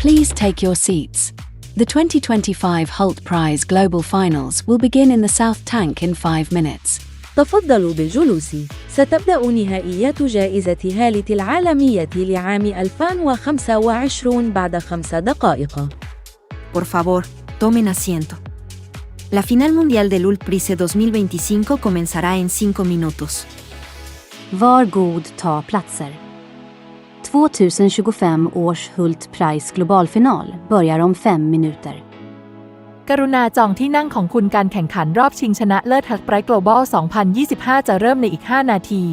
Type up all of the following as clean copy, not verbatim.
Please take your seats. The 2025 Hult Prize Global Finals will begin in the South Tank in 5 minutes. تفضلوا بالجلوس. ستبدأ نهائيات جائزة هالت العالمية لعام 2025 بعد 5 دقائق. Por favor, tomen asiento. La final mundial del USD Prize 2025 comenzará en 5 minutos. Var god ta platser. 2025 års Hult Prize globalfinal börjar om 5 minuter. กรุณาจองที่นั่งของคุณการแข่งขันรอบชิงชนะเลิศ Hult Prize Global 2025 จะเริ่มในอีก 5 นาที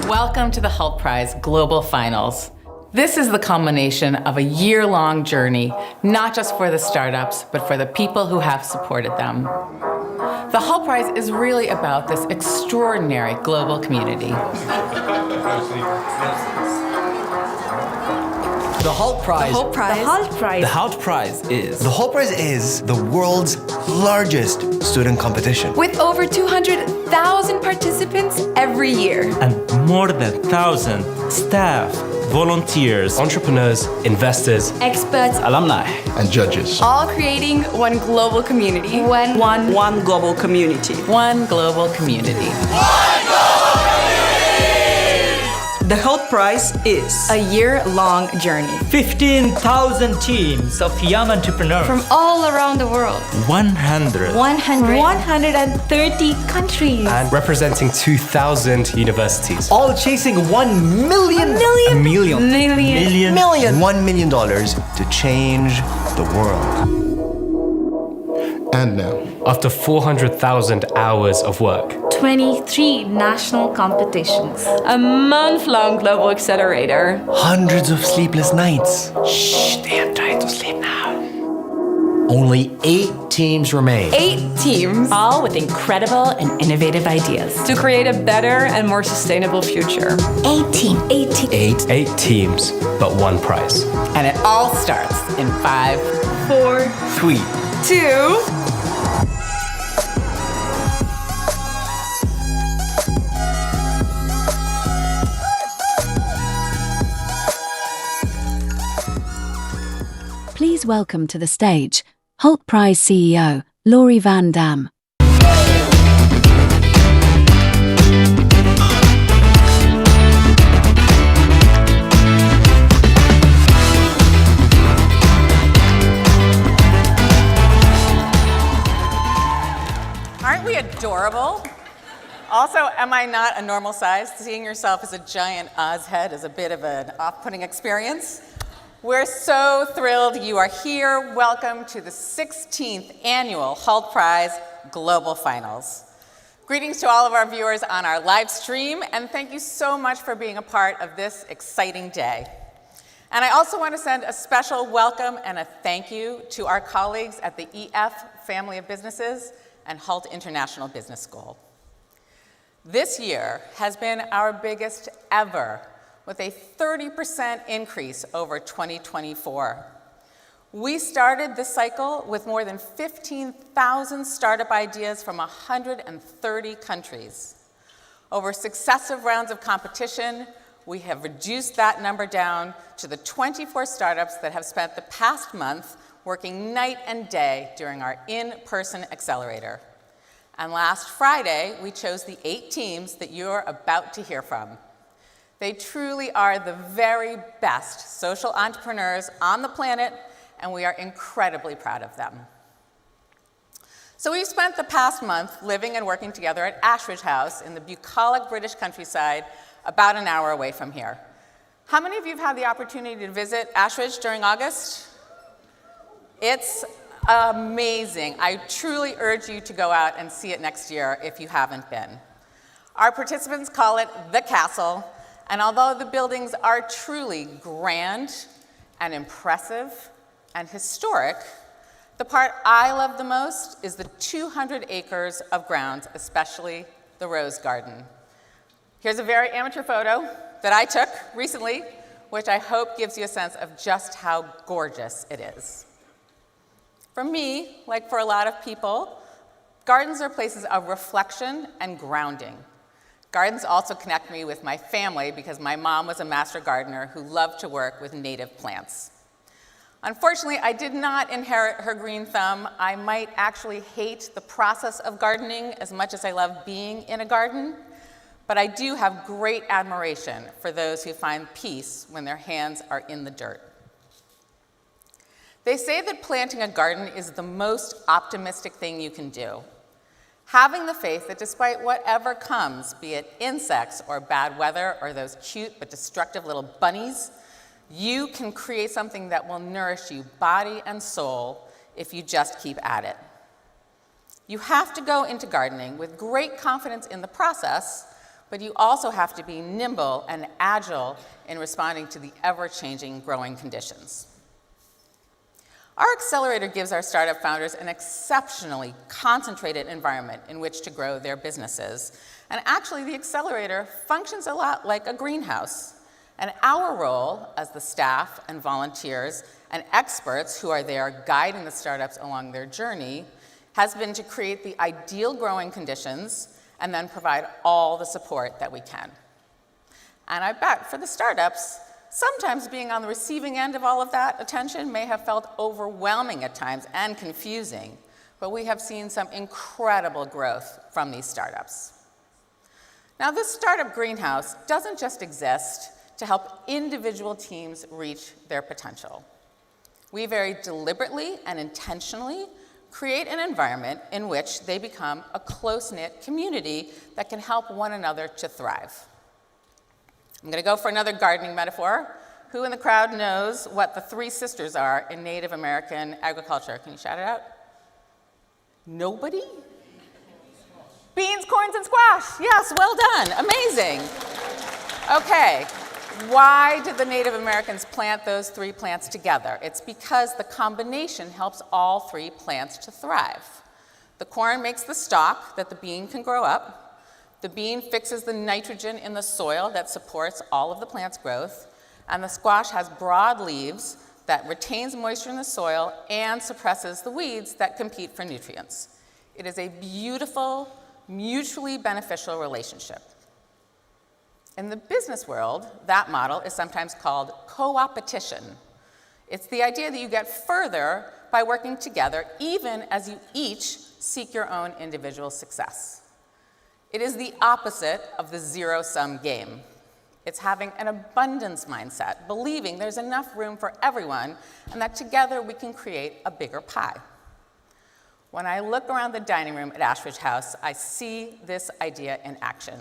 Welcome to the Hult Prize Global Finals. This is the culmination of a year-long journey, not just for the startups, but for the people who have supported them. The Hult Prize is really about this extraordinary global community. The Hult Prize. The Hult Prize. The Hult Prize. The Hult Prize is. The Hult Prize is the world's largest student competition. With over 200,000 participants every year. And more than 1,000 staff, volunteers, entrepreneurs, investors, experts, alumni, and judges. All creating one global community. One global community. One global community. The Hult Prize is a year-long journey. 15,000 teams of young entrepreneurs from all around the world. 130 countries. And representing 2,000 universities. all chasing $1 million. $1 million $1 million to change the world. And now, After 400,000 hours of work, 23 national competitions, a month-long global accelerator, Hundreds of sleepless nights. Shh, they have time to sleep now. Only 8 teams remain. 8 teams, All with incredible and innovative ideas. to create a better and more sustainable future. 18. 8 teams, but 1 prize. And it all starts in 5, 4, 3. 2, Please welcome to the stage Hult Prize CEO, Laurie Van Dam. Aren't we adorable? Also, am I not a normal size? Seeing yourself as a giant Oz head is a bit of an off-putting experience. We're so thrilled you are here. Welcome to the 16th Annual Hult Prize Global Finals. Greetings to all of our viewers on our live stream, and thank you so much for being a part of this exciting day. And I also want to send a special welcome and a thank you to our colleagues at the EF Family of Businesses and Hult International Business School. This year has been our biggest ever, with a 30% increase over 2024. We started this cycle with more than 15,000 startup ideas from 130 countries. Over successive rounds of competition, we have reduced that number down to the 24 startups that have spent the past month working night and day during our in-person accelerator. And last Friday, we chose the 8 teams that you're about to hear from. They truly are the very best social entrepreneurs on the planet, and we are incredibly proud of them. So we've spent the past month living and working together at Ashridge House in the bucolic British countryside, about an hour away from here. How many of you have had the opportunity to visit Ashridge during August? It's amazing. I truly urge you to go out and see it next year if you haven't been. Our participants call it the castle, and although the buildings are truly grand and impressive and historic, the part I love the most is the 200 acres of grounds, especially the Rose Garden. Here's a very amateur photo that I took recently, which I hope gives you a sense of just how gorgeous it is. For me, like for a lot of people, gardens are places of reflection and grounding. Gardens also connect me with my family because my mom was a master gardener who loved to work with native plants. Unfortunately, I did not inherit her green thumb. I might actually hate the process of gardening as much as I love being in a garden, but I do have great admiration for those who find peace when their hands are in the dirt. They say that planting a garden is the most optimistic thing you can do. Having the faith that despite whatever comes, be it insects or bad weather or those cute but destructive little bunnies, you can create something that will nourish you body and soul if you just keep at it. You have to go into gardening with great confidence in the process, but you also have to be nimble and agile in responding to the ever-changing growing conditions. Our accelerator gives our startup founders an exceptionally concentrated environment in which to grow their businesses. And actually, the accelerator functions a lot like a greenhouse. And our role as the staff and volunteers and experts who are there guiding the startups along their journey has been to create the ideal growing conditions and then provide all the support that we can. And I bet for the startups, sometimes being on the receiving end of all of that attention may have felt overwhelming at times and confusing, but we have seen some incredible growth from these startups. Now, this startup greenhouse doesn't just exist to help individual teams reach their potential. We very deliberately and intentionally create an environment in which they become a close-knit community that can help one another to thrive. I'm going to go for another gardening metaphor. Who in the crowd knows what the three sisters are in Native American agriculture? Can you shout it out? Nobody? Beans, corns, and squash. Yes, well done. Amazing. Okay, why did the Native Americans plant those three plants together? It's because the combination helps all three plants to thrive. The corn makes the stalk that the bean can grow up. The bean fixes the nitrogen in the soil that supports all of the plant's growth. And the squash has broad leaves that retains moisture in the soil and suppresses the weeds that compete for nutrients. It is a beautiful, mutually beneficial relationship. In the business world, that model is sometimes called co-opetition. It's the idea that you get further by working together, even as you each seek your own individual success. It is the opposite of the zero-sum game. It's having an abundance mindset, believing there's enough room for everyone and that together we can create a bigger pie. When I look around the dining room at Ashridge House, I see this idea in action.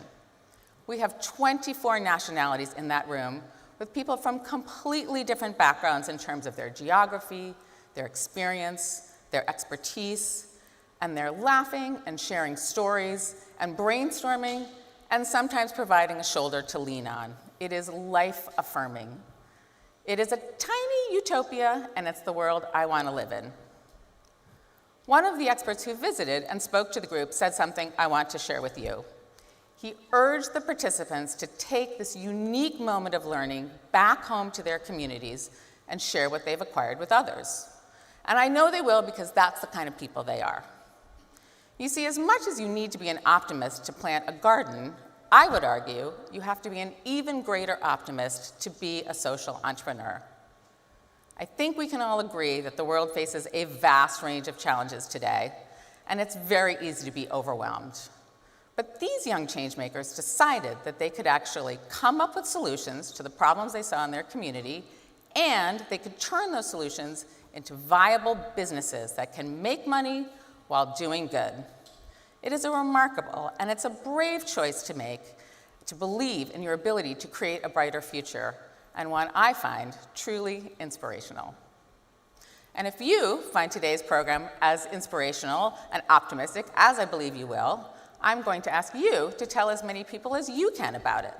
We have 24 nationalities in that room with people from completely different backgrounds in terms of their geography, their experience, their expertise, and they're laughing and sharing stories and brainstorming and sometimes providing a shoulder to lean on. It is life-affirming. It is a tiny utopia, and it's the world I want to live in. One of the experts who visited and spoke to the group said something I want to share with you. He urged the participants to take this unique moment of learning back home to their communities and share what they've acquired with others. And I know they will because that's the kind of people they are. You see, as much as you need to be an optimist to plant a garden, I would argue you have to be an even greater optimist to be a social entrepreneur. I think we can all agree that the world faces a vast range of challenges today, and it's very easy to be overwhelmed. But these young changemakers decided that they could actually come up with solutions to the problems they saw in their community, and they could turn those solutions into viable businesses that can make money while doing good. It is a remarkable and it's a brave choice to make, to believe in your ability to create a brighter future, and one I find truly inspirational. And if you find today's program as inspirational and optimistic, as I believe you will, I'm going to ask you to tell as many people as you can about it.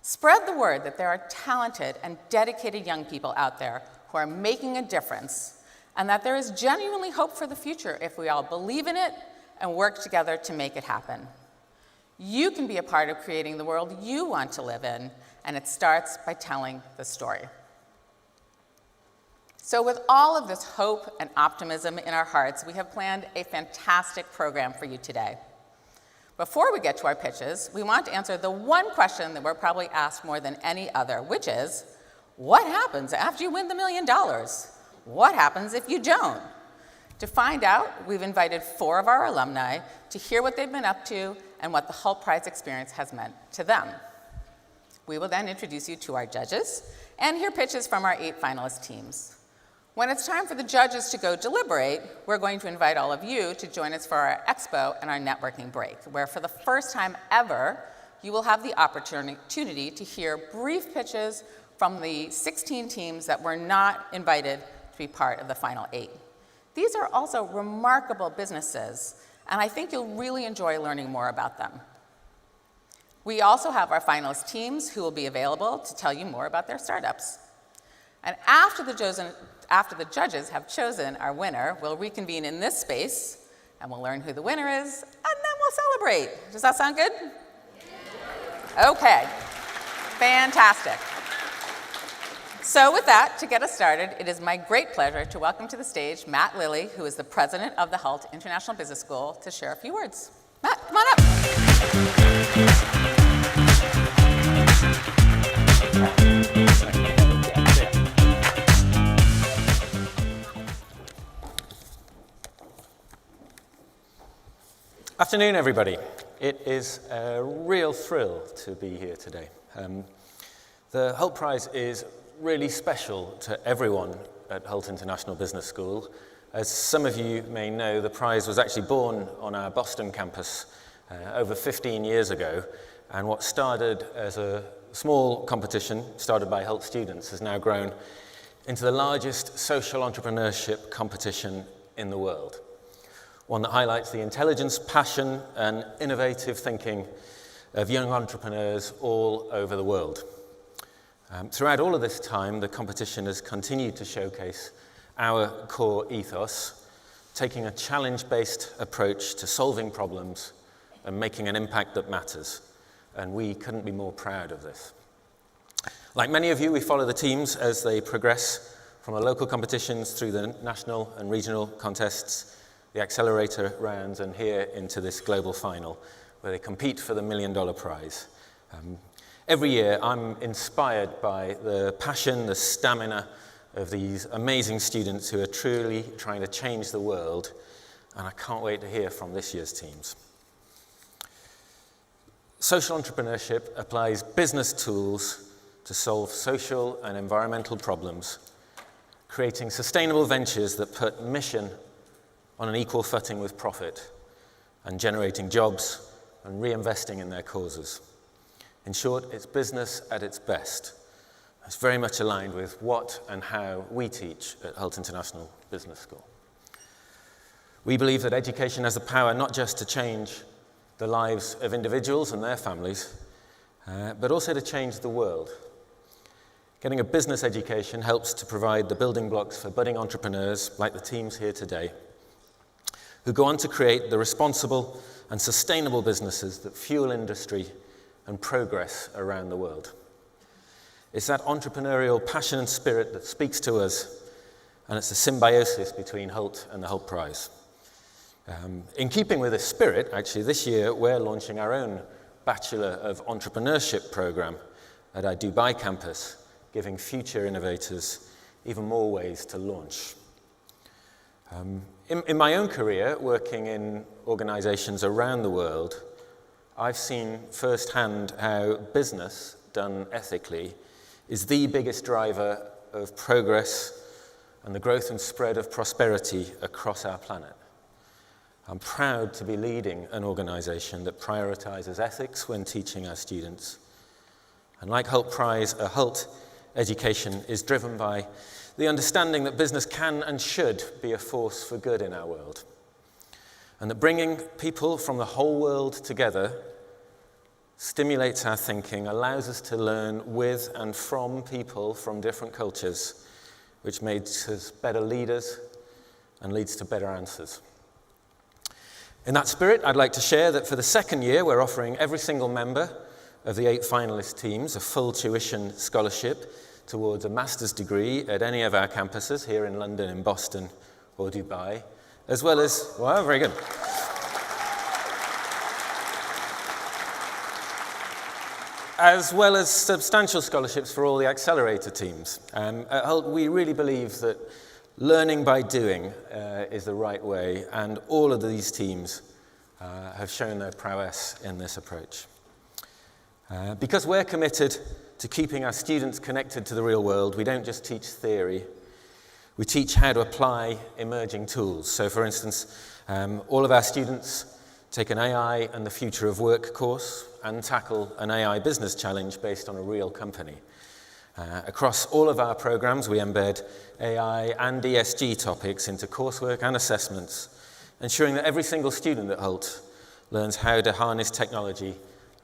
Spread the word that there are talented and dedicated young people out there who are making a difference, and that there is genuinely hope for the future if we all believe in it and work together to make it happen. You can be a part of creating the world you want to live in, and it starts by telling the story. So with all of this hope and optimism in our hearts, we have planned a fantastic program for you today. Before we get to our pitches, we want to answer the one question that we're probably asked more than any other, which is, what happens after you win the $1 million? What happens if you don't? To find out, we've invited 4 of our alumni to hear what they've been up to and what the Hult Prize experience has meant to them. We will then introduce you to our judges and hear pitches from our 8 finalist teams. When it's time for the judges to go deliberate, we're going to invite all of you to join us for our expo and our networking break, where for the first time ever, you will have the opportunity to hear brief pitches from the 16 teams that were not invited to be part of the final 8. These are also remarkable businesses, and I think you'll really enjoy learning more about them. We also have our finalist teams who will be available to tell you more about their startups. And after the judges have chosen our winner, we'll reconvene in this space, and we'll learn who the winner is, and then we'll celebrate. Does that sound good? Okay, fantastic. So with that, to get us started, it is my great pleasure to welcome to the stage Matt Lilly, who is the president of the Hult International Business School, to share a few words. Matt, come on up. Afternoon, everybody. It is a real thrill to be here today. The Hult Prize is really special to everyone at Hult International Business School. As some of you may know, the prize was actually born on our Boston campus over 15 years ago, and what started as a small competition started by Hult students has now grown into the largest social entrepreneurship competition in the world. One that highlights the intelligence, passion, and innovative thinking of young entrepreneurs all over the world. Throughout all of this time, the competition has continued to showcase our core ethos, taking a challenge-based approach to solving problems and making an impact that matters. And we couldn't be more proud of this. Like many of you, we follow the teams as they progress from the local competitions through the national and regional contests, the accelerator rounds, and here into this global final, where they compete for the $1 million prize. Every year, I'm inspired by the passion, the stamina of these amazing students who are truly trying to change the world, and I can't wait to hear from this year's teams. Social entrepreneurship applies business tools to solve social and environmental problems, creating sustainable ventures that put mission on an equal footing with profit, and generating jobs and reinvesting in their causes. In short, it's business at its best. It's very much aligned with what and how we teach at Hult International Business School. We believe that education has the power not just to change the lives of individuals and their families, but also to change the world. Getting a business education helps to provide the building blocks for budding entrepreneurs like the teams here today, who go on to create the responsible and sustainable businesses that fuel industry and progress around the world. It's that entrepreneurial passion and spirit that speaks to us, and it's a symbiosis between Hult and the Hult Prize. In keeping with this spirit, actually, this year we're launching our own Bachelor of Entrepreneurship program at our Dubai campus, giving future innovators even more ways to launch. In my own career, working in organizations around the world, I've seen firsthand how business, done ethically, is the biggest driver of progress and the growth and spread of prosperity across our planet. I'm proud to be leading an organization that prioritizes ethics when teaching our students. And like Hult Prize, a Hult education is driven by the understanding that business can and should be a force for good in our world. And that bringing people from the whole world together stimulates our thinking, allows us to learn with and from people from different cultures, which makes us better leaders and leads to better answers. In that spirit, I'd like to share that for the second year, we're offering every single member of the 8 finalist teams a full tuition scholarship towards a master's degree at any of our campuses here in London, in Boston, or Dubai, as well as, well, very good. As well as substantial scholarships for all the accelerator teams. At Hult, we really believe that learning by doing is the right way, and all of these teams have shown their prowess in this approach. Because we're committed to keeping our students connected to the real world, we don't just teach theory, we teach how to apply emerging tools. So for instance, all of our students take an AI and the Future of Work course and tackle an AI business challenge based on a real company. Across all of our programs, we embed AI and ESG topics into coursework and assessments, ensuring that every single student at Hult learns how to harness technology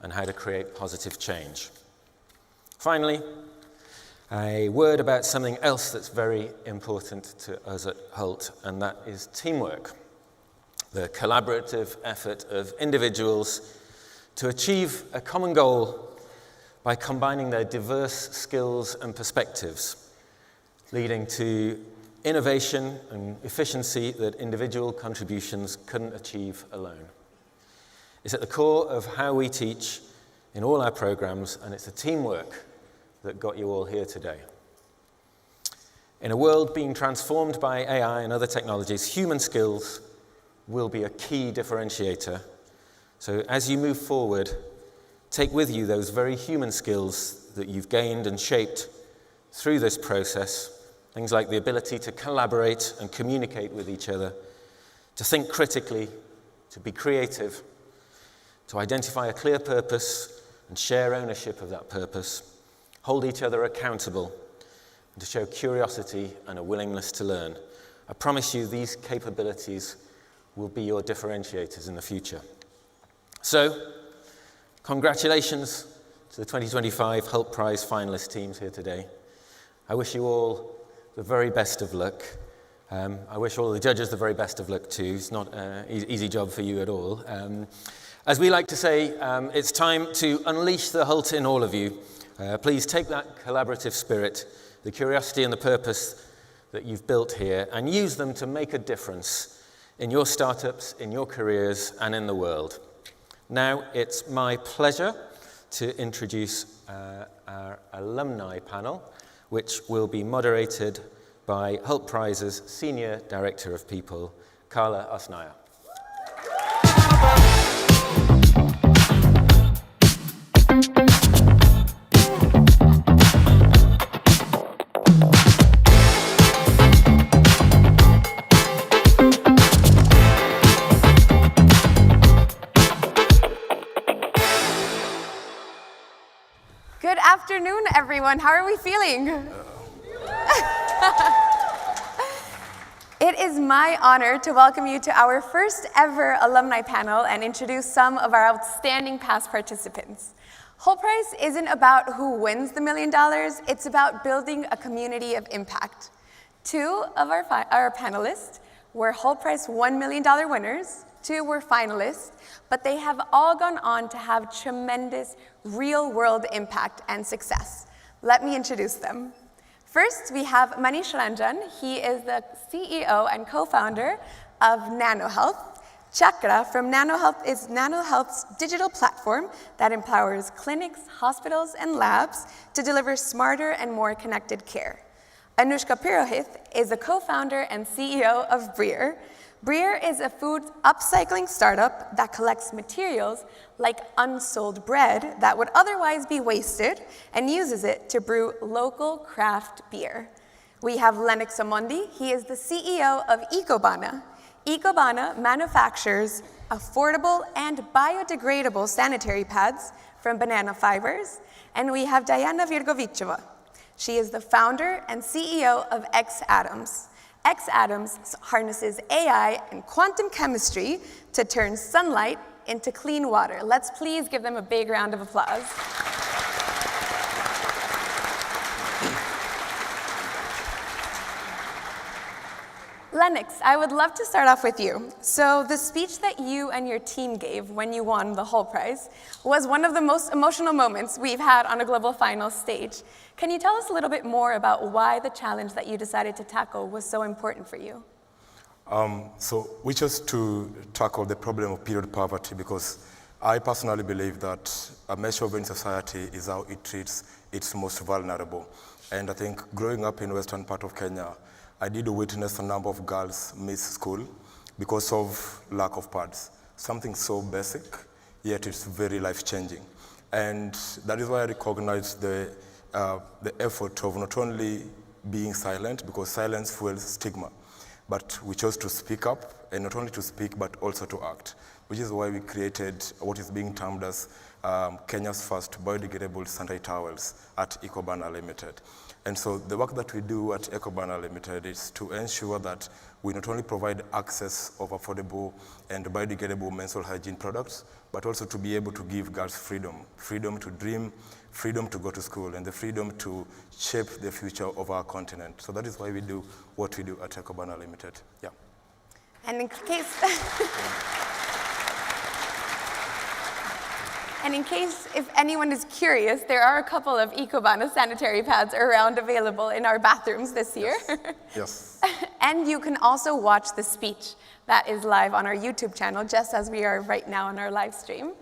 and how to create positive change. Finally, a word about something else that's very important to us at Hult, and that is teamwork. The collaborative effort of individuals to achieve a common goal by combining their diverse skills and perspectives, leading to innovation and efficiency that individual contributions couldn't achieve alone. It's at the core of how we teach in all our programs, and it's the teamwork that got you all here today. In a world being transformed by AI and other technologies, human skills will be a key differentiator. So as you move forward, take with you those very human skills that you've gained and shaped through this process, things like the ability to collaborate and communicate with each other, to think critically, to be creative, to identify a clear purpose and share ownership of that purpose, hold each other accountable, and to show curiosity and a willingness to learn. I promise you these capabilities will be your differentiators in the future. So, congratulations to the 2025 Hult Prize finalist teams here today. I wish you all the very best of luck. I wish all the judges the very best of luck too. It's not an easy job for you at all. As we like to say, it's time to unleash the Hult in all of you. Please take that collaborative spirit, the curiosity and the purpose that you've built here, and use them to make a difference in your startups, in your careers, and in the world. Now, it's my pleasure to introduce our alumni panel, which will be moderated by Hult Prize's Senior Director of People, Carla Osnaya. Good afternoon, everyone. How are we feeling? It is my honor to welcome you to our first ever alumni panel and introduce some of our outstanding past participants. Hult Prize isn't about who wins the $1 million, it's about building a community of impact. Two of our panelists were Hult Prize $1 million winners, two were finalists, but they have all gone on to have tremendous real-world impact and success. Let me introduce them. First, we have Manish Ranjan. He is the CEO and co-founder of NanoHealth. Chakra from NanoHealth is NanoHealth's digital platform that empowers clinics, hospitals, and labs to deliver smarter and more connected care. Anushka Purohit is the co-founder and CEO of Breer. Breer is a food upcycling startup that collects materials like unsold bread that would otherwise be wasted and uses it to brew local craft beer. We have Lennox Amondi. He is the CEO of Ecobana. Ecobana manufactures affordable and biodegradable sanitary pads from banana fibers. And we have Diana Virgovichova. She is the founder and CEO of X-Atoms. X-Atoms harnesses AI and quantum chemistry to turn sunlight into clean water. Let's please give them a big round of applause. Lennox, I would love to start off with you. So the speech that you and your team gave when you won the Hult Prize was one of the most emotional moments we've had on a global finals stage. Can you tell us a little bit more about why the challenge that you decided to tackle was so important for you? So we chose to tackle the problem of period poverty because I personally believe that a measure of any society is how it treats its most vulnerable. And I think growing up in western part of Kenya, I did witness a number of girls miss school because of lack of pads. Something so basic, yet it's very life-changing. And that is why I recognize the effort of not only being silent, because silence fuels stigma, but we chose to speak up, and not only to speak, but also to act, which is why we created what is being termed as Kenya's first biodegradable sanitary towels at Ecobana Limited. And so the work that we do at Ecobana Limited is to ensure that we not only provide access of affordable and biodegradable menstrual hygiene products, but also to be able to give girls freedom, freedom to dream, freedom to go to school, and the freedom to shape the future of our continent. So that is why we do what we do at Ecobana Limited. Yeah. And in case, if anyone is curious, there are a couple of Ecobana sanitary pads around available in our bathrooms this year. Yes. And you can also watch the speech that is live on our YouTube channel, just as we are right now on our live stream.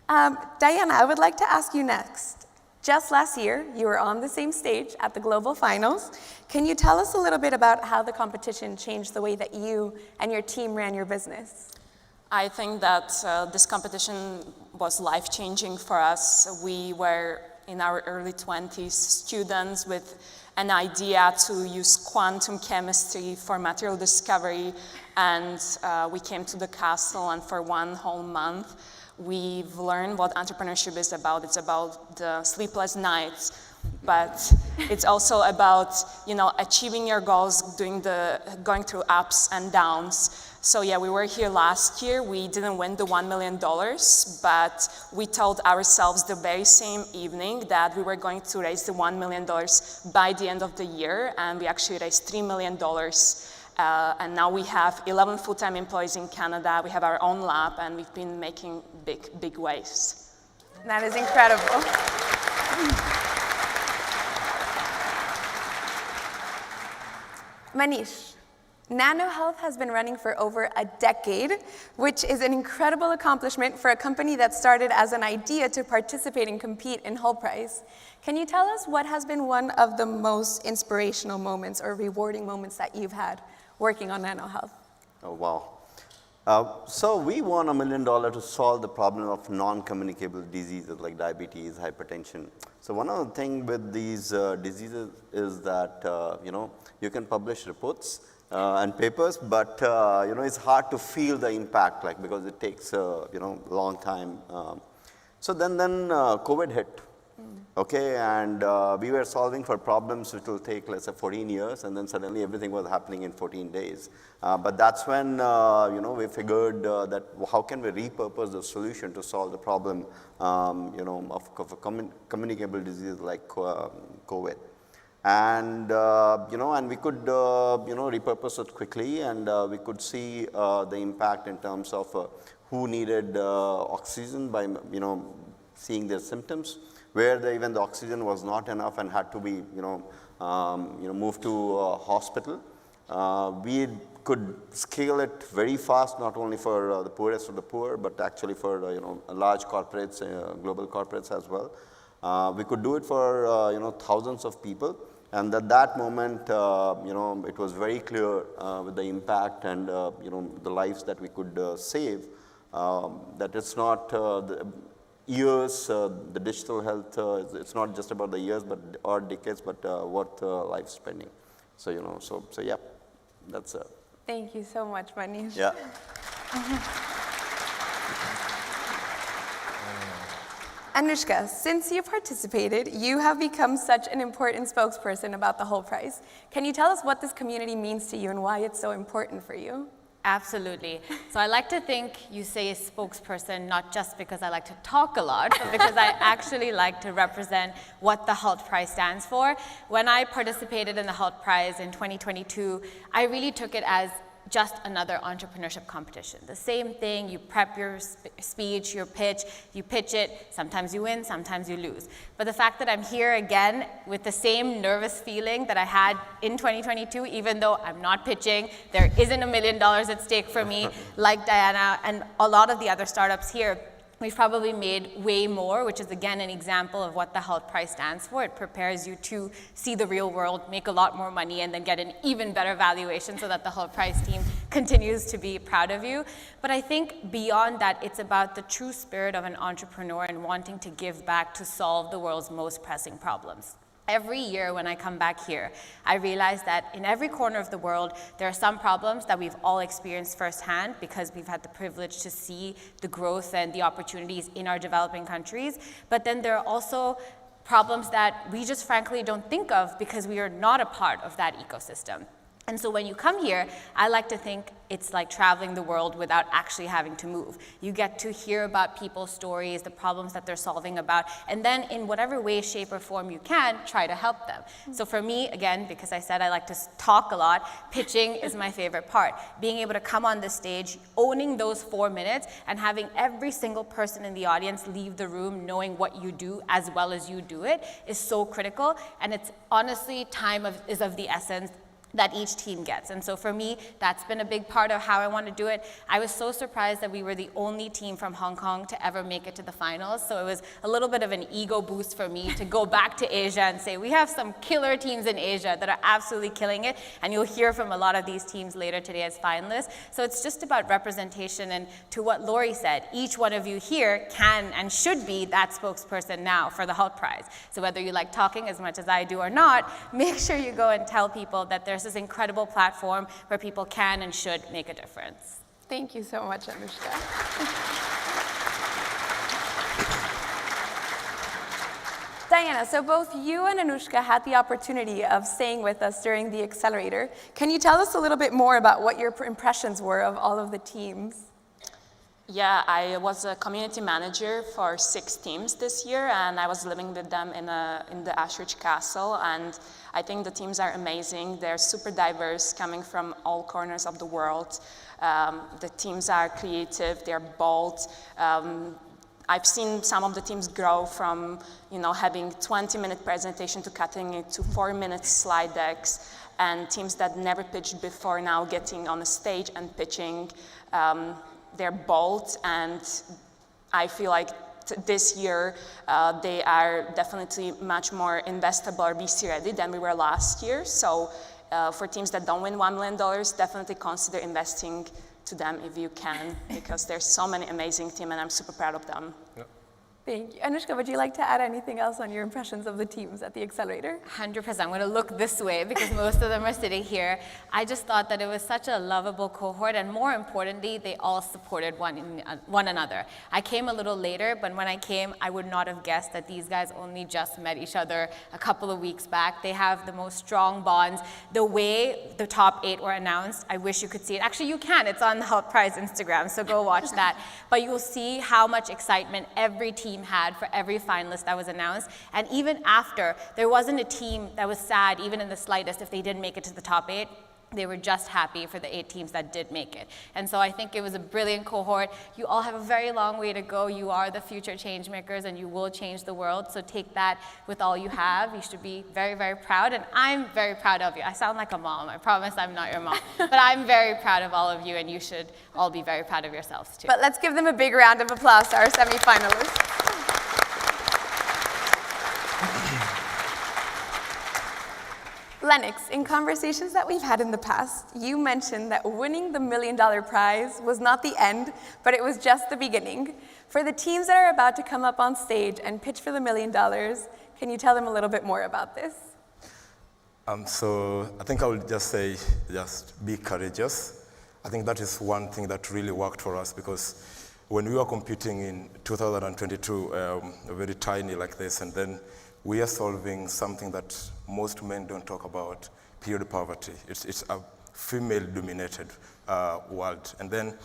Diana, I would like to ask you next. Just last year, you were on the same stage at the Global Finals. Can you tell us a little bit about how the competition changed the way that you and your team ran your business? I think that this competition was life-changing for us. We were in our early 20s, students with an idea to use quantum chemistry for material discovery, and we came to the castle, and for one whole month, we've learned what entrepreneurship is about. It's about the sleepless nights, but it's also about, achieving your goals, going through ups and downs. So yeah, we were here last year. We didn't win the $1 million, but we told ourselves the very same evening that we were going to raise the $1 million by the end of the year, and we actually raised $3 million. And now we have 11 full-time employees in Canada. We have our own lab, and we've been making big waves. That is incredible. Manish, Nano Health has been running for over a decade, which is an incredible accomplishment for a company that started as an idea to participate and compete in Hult Prize. Can you tell us what has been one of the most inspirational moments or rewarding moments that you've had working on Nano Health? Oh, wow. So we won $1 million to solve the problem of non-communicable diseases like diabetes, hypertension. So one of the things with these diseases is that, you can publish reports and papers, but, it's hard to feel the impact, because it takes, a long time. So then COVID hit. Okay, and we were solving for problems which will take, let's say, 14 years, and then suddenly everything was happening in 14 days. But that's when, we figured that how can we repurpose the solution to solve the problem, of communicable disease like COVID. And, and we could, repurpose it quickly, and we could see the impact in terms of who needed oxygen by, seeing their symptoms, where even the oxygen was not enough and had to be, moved to a hospital. We could scale it very fast, not only for the poorest of the poor, but actually for, large corporates, global corporates as well. We could do it for, thousands of people. And at that moment, it was very clear with the impact and, the lives that we could save, that it's not the years, the digital health, it's not just about the years or decades, but what life spending. So, so yeah, that's Thank you so much, Manish. Yeah. Anushka, since you participated, you have become such an important spokesperson about the Hult Prize. Can you tell us what this community means to you and why it's so important for you? Absolutely. So I like to think you say spokesperson not just because I like to talk a lot, but because I actually like to represent what the Hult Prize stands for. When I participated in the Hult Prize in 2022, I really took it as just another entrepreneurship competition. The same thing, you prep your speech, your pitch, you pitch it, sometimes you win, sometimes you lose. But the fact that I'm here again with the same nervous feeling that I had in 2022, even though I'm not pitching, there isn't $1 million at stake for me, like Diana and a lot of the other startups here, we've probably made way more, which is again an example of what the Hult Prize stands for. It prepares you to see the real world, make a lot more money, and then get an even better valuation so that the Hult Prize team continues to be proud of you. But I think beyond that, it's about the true spirit of an entrepreneur and wanting to give back to solve the world's most pressing problems. Every year when I come back here, I realize that in every corner of the world, there are some problems that we've all experienced firsthand because we've had the privilege to see the growth and the opportunities in our developing countries. But then there are also problems that we just frankly don't think of because we are not a part of that ecosystem. And so when you come here, I like to think it's like traveling the world without actually having to move. You get to hear about people's stories, the problems that they're solving about, and then in whatever way, shape, or form you can, try to help them. So for me, again, because I said I like to talk a lot, pitching is my favorite part. Being able to come on the stage, owning those 4 minutes, and having every single person in the audience leave the room knowing what you do as well as you do it is so critical, and it's honestly time is of the essence that each team gets. And so for me, that's been a big part of how I want to do it. I was so surprised that we were the only team from Hong Kong to ever make it to the finals. So it was a little bit of an ego boost for me to go back to Asia and say, we have some killer teams in Asia that are absolutely killing it. And you'll hear from a lot of these teams later today as finalists. So it's just about representation. And to what Lori said, each one of you here can and should be that spokesperson now for the Hult Prize. So whether you like talking as much as I do or not, make sure you go and tell people that there's this incredible platform where people can and should make a difference. Thank you so much, Anushka. Diana, so both you and Anushka had the opportunity of staying with us during the accelerator. Can you tell us a little bit more about what your impressions were of all of the teams? Yeah, I was a community manager for 6 teams this year, and I was living with them in the Ashridge Castle, and I think the teams are amazing. They're super diverse, coming from all corners of the world. The teams are creative, they're bold. I've seen some of the teams grow from, having 20-minute presentation to cutting it to 4-minute slide decks, and teams that never pitched before now getting on a stage and pitching. They're bold, and I feel like this year they are definitely much more investable or VC ready than we were last year. So for teams that don't win $1 million, definitely consider investing to them if you can, because there's so many amazing teams, and I'm super proud of them. Yeah. Thank you. Anushka, would you like to add anything else on your impressions of the teams at the accelerator? 100%. I'm going to look this way because most of them are sitting here. I just thought that it was such a lovable cohort, and more importantly, they all supported one another. I came a little later, but when I came, I would not have guessed that these guys only just met each other a couple of weeks back. They have the most strong bonds. The way the top 8 were announced, I wish you could see it. Actually, you can. It's on the Hult Prize Instagram, so go watch that. But you'll see how much excitement every team had for every finalist that was announced. And even after, there wasn't a team that was sad, even in the slightest, if they didn't make it to the top 8. They were just happy for the 8 teams that did make it. And so I think it was a brilliant cohort. You all have a very long way to go. You are the future change makers, and you will change the world. So take that with all you have. You should be very, very proud. And I'm very proud of you. I sound like a mom. I promise I'm not your mom. But I'm very proud of all of you, and you should all be very proud of yourselves too. But let's give them a big round of applause to our semi-finalists. Lennox, in conversations that we've had in the past, you mentioned that winning the $1 million prize was not the end, but it was just the beginning. For the teams that are about to come up on stage and pitch for the $1 million, can you tell them a little bit more about this? So I think I would just say, just be courageous. I think that is one thing that really worked for us, because when we were competing in 2022, very tiny like this, and then we are solving something that most men don't talk about, period poverty. It's a female-dominated world. And then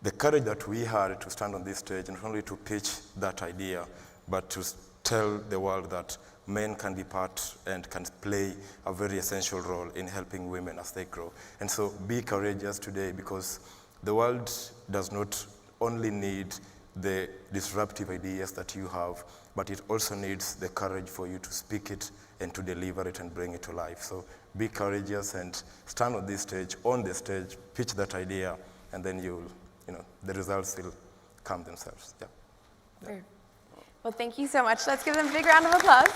the courage that we had to stand on this stage, not only to pitch that idea, but to tell the world that men can be part and can play a very essential role in helping women as they grow. And so be courageous today, because the world does not only need the disruptive ideas that you have, but it also needs the courage for you to speak it and to deliver it and bring it to life. So be courageous and stand on this stage, pitch that idea, and then the results will come themselves. Yeah. Sure. Well, thank you so much. Let's give them a big round of applause.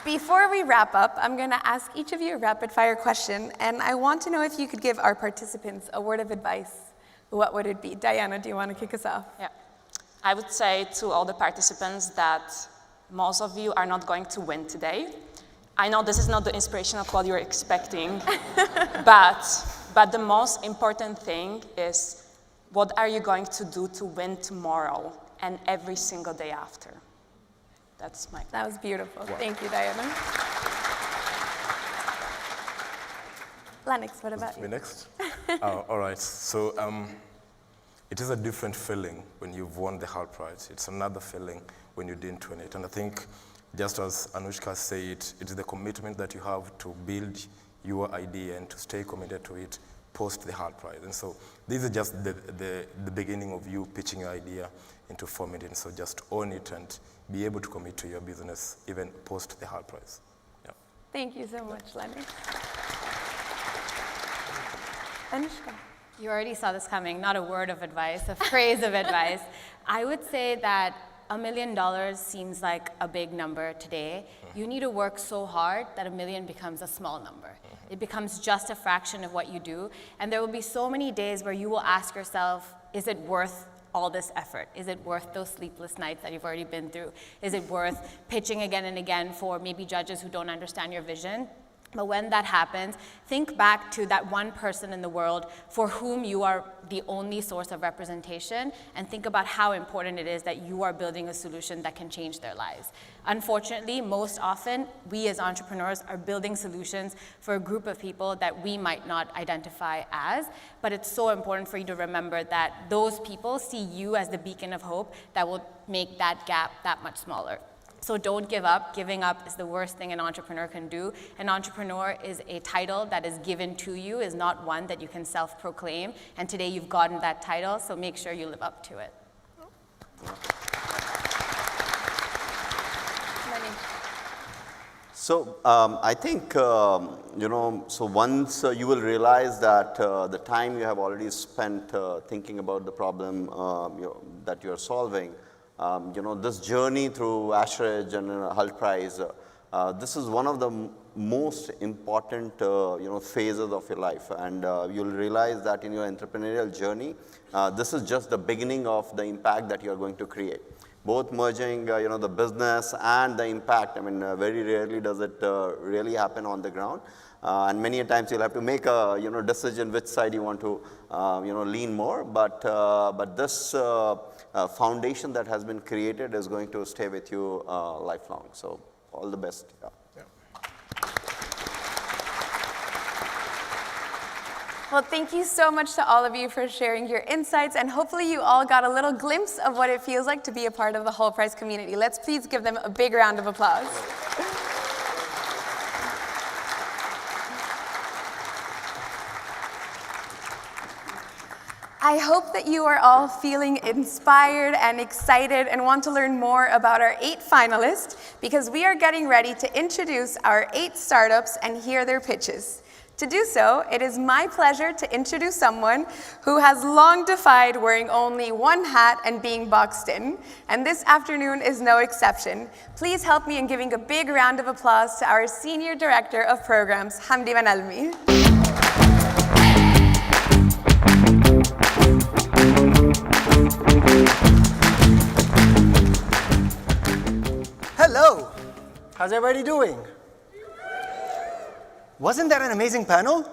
Before we wrap up, I'm going to ask each of you a rapid-fire question, and I want to know if you could give our participants a word of advice. What would it be? Diana, do you want to kick us off? Yeah. I would say to all the participants that most of you are not going to win today. I know this is not the inspirational quote you're expecting, but the most important thing is, what are you going to do to win tomorrow and every single day after? That's my... That was beautiful. Wow. Thank you, Diana. Lennox, what about you? Me next? All right. So it is a different feeling when you've won the Hult Prize. It's another feeling when you didn't win it. And I think, just as Anushka said, it is the commitment that you have to build your idea and to stay committed to it post the Hult Prize. And so this is just the beginning of you pitching your idea into forming it. And so just own it and be able to commit to your business even post the Hult Prize. Yeah. Thank you so much, Lennox. Anushka. You already saw this coming, not a word of advice, a phrase of advice. I would say that $1 million seems like a big number today. You need to work so hard that $1 million becomes a small number. It becomes just a fraction of what you do. And there will be so many days where you will ask yourself, is it worth all this effort? Is it worth those sleepless nights that you've already been through? Is it worth pitching again and again for maybe judges who don't understand your vision? But when that happens, think back to that one person in the world for whom you are the only source of representation, and think about how important it is that you are building a solution that can change their lives. Unfortunately, most often, we as entrepreneurs are building solutions for a group of people that we might not identify as, but it's so important for you to remember that those people see you as the beacon of hope that will make that gap that much smaller. So don't give up. Giving up is the worst thing an entrepreneur can do. An entrepreneur is a title that is given to you, is not one that you can self-proclaim. And today you've gotten that title, so make sure you live up to it. So I think, so once you will realize that the time you have already spent thinking about the problem that you're solving, this journey through Ashridge and Hult Prize, this is one of the most important, phases of your life. And you'll realize that in your entrepreneurial journey, this is just the beginning of the impact that you're going to create. Both merging, the business and the impact. I mean, very rarely does it really happen on the ground. And many a times you'll have to make a, decision which side you want to, lean more. But this foundation that has been created is going to stay with you lifelong. So all the best. Yeah. Well, thank you so much to all of you for sharing your insights, and hopefully you all got a little glimpse of what it feels like to be a part of the Hult Prize community. Let's please give them a big round of applause. I hope that you are all feeling inspired and excited and want to learn more about our 8 finalists, because we are getting ready to introduce our 8 startups and hear their pitches. To do so, it is my pleasure to introduce someone who has long defied wearing only one hat and being boxed in, and this afternoon is no exception. Please help me in giving a big round of applause to our Senior Director of Programs, Hamdi Manalmi. Hello! How's everybody doing? Wasn't that an amazing panel?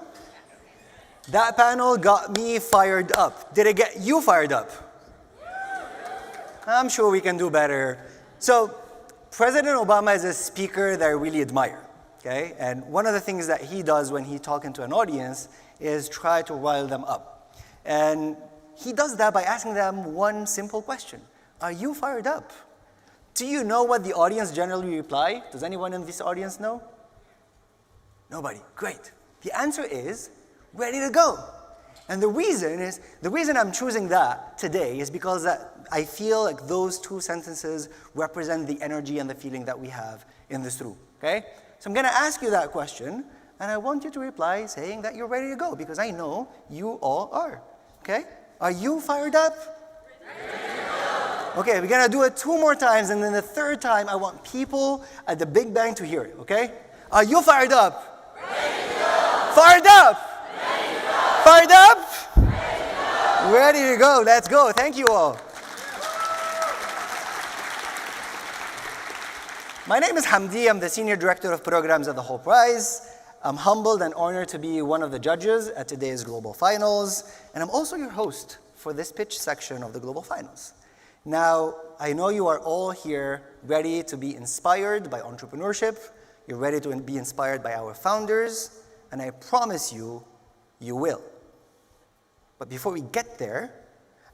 That panel got me fired up. Did it get you fired up? I'm sure we can do better. So, President Obama is a speaker that I really admire, okay? And one of the things that he does when he's talking to an audience is try to rile them up. And he does that by asking them one simple question. Are you fired up? Do you know what the audience generally reply? Does anyone in this audience know? Nobody. Great. The answer is ready to go. And the reason I'm choosing that today is because I feel like those 2 sentences represent the energy and the feeling that we have in this room. Okay? So I'm going to ask you that question, and I want you to reply saying that you're ready to go, because I know you all are. Okay? Are you fired up? Okay, we're going to do it 2 more times, and then the 3rd time, I want people at the Big Bang to hear it. Okay? Are you fired up? Fired up! Fired up? Ready to go. Let's go. Thank you all. My name is Hamdi. I'm the Senior Director of Programs at the Hult Prize. I'm humbled and honored to be one of the judges at today's Global Finals, and I'm also your host for this pitch section of the Global Finals. Now, I know you are all here ready to be inspired by entrepreneurship. You're ready to be inspired by our founders, and I promise you, you will. But before we get there,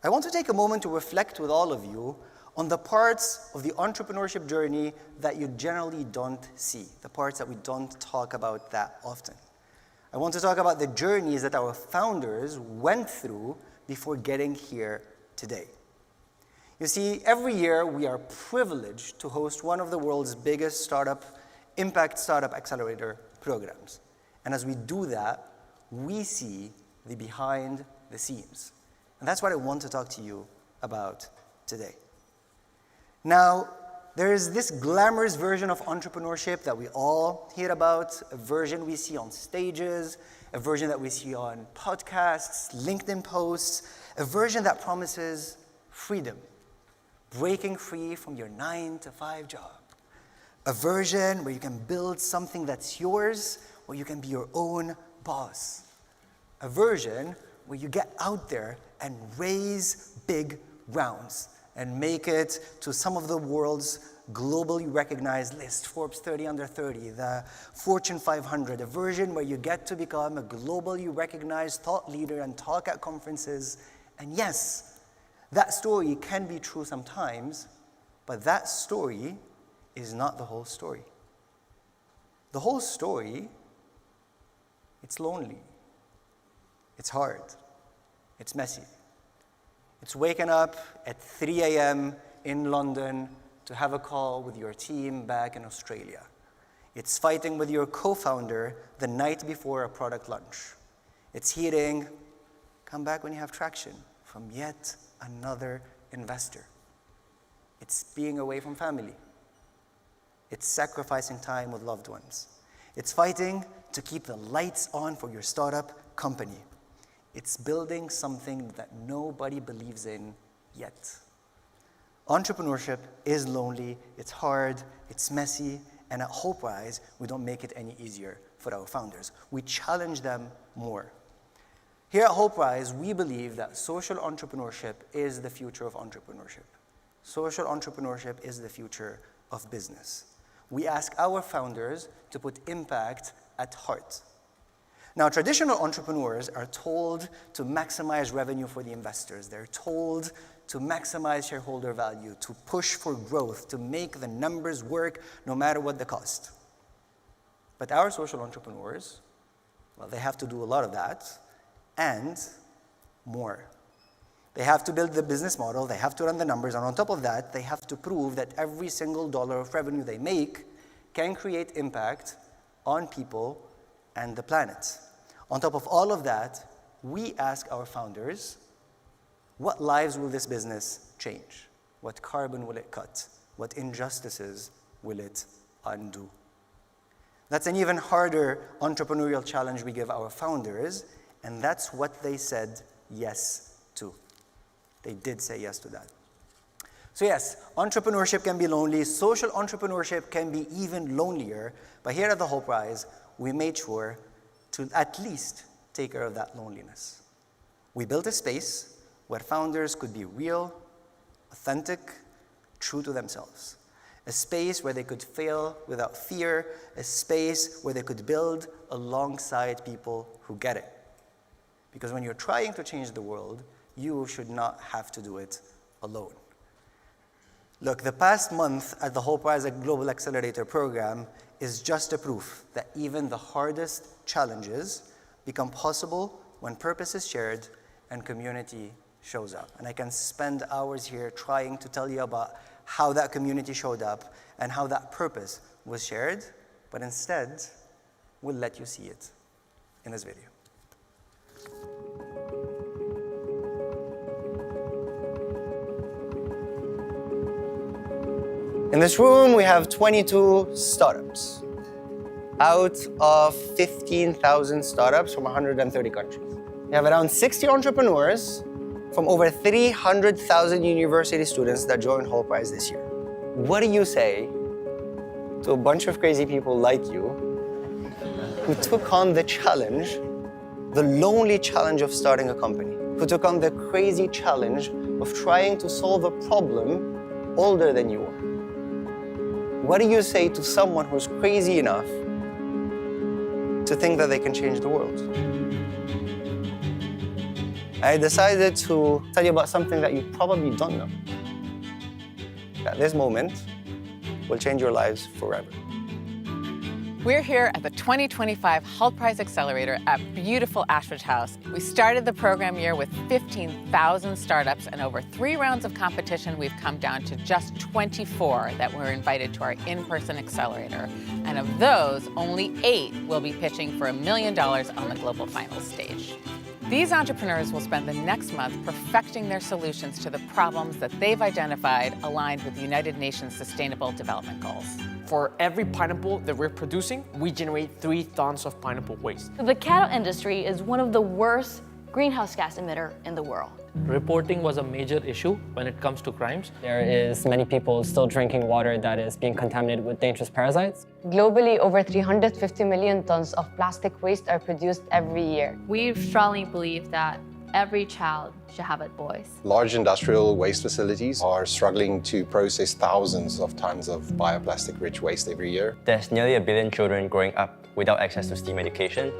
I want to take a moment to reflect with all of you on the parts of the entrepreneurship journey that you generally don't see, the parts that we don't talk about that often. I want to talk about the journeys that our founders went through before getting here today. You see, every year we are privileged to host one of the world's biggest Impact Startup Accelerator programs. And as we do that, we see the behind the scenes. And that's what I want to talk to you about today. Now, there is this glamorous version of entrepreneurship that we all hear about, a version we see on stages, a version that we see on podcasts, LinkedIn posts, a version that promises freedom, breaking free from your 9-to-5 job. A version where you can build something that's yours where you can be your own boss. A version where you get out there and raise big rounds and make it to some of the world's globally recognized lists, Forbes 30 under 30, the Fortune 500, a version where you get to become a globally recognized thought leader and talk at conferences. And yes, that story can be true sometimes, but that story is not the whole story. The whole story, it's lonely, it's hard, it's messy. It's waking up at 3 a.m. in London to have a call with your team back in Australia. It's fighting with your co-founder the night before a product launch. It's hearing, come back when you have traction, from yet another investor. It's being away from family. It's sacrificing time with loved ones. It's fighting to keep the lights on for your startup company. It's building something that nobody believes in yet. Entrepreneurship is lonely, it's hard, it's messy, and at Hult Prize, we don't make it any easier for our founders. We challenge them more. Here at Hult Prize, we believe that social entrepreneurship is the future of entrepreneurship. Social entrepreneurship is the future of business. We ask our founders to put impact at heart. Now, traditional entrepreneurs are told to maximize revenue for the investors. They're told to maximize shareholder value, to push for growth, to make the numbers work no matter what the cost. But our social entrepreneurs, well, they have to do a lot of that and more. They have to build the business model, they have to run the numbers, and on top of that, they have to prove that every single dollar of revenue they make can create impact on people and the planet. On top of all of that, we ask our founders, what lives will this business change? What carbon will it cut? What injustices will it undo? That's an even harder entrepreneurial challenge we give our founders, and that's what they said yes to. They did say yes to that. So yes, entrepreneurship can be lonely, social entrepreneurship can be even lonelier, but here at the Hult Prize, we made sure to at least take care of that loneliness. We built a space where founders could be real, authentic, true to themselves. A space where they could fail without fear, a space where they could build alongside people who get it. Because when you're trying to change the world, you should not have to do it alone. Look, the past month at the Hult Prize Global Accelerator program is just a proof that even the hardest challenges become possible when purpose is shared and community shows up. And I can spend hours here trying to tell you about how that community showed up and how that purpose was shared, but instead, we'll let you see it in this video. In this room, we have 22 startups out of 15,000 startups from 130 countries. We have around 60 entrepreneurs from over 300,000 university students that joined Hult Prize this year. What do you say to a bunch of crazy people like you who took on the challenge, the lonely challenge of starting a company, who took on the crazy challenge of trying to solve a problem older than you are? What do you say to someone who's crazy enough to think that they can change the world? I decided to tell you about something that you probably don't know. That this moment will change your lives forever. We're here at the 2025 Hult Prize Accelerator at beautiful Ashbridge House. We started the program year with 15,000 startups, and over 3 rounds of competition, we've come down to just 24 that were invited to our in-person accelerator. And of those, only 8 will be pitching for $1 million on the global finals stage. These entrepreneurs will spend the next month perfecting their solutions to the problems that they've identified aligned with the United Nations Sustainable Development Goals. For every pineapple that we're producing, we generate 3 tons of pineapple waste. The cattle industry is one of the worst greenhouse gas emitter in the world. Reporting was a major issue when it comes to crimes. There is many people still drinking water that is being contaminated with dangerous parasites. Globally, over 350 million tons of plastic waste are produced every year. We strongly believe that every child should have a voice. Large industrial waste facilities are struggling to process thousands of tons of bioplastic-rich waste every year. There's nearly 1 billion children growing up without access to STEAM education.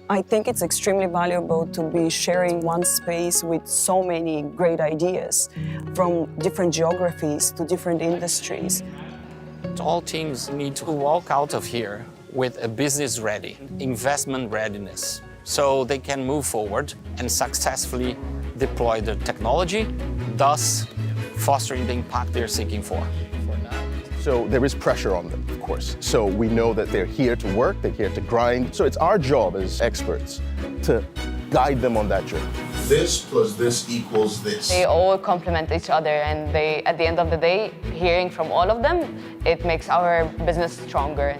I think it's extremely valuable to be sharing one space with so many great ideas from different geographies to different industries. All teams need to walk out of here with a business ready, investment readiness, so they can move forward and successfully deploy the technology, thus fostering the impact they're seeking for. So there is pressure on them, of course. So we know that they're here to work, they're here to grind. So it's our job as experts to guide them on that journey. This plus this equals this. They all complement each other, and they, at the end of the day, hearing from all of them, it makes our business stronger.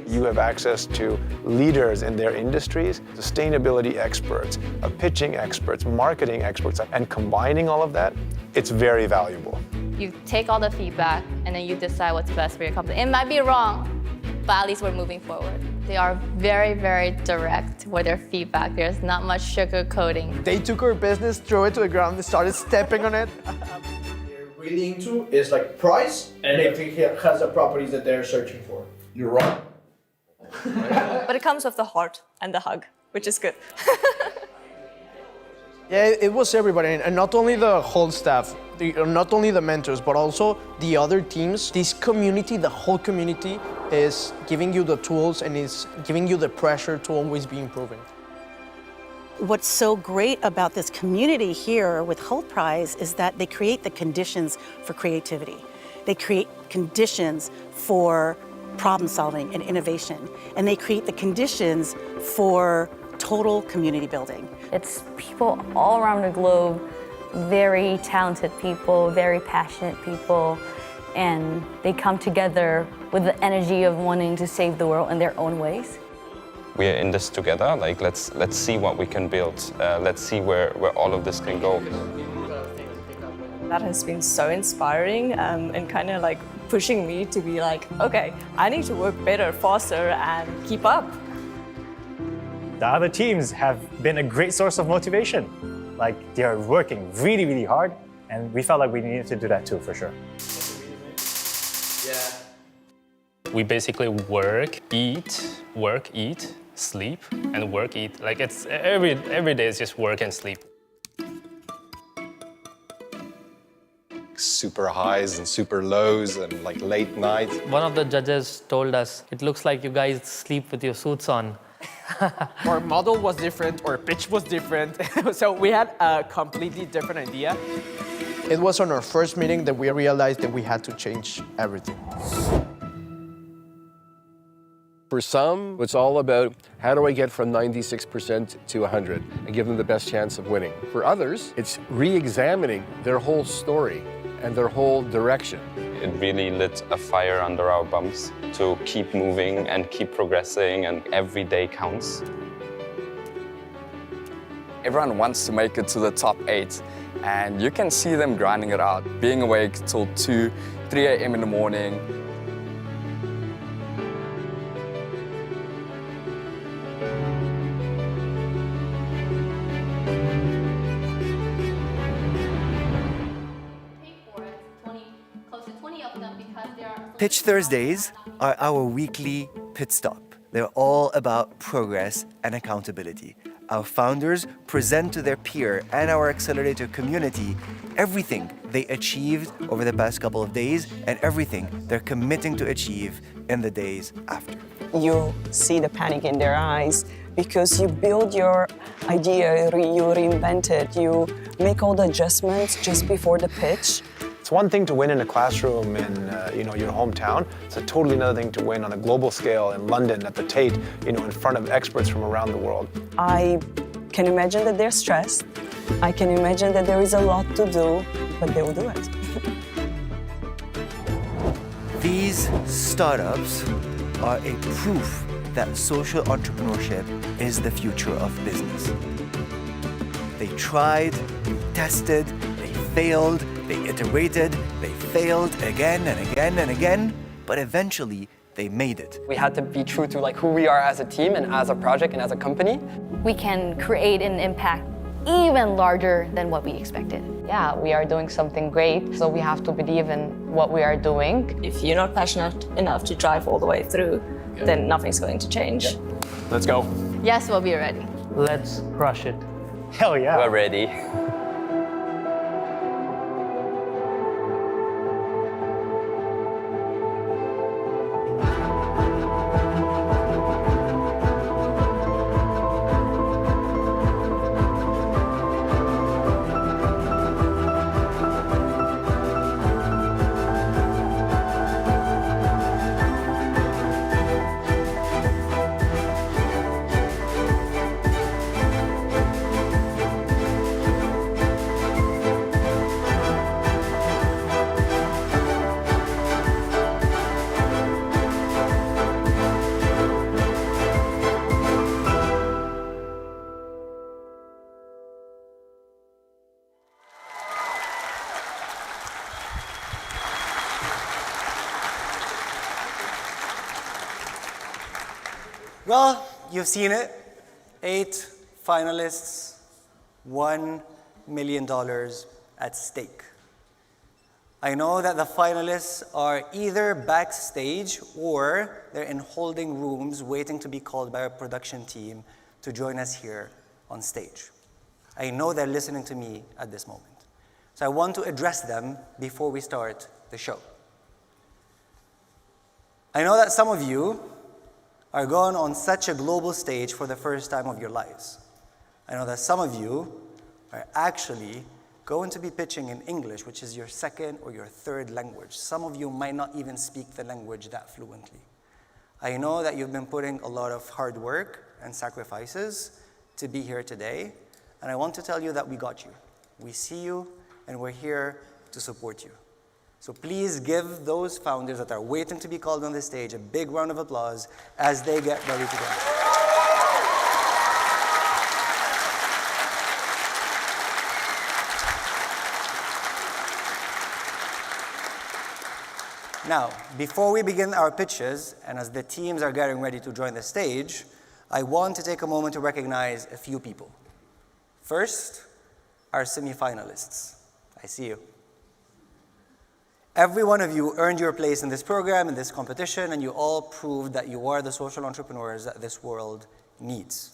You have access to leaders in their industries, sustainability experts, pitching experts, marketing experts, and combining all of that, it's very valuable. You take all the feedback and then you decide what's best for your company. It might be wrong, but at least we're moving forward. They are very, very direct with their feedback. There's not much sugarcoating. They took our business, threw it to the ground, they started stepping on it. They're really into is like price and if it has the properties that they're searching for. You're wrong. But it comes with the heart and the hug, which is good. Yeah, it was everybody, and not only the whole staff, not only the mentors, but also the other teams. This community, the whole community, is giving you the tools and is giving you the pressure to always be improving. What's so great about this community here with Hult Prize is that they create the conditions for creativity. They create conditions for problem solving and innovation, and they create the conditions for total community building. It's people all around the globe, very talented people, very passionate people, and they come together with the energy of wanting to save the world in their own ways. We are in this together, like let's see what we can build. Let's see where all of this can go. That has been so inspiring and kind of like pushing me to be like, okay, I need to work better, faster, and keep up. The other teams have been a great source of motivation. Like, they are working really, really hard, and we felt like we needed to do that too, for sure. We basically work, eat, sleep, and work, eat. Like, it's every day is just work and sleep. Super highs and super lows and like late night. One of the judges told us, it looks like you guys sleep with your suits on. Our model was different, our pitch was different, so we had a completely different idea. It was on our first meeting that we realized that we had to change everything. For some, it's all about how do I get from 96% to 100 and give them the best chance of winning. For others, it's re-examining their whole story and their whole direction. It really lit a fire under our bums to keep moving and keep progressing, and every day counts. Everyone wants to make it to the top 8, and you can see them grinding it out, being awake till 2, 3 a.m. in the morning. Pitch Thursdays are our weekly pit stop. They're all about progress and accountability. Our founders present to their peer and our accelerator community everything they achieved over the past couple of days and everything they're committing to achieve in the days after. You see the panic in their eyes because you build your idea, you reinvent it, you make all the adjustments just before the pitch. It's one thing to win in a classroom in your hometown. It's a totally another thing to win on a global scale in London at the Tate, in front of experts from around the world. I can imagine that they're stressed. I can imagine that there is a lot to do, but they will do it. These startups are a proof that social entrepreneurship is the future of business. They tried, they tested, they failed, they iterated, they failed again and again and again, but eventually they made it. We had to be true to who we are as a team and as a project and as a company. We can create an impact even larger than what we expected. Yeah, we are doing something great, so we have to believe in what we are doing. If you're not passionate enough to drive all the way through, then nothing's going to change. Let's go. Yes, we'll be ready. Let's crush it. Hell yeah. We're ready. Well, you've seen it. 8 finalists, $1 million at stake. I know that the finalists are either backstage or they're in holding rooms waiting to be called by our production team to join us here on stage. I know they're listening to me at this moment. So I want to address them before we start the show. I know that some of you are going on such a global stage for the first time of your lives. I know that some of you are actually going to be pitching in English, which is your second or your third language. Some of you might not even speak the language that fluently. I know that you've been putting a lot of hard work and sacrifices to be here today, and I want to tell you that we got you. We see you, and we're here to support you. So please give those founders that are waiting to be called on the stage a big round of applause as they get ready to go. Now, before we begin our pitches, and as the teams are getting ready to join the stage, I want to take a moment to recognize a few people. First, our semi-finalists. I see you. Every one of you earned your place in this program, in this competition, and you all proved that you are the social entrepreneurs that this world needs.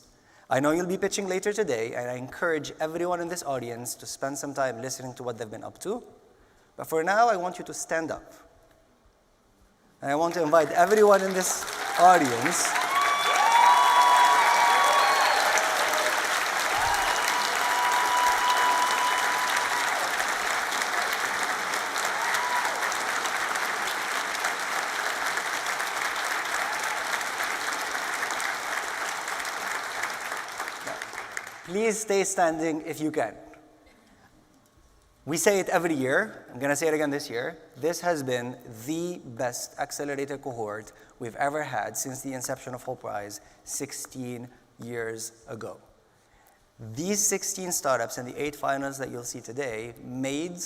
I know you'll be pitching later today, and I encourage everyone in this audience to spend some time listening to what they've been up to. But for now, I want you to stand up. And I want to invite everyone in this audience please stay standing if you can. We say it every year. I'm going to say it again this year. This has been the best accelerator cohort we've ever had since the inception of Hult Prize 16 years ago. These 16 startups and the 8 finalists that you'll see today made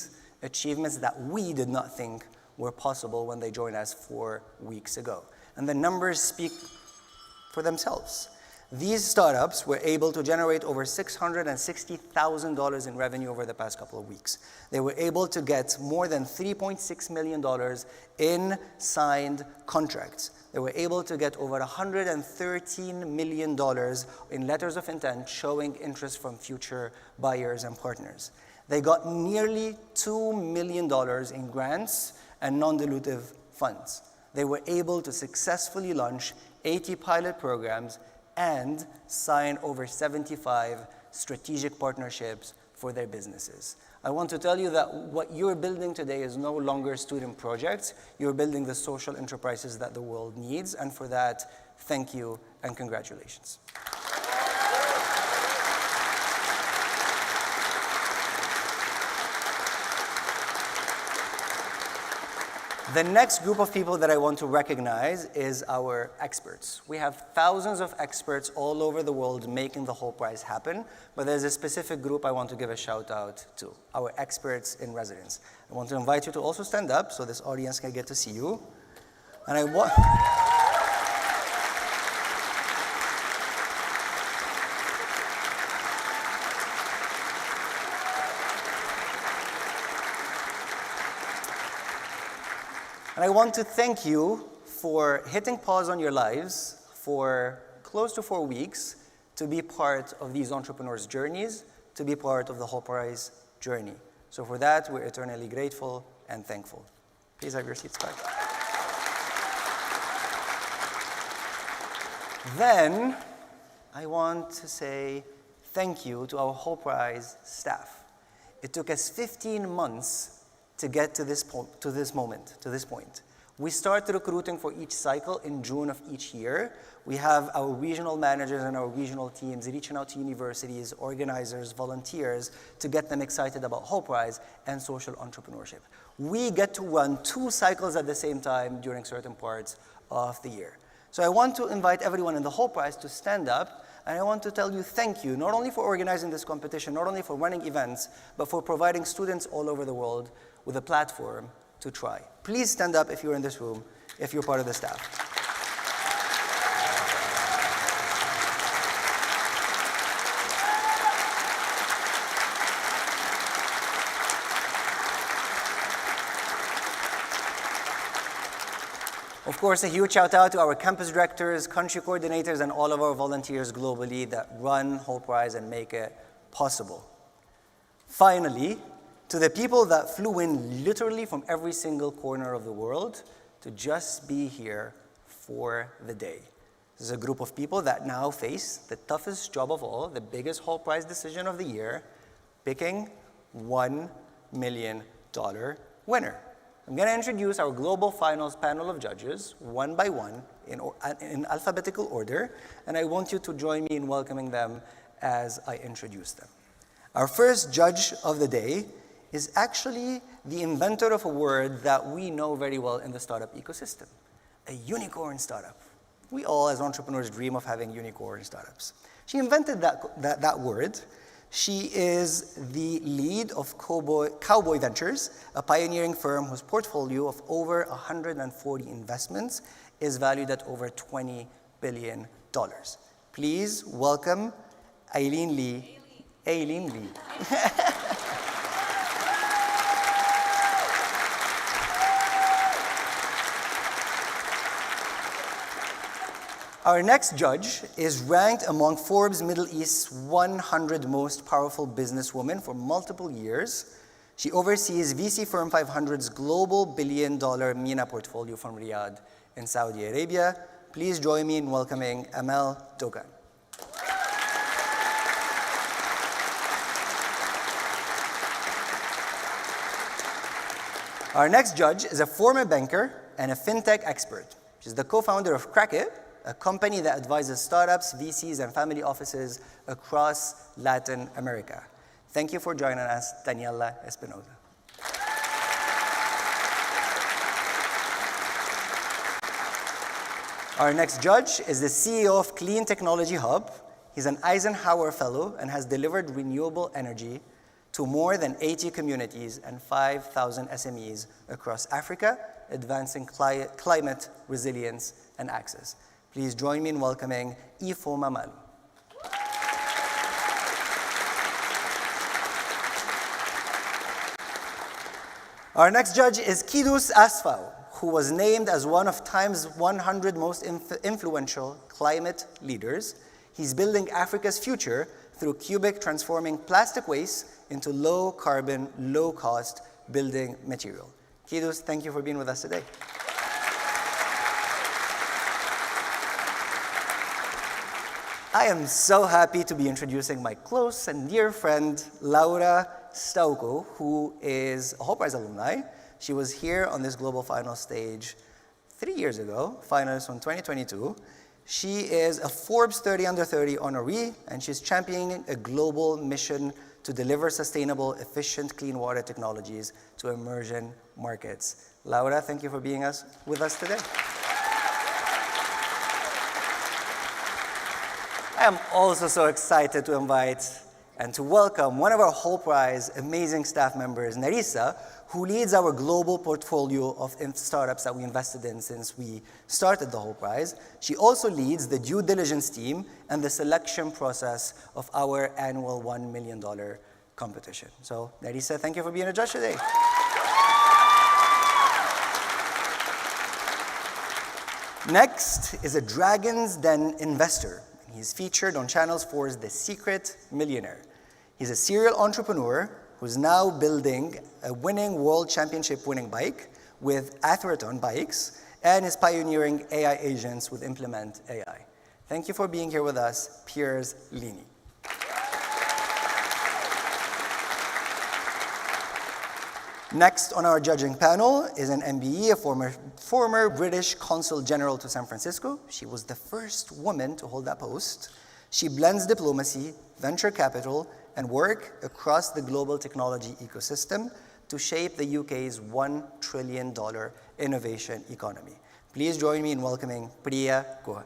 achievements that we did not think were possible when they joined us 4 weeks ago. And the numbers speak for themselves. These startups were able to generate over $660,000 in revenue over the past couple of weeks. They were able to get more than $3.6 million in signed contracts. They were able to get over $113 million in letters of intent showing interest from future buyers and partners. They got nearly $2 million in grants and non-dilutive funds. They were able to successfully launch 80 pilot programs and sign over 75 strategic partnerships for their businesses. I want to tell you that what you're building today is no longer student projects. You're building the social enterprises that the world needs, and for that, thank you and congratulations. The next group of people that I want to recognize is our experts. We have thousands of experts all over the world making the Hult Prize happen, but there's a specific group I want to give a shout out to, our experts in residence. I want to invite you to also stand up so this audience can get to see you. And I want... And I want to thank you for hitting pause on your lives for close to 4 weeks to be part of these entrepreneurs' journeys, to be part of the Hult Prize journey. So for that, we're eternally grateful and thankful. Please have your seats back. Then, I want to say thank you to our Hult Prize staff. It took us 15 months to get to this point. We start recruiting for each cycle in June of each year. We have our regional managers and our regional teams reaching out to universities, organizers, volunteers to get them excited about Hult Prize and social entrepreneurship. We get to run 2 cycles at the same time during certain parts of the year. So I want to invite everyone in the Hult Prize to stand up, and I want to tell you thank you, not only for organizing this competition, not only for running events, but for providing students all over the world with a platform to try. Please stand up if you're in this room, if you're part of the staff. Of course, a huge shout out to our campus directors, country coordinators, and all of our volunteers globally that run Hult Prize and make it possible. Finally, to the people that flew in literally from every single corner of the world to just be here for the day. This is a group of people that now face the toughest job of all, the biggest Hult Prize decision of the year, picking $1 million winner. I'm going to introduce our global finals panel of judges, one by one, in alphabetical order, and I want you to join me in welcoming them as I introduce them. Our first judge of the day is actually the inventor of a word that we know very well in the startup ecosystem, a unicorn startup. We all, as entrepreneurs, dream of having unicorn startups. She invented that word. She is the lead of Cowboy Ventures, a pioneering firm whose portfolio of over 140 investments is valued at over $20 billion. Please welcome Aileen Lee. Aileen Lee. Our next judge is ranked among Forbes Middle East's 100 most powerful businesswomen for multiple years. She oversees VC Firm 500's global billion-dollar MENA portfolio from Riyadh in Saudi Arabia. Please join me in welcoming Amel Dogan. Our next judge is a former banker and a fintech expert. She's the co-founder of Crackit, a company that advises startups, VCs, and family offices across Latin America. Thank you for joining us, Daniela Espinoza. Our next judge is the CEO of Clean Technology Hub. He's an Eisenhower Fellow and has delivered renewable energy to more than 80 communities and 5,000 SMEs across Africa, advancing climate resilience and access. Please join me in welcoming Ifo Mamal. Our next judge is Kidus Asfaw, who was named as one of Time's 100 most influential climate leaders. He's building Africa's future through Cubic, transforming plastic waste into low-carbon, low-cost building material. Kidus, thank you for being with us today. I am so happy to be introducing my close and dear friend, Laura Stauko, who is a Hult Prize alumni. She was here on this global final stage 3 years ago, finalist from 2022. She is a Forbes 30 Under 30 honoree, and she's championing a global mission to deliver sustainable, efficient, clean water technologies to emerging markets. Laura, thank you for being with us today. I am also so excited to invite and to welcome one of our Hult Prize amazing staff members, Narisa, who leads our global portfolio of startups that we invested in since we started the Hult Prize. She also leads the due diligence team and the selection process of our annual $1 million competition. So, Narisa, thank you for being a judge today. Next is a Dragon's Den investor. He's featured on Channel 4's The Secret Millionaire. He's a serial entrepreneur who's now building a winning world championship winning bike with Atherton bikes and is pioneering AI agents with Implement AI. Thank you for being here with us, Piers Lini. Next on our judging panel is an MBE, a former British Consul General to San Francisco. She was the first woman to hold that post. She blends diplomacy, venture capital, and work across the global technology ecosystem to shape the UK's $1 trillion innovation economy. Please join me in welcoming Priya Guha.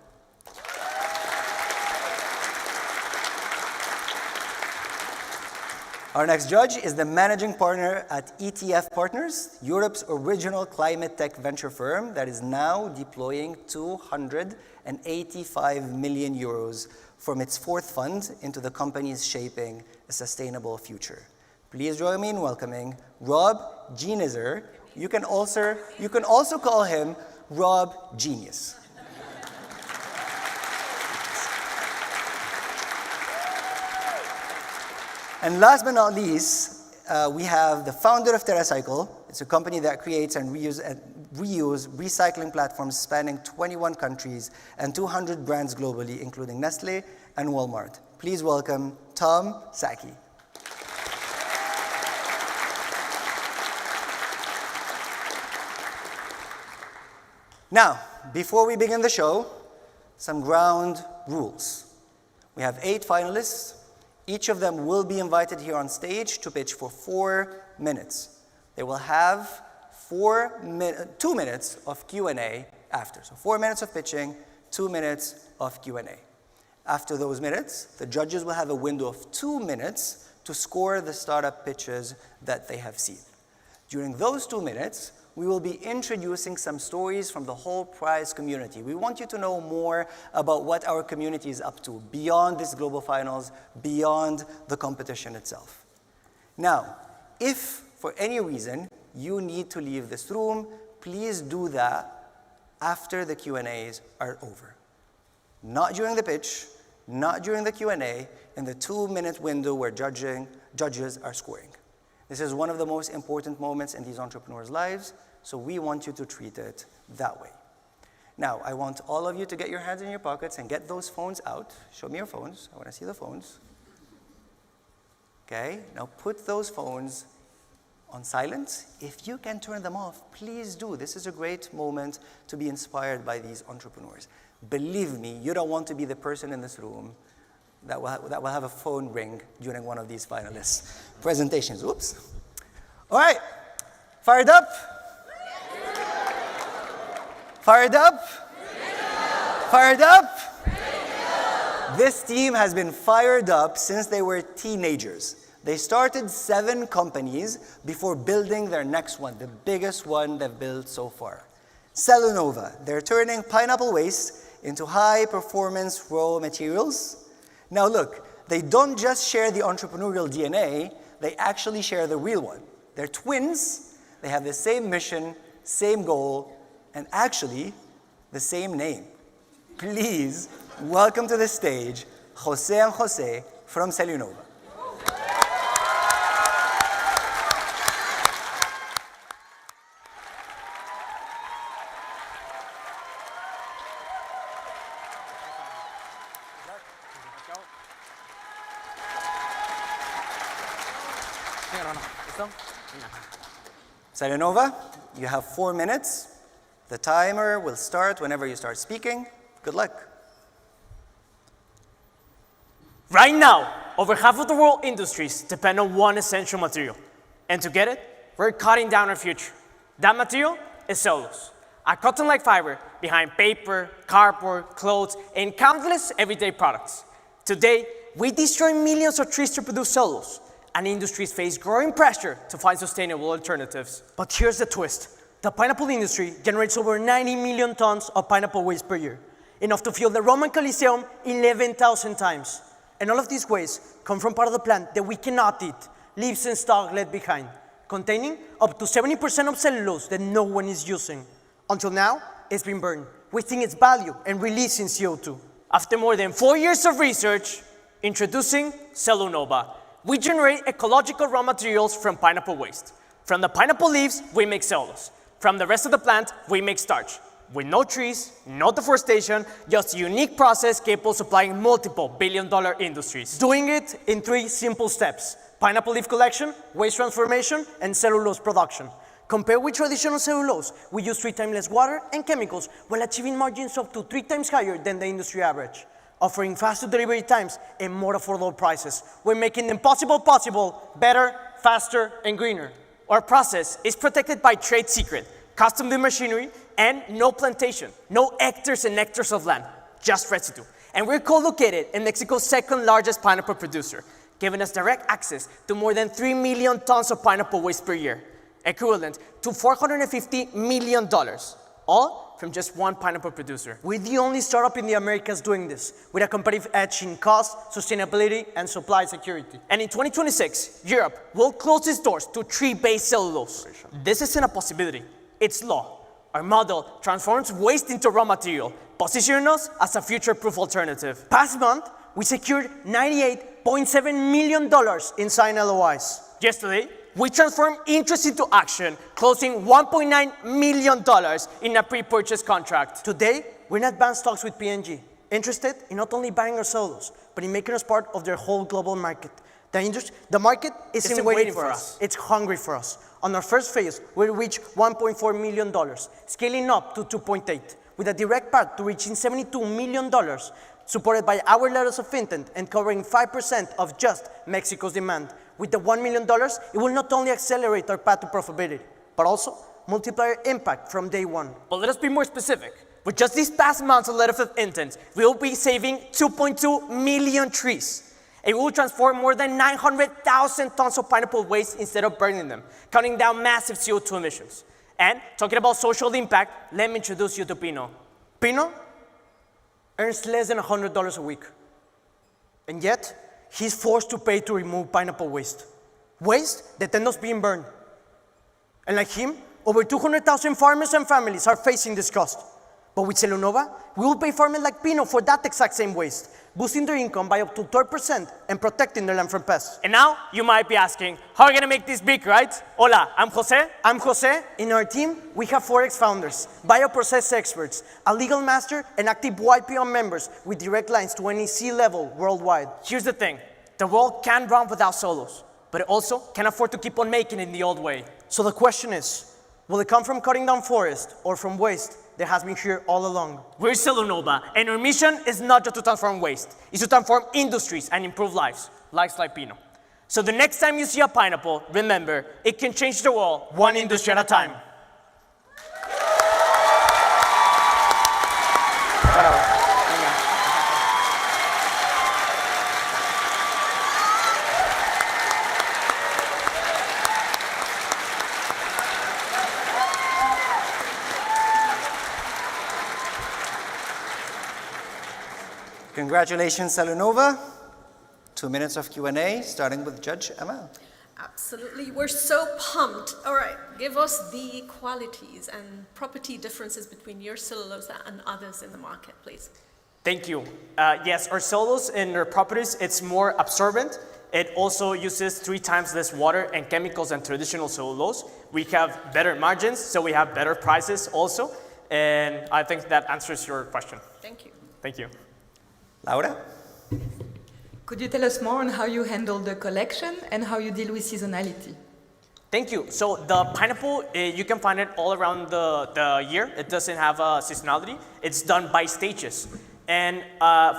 Our next judge is the managing partner at ETF Partners, Europe's original climate tech venture firm that is now deploying 285 million euros from its fourth fund into the companies shaping a sustainable future. Please join me in welcoming Rob Genizer. You can also call him Rob Genius. And last but not least, we have the founder of TerraCycle. It's a company that creates and reuse recycling platforms spanning 21 countries and 200 brands globally, including Nestle and Walmart. Please welcome Tom Saki. Now, before we begin the show, some ground rules. We have 8 finalists. Each of them will be invited here on stage to pitch for 4 minutes. They will have 2 minutes of Q&A after. So 4 minutes of pitching, 2 minutes of Q&A. After those minutes, the judges will have a window of 2 minutes to score the startup pitches that they have seen. During those 2 minutes, we will be introducing some stories from the Hult Prize community. We want you to know more about what our community is up to, beyond this global finals, beyond the competition itself. Now, if for any reason you need to leave this room, please do that after the Q&As are over. Not during the pitch, not during the Q&A, in the 2-minute window where judges are scoring. This is one of the most important moments in these entrepreneurs' lives, so we want you to treat it that way. Now, I want all of you to get your hands in your pockets and get those phones out. Show me your phones. I want to see the phones. Okay, now put those phones on silent. If you can turn them off, please do. This is a great moment to be inspired by these entrepreneurs. Believe me, you don't want to be the person in this room that will have a phone ring during one of these finalists' presentations. Oops. All right, fired up? Fired up? Fired up? This team has been fired up since they were teenagers. They started 7 companies before building their next one, the biggest one they've built so far. Cellanova, they're turning pineapple waste into high-performance raw materials. Now look, they don't just share the entrepreneurial DNA, they actually share the real one. They're twins, they have the same mission, same goal, and actually, the same name. Please welcome to the stage, Jose and Jose from Cellanova. Cellanova, you have 4 minutes. The timer will start whenever you start speaking. Good luck. Right now. over half of the world industries depend on one essential material. And to get it, we're cutting down our future. That material is cellulose, a cotton-like fiber behind paper, cardboard, clothes, and countless everyday products. Today, we destroy millions of trees to produce cellulose, and industries face growing pressure to find sustainable alternatives. But here's the twist. The pineapple industry generates over 90 million tons of pineapple waste per year, enough to fuel the Roman Colosseum 11,000 times. And all of these waste come from part of the plant that we cannot eat, leaves and stalk left behind, containing up to 70% of cellulose that no one is using. Until now, it's been burned, wasting its value and releasing CO2. After more than 4 years of research, introducing Cellunova, we generate ecological raw materials from pineapple waste. From the pineapple leaves, we make cellulose. From the rest of the plant, we make starch. With no trees, no deforestation, just a unique process capable of supplying multiple billion-dollar industries. Doing it in 3 simple steps: pineapple leaf collection, waste transformation, and cellulose production. Compared with traditional cellulose, we use 3 times less water and chemicals while achieving margins up to 3 times higher than the industry average. Offering faster delivery times and more affordable prices. We're making the impossible possible, better, faster, and greener. Our process is protected by trade secret, custom-built machinery, and no plantation, no hectares and hectares of land, just residue. And we're co-located in Mexico's 2nd largest pineapple producer, giving us direct access to more than 3 million tons of pineapple waste per year, equivalent to $450 million, all from just one pineapple producer. We're the only startup in the Americas doing this, with a competitive edge in cost, sustainability, and supply security. And in 2026, Europe will close its doors to tree-based cellulose. This isn't a possibility, it's law. Our model transforms waste into raw material, positioning us as a future-proof alternative. Past month, we secured $98.7 million in signed LOIs. Yesterday, we transformed interest into action, closing $1.9 million in a pre-purchase contract. Today, we're in advanced talks with P&G, interested in not only buying our cellulose, but in making us part of their whole global market. The market isn't waiting for us. It's hungry for us. On our first phase, we'll reach $1.4 million, scaling up to 2.8, with a direct path to reaching $72 million, supported by our letters of intent and covering 5% of just Mexico's demand. With the $1 million, it will not only accelerate our path to profitability, but also multiply our impact from day one. But let us be more specific. With just these past months of letters of intent, we will be saving 2.2 million trees. And we will transform more than 900,000 tons of pineapple waste instead of burning them, cutting down massive CO2 emissions. And talking about social impact, let me introduce you to Pino. Pino earns less than $100 a week. And yet, he's forced to pay to remove pineapple waste. Waste that ends up being burned. And like him, over 200,000 farmers and families are facing this cost. But with Cellunova, we will pay farmers like Pino for that exact same waste, boosting their income by up to 30% and protecting their land from pests. And now, you might be asking, how are we gonna make this big, right? Hola, I'm Jose. I'm Jose. In our team, we have 4 ex-founders, bioprocess experts, a legal master, and active YPO members with direct lines to any C-level worldwide. Here's the thing, the world can't run without solos, but it also can't afford to keep on making it the old way. So the question is, will it come from cutting down forest or from waste that has been here all along? We're Cellunova, and our mission is not just to transform waste, it's to transform industries and improve lives like Pino. So the next time you see a pineapple, remember, it can change the world one industry at a time. Congratulations, Cellunova. 2 minutes of Q&A, starting with Judge Emma. Absolutely, we're so pumped. All right, give us the qualities and property differences between your cellulose and others in the market, please. Thank you. Yes, our cellulose and our properties, it's more absorbent. It also uses 3 times less water and chemicals than traditional cellulose. We have better margins, so we have better prices also. And I think that answers your question. Thank you. Thank you. Laura? Could you tell us more on how you handle the collection and how you deal with seasonality? Thank you. So the pineapple, you can find it all around the year. It doesn't have a seasonality. It's done by stages. And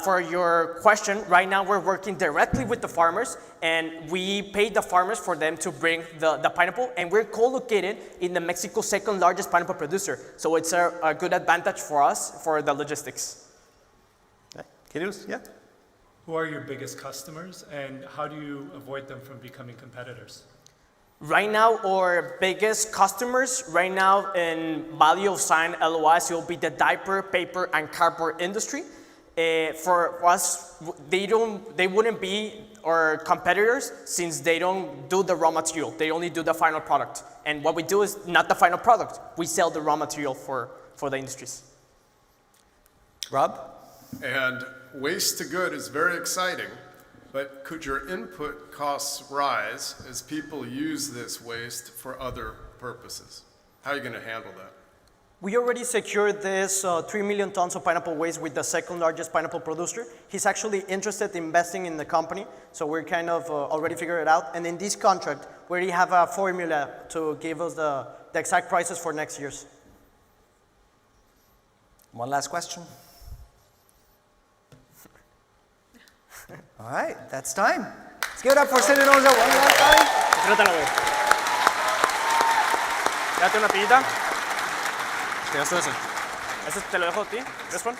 for your question, right now we're working directly with the farmers, and we pay the farmers for them to bring the pineapple, and we're co-located in the Mexico's second largest pineapple producer. So it's a good advantage for us for the logistics. Kidus, yeah? Who are your biggest customers, and how do you avoid them from becoming competitors? Right now, our biggest customers right now in value of signed LOIs will be the diaper, paper, and cardboard industry. For us, they wouldn't be our competitors since they don't do the raw material. They only do the final product. And what we do is not the final product. We sell the raw material for the industries. Rob? And waste to good is very exciting, but could your input costs rise as people use this waste for other purposes? How are you going to handle that? We already secured this 3 million tons of pineapple waste with the second largest pineapple producer. He's actually interested in investing in the company, so we're kind of already figured it out. And in this contract, we already have a formula to give us the exact prices for next year's. One last question. All right, that's time. Let's give it up for Cellulosa one last time. Disfrútalo, güey. Date una pillita. Ese te lo dejo a ti. This one.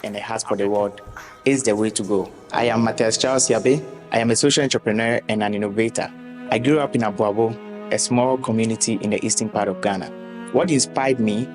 And a heart for the world is the way to go. I am Matthias Charles Yabe. I am a social entrepreneur and an innovator. I grew up in Abuabo, a small community in the eastern part of Ghana. What inspired me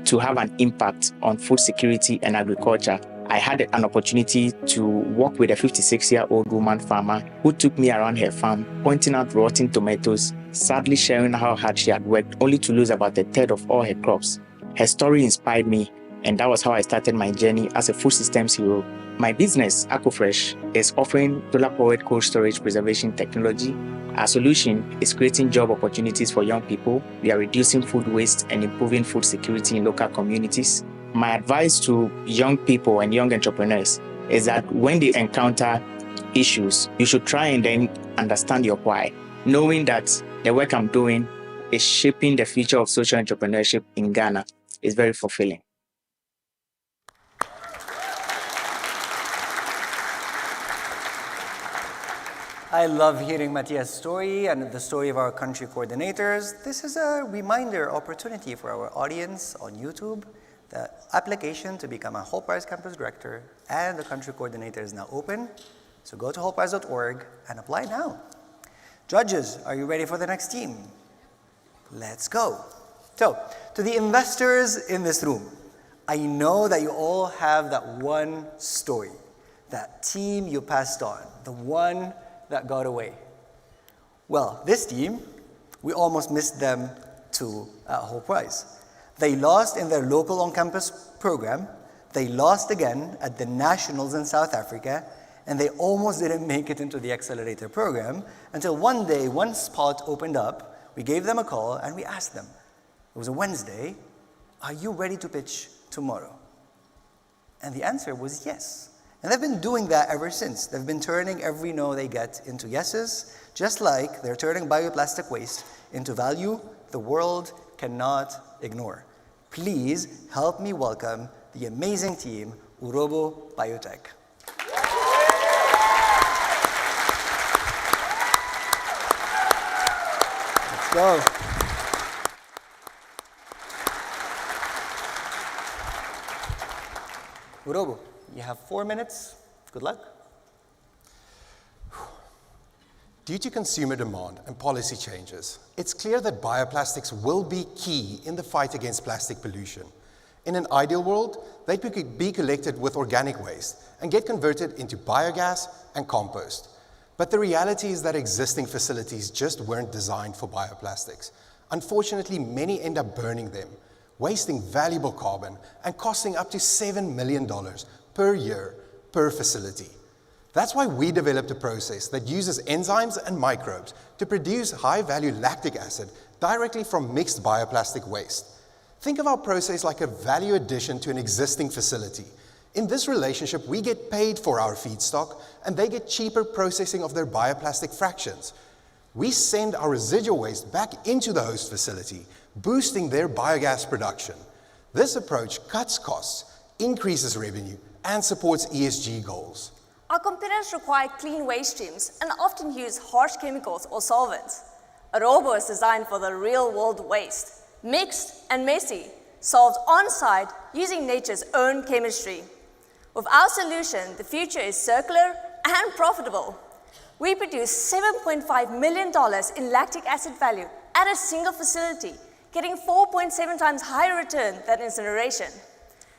to have an impact on food security and agriculture, I had an opportunity to work with a 56-year-old woman farmer who took me around her farm, pointing out rotten tomatoes, sadly sharing how hard she had worked only to lose about a third of all her crops. Her story inspired me, and that was how I started my journey as a food systems hero. My business, AquaFresh, is offering solar-powered cold storage preservation technology. Our solution is creating job opportunities for young people. We are reducing food waste and improving food security in local communities. My advice to young people and young entrepreneurs is that when they encounter issues, you should try and then understand your why, knowing that the work I'm doing is shaping the future of social entrepreneurship in Ghana is very fulfilling. I love hearing Matthias' story and the story of our country coordinators. This is a reminder opportunity for our audience on YouTube. The application to become a Hult Prize campus director and the country coordinator is now open. So go to hultprize.org and apply now. Judges, are you ready for the next team? Let's go. So, to the investors in this room, I know that you all have that one story, that team you passed on, the one that got away. Well, this team, we almost missed them to Hult Prize. They lost in their local on-campus program, they lost again at the Nationals in South Africa, and they almost didn't make it into the Accelerator program until one day, one spot opened up, we gave them a call, and we asked them, it was a Wednesday, are you ready to pitch tomorrow? And the answer was yes. And they've been doing that ever since. They've been turning every no they get into yeses, just like they're turning bioplastic waste into value the world cannot ignore. Please help me welcome the amazing team, Urobo Biotech. Let's go. Urobo, you have 4 minutes. Good luck. Due to consumer demand and policy changes, it's clear that bioplastics will be key in the fight against plastic pollution. In an ideal world, they could be collected with organic waste and get converted into biogas and compost. But the reality is that existing facilities just weren't designed for bioplastics. Unfortunately, many end up burning them, wasting valuable carbon and costing up to $7 million per year per facility. That's why we developed a process that uses enzymes and microbes to produce high-value lactic acid directly from mixed bioplastic waste. Think of our process like a value addition to an existing facility. In this relationship, we get paid for our feedstock, and they get cheaper processing of their bioplastic fractions. We send our residual waste back into the host facility, boosting their biogas production. This approach cuts costs, increases revenue, and supports ESG goals. Our competitors require clean waste streams and often use harsh chemicals or solvents. Arobo is designed for the real-world waste, mixed and messy, solved on-site using nature's own chemistry. With our solution, the future is circular and profitable. We produce $7.5 million in lactic acid value at a single facility, getting 4.7 times higher return than incineration.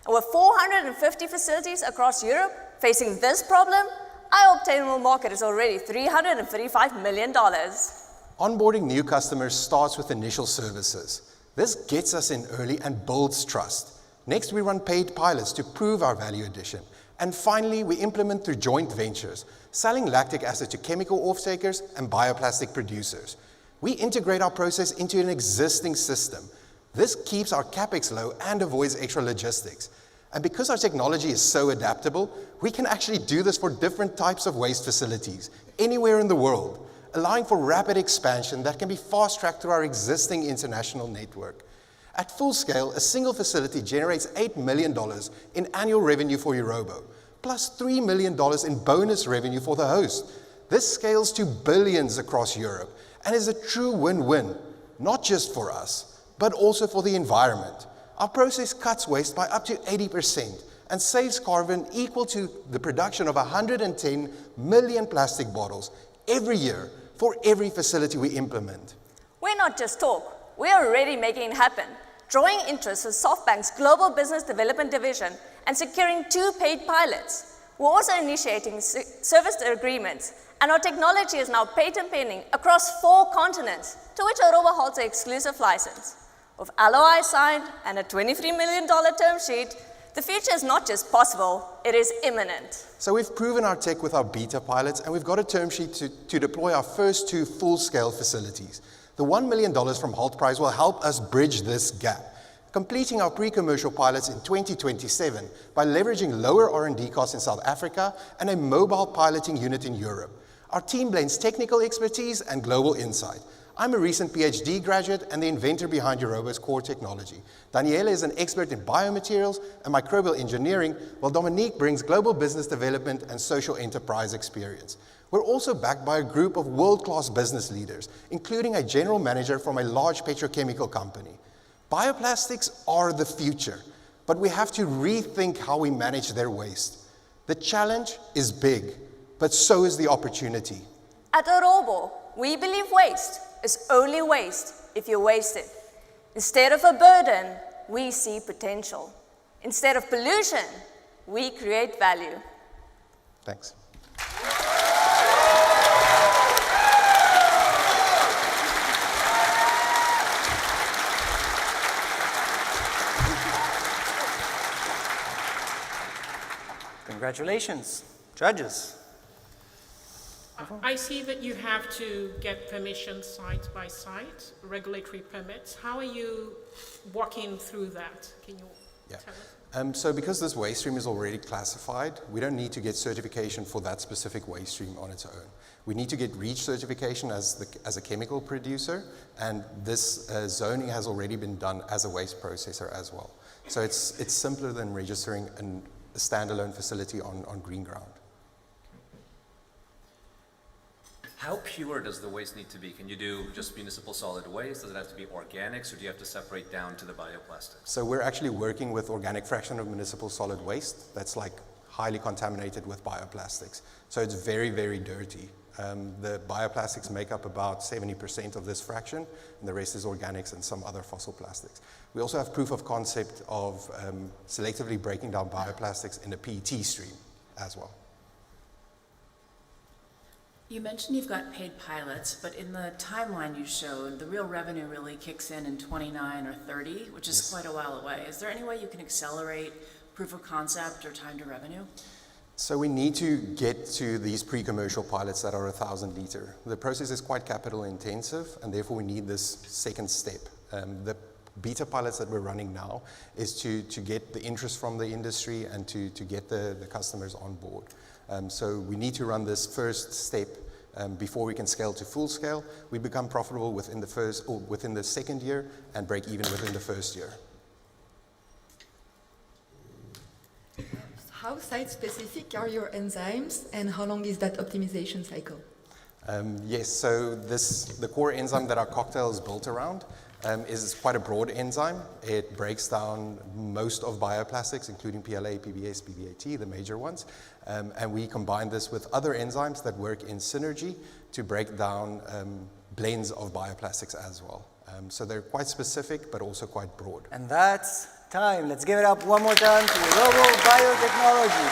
And with 450 facilities across Europe facing this problem, our obtainable market is already $335 million. Onboarding new customers starts with initial services. This gets us in early and builds trust. Next, we run paid pilots to prove our value addition. And finally, we implement through joint ventures, selling lactic acid to chemical off-takers and bioplastic producers. We integrate our process into an existing system. This keeps our capex low and avoids extra logistics. And because our technology is so adaptable, we can actually do this for different types of waste facilities, anywhere in the world, allowing for rapid expansion that can be fast-tracked through our existing international network. At full scale, a single facility generates $8 million in annual revenue for Urobo, plus $3 million in bonus revenue for the host. This scales to billions across Europe and is a true win-win, not just for us, but also for the environment. Our process cuts waste by up to 80% and saves carbon equal to the production of 110 million plastic bottles every year for every facility we implement. We're not just talk, we're already making it happen, drawing interest with SoftBank's Global Business Development Division and securing 2 paid pilots. We're also initiating service agreements, and our technology is now patent pending across 4 continents, to which Aruba holds an exclusive license. With LOI signed and a $23 million term sheet, the future is not just possible, it is imminent. So we've proven our tech with our beta pilots, and we've got a term sheet to deploy our first 2 full-scale facilities. The $1 million from Hult Prize will help us bridge this gap, completing our pre-commercial pilots in 2027 by leveraging lower R&D costs in South Africa and a mobile piloting unit in Europe. Our team blends technical expertise and global insight. I'm a recent PhD graduate and the inventor behind Urobo's core technology. Daniela is an expert in biomaterials and microbial engineering, while Dominique brings global business development and social enterprise experience. We're also backed by a group of world-class business leaders, including a general manager from a large petrochemical company. Bioplastics are the future, but we have to rethink how we manage their waste. The challenge is big, but so is the opportunity. At Arobo, we believe waste is only waste if you waste it. Instead of a burden, we see potential. Instead of pollution, we create value. Thanks. Congratulations, judges. I see that you have to get permission site by site, regulatory permits. How are you walking through that? Can you tell us? So because this waste stream is already classified, we don't need to get certification for that specific waste stream on its own. We need to get REACH certification as a chemical producer, and this zoning has already been done as a waste processor as well. So it's simpler than registering a standalone facility on green ground. How pure does the waste need to be? Can you do just municipal solid waste? Does it have to be organics, or do you have to separate down to the bioplastics? So we're actually working with organic fraction of municipal solid waste that's like highly contaminated with bioplastics. So it's very, very dirty. The bioplastics make up about 70% of this fraction, and the rest is organics and some other fossil plastics. We also have proof of concept of selectively breaking down bioplastics in a PET stream as well. You mentioned you've got paid pilots, but in the timeline you showed, the real revenue really kicks in 29 or 30, which is quite a while away. Is there any way you can accelerate proof of concept or time to revenue? So we need to get to these pre-commercial pilots that are 1,000 liter. The process is quite capital intensive, and therefore we need this second step. The beta pilots that we're running now is to get the interest from the industry and to get the customers on board. So we need to run this first step before we can scale to full scale. We become profitable within the second year and break even within the first year. How site-specific are your enzymes, and how long is that optimization cycle? Yes, so the core enzyme that our cocktail is built around is quite a broad enzyme. It breaks down most of bioplastics, including PLA, PBS, PBAT, the major ones. And we combine this with other enzymes that work in synergy to break down blends of bioplastics as well. So they're quite specific, but also quite broad. And that's time. Let's give it up one more time to Robo Biotechnology.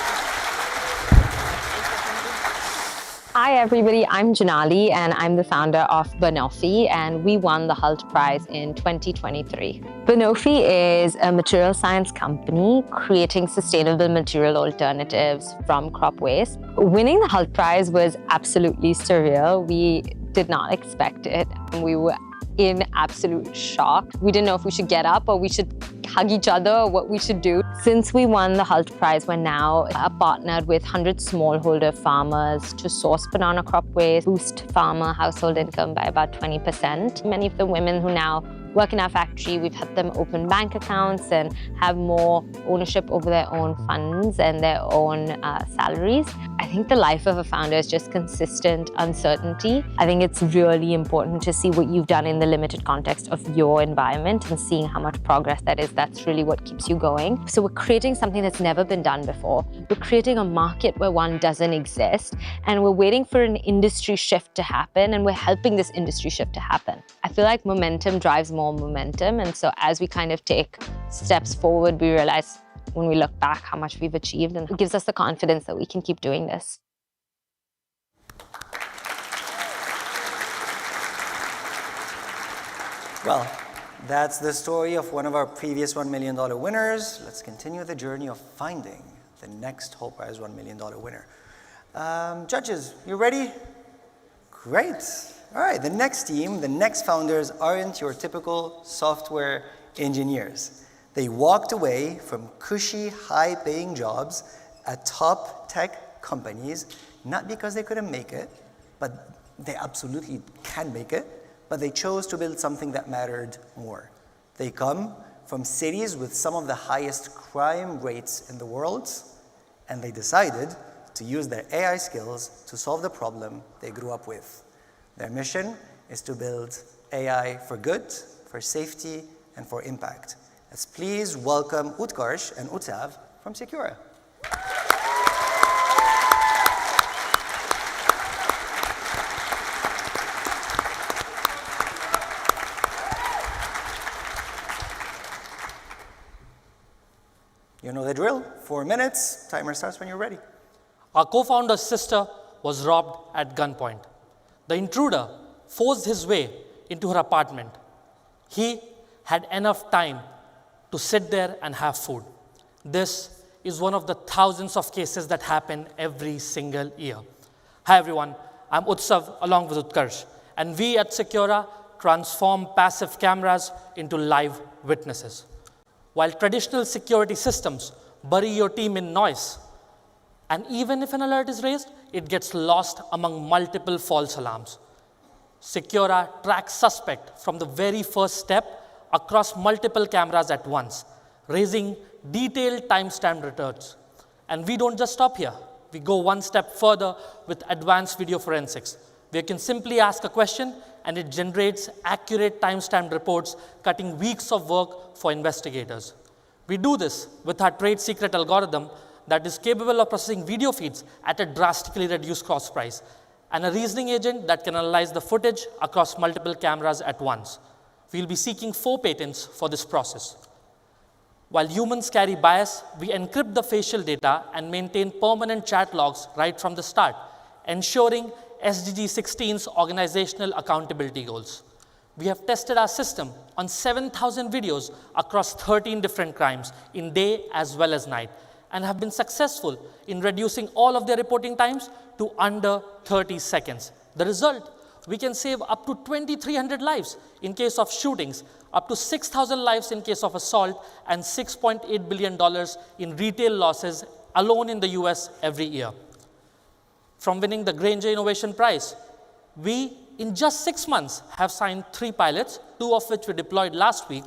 Hi everybody, I'm Janali and I'm the founder of Banofi, and we won the Hult Prize in 2023. Banofi is a material science company creating sustainable material alternatives from crop waste. Winning the Hult Prize was absolutely surreal. We did not expect it. We were in absolute shock. We didn't know if we should get up or we should hug each other or what we should do. Since we won the Hult Prize, we're now partnered with 100 smallholder farmers to source banana crop waste, boost farmer household income by about 20%. Many of the women who now work in our factory, we've helped them open bank accounts and have more ownership over their own funds and their own salaries. I think the life of a founder is just consistent uncertainty. I think it's really important to see what you've done in the limited context of your environment and seeing how much progress that is. That's really what keeps you going. So we're creating something that's never been done before. We're creating a market where one doesn't exist, and we're waiting for an industry shift to happen, and we're helping this industry shift to happen. I feel like momentum drives more momentum, and so as we kind of take steps forward, we realize when we look back how much we've achieved, and it gives us the confidence that we can keep doing this. Well, that's the story of one of our previous $1 million winners. Let's continue the journey of finding the next Hult Prize $1 million winner. Judges, you ready? Great. All right, the next team, the next founders aren't your typical software engineers. They walked away from cushy, high-paying jobs at top tech companies, not because they couldn't make it, but they absolutely can make it, but they chose to build something that mattered more. They come from cities with some of the highest crime rates in the world, and they decided to use their AI skills to solve the problem they grew up with. Their mission is to build AI for good, for safety, and for impact. Let's please welcome Utkarsh and Utsav from Secura. You know the drill. 4 minutes. Timer starts when you're ready. Our co-founder's sister was robbed at gunpoint. The intruder forced his way into her apartment. He had enough time to sit there and have food. This is one of the thousands of cases that happen every single year. Hi everyone, I'm Utsav along with Utkarsh, and we at Secura transform passive cameras into live witnesses. While traditional security systems bury your team in noise, and even if an alert is raised, it gets lost among multiple false alarms. Secura tracks suspect from the very first step across multiple cameras at once, raising detailed timestamp returns. And we don't just stop here. We go one step further with advanced video forensics. We can simply ask a question and it generates accurate timestamp reports, cutting weeks of work for investigators. We do this with our trade secret algorithm that is capable of processing video feeds at a drastically reduced cost price, and a reasoning agent that can analyze the footage across multiple cameras at once. We'll be seeking 4 patents for this process. While humans carry bias, we encrypt the facial data and maintain permanent chat logs right from the start, ensuring SDG 16's organizational accountability goals. We have tested our system on 7,000 videos across 13 different crimes in day as well as night, and have been successful in reducing all of their reporting times to under 30 seconds. The result, we can save up to 2,300 lives in case of shootings, up to 6,000 lives in case of assault, and $6.8 billion in retail losses alone in the US every year. From winning the Granger Innovation Prize, we, in just 6 months, have signed 3 pilots, 2 of which we deployed last week,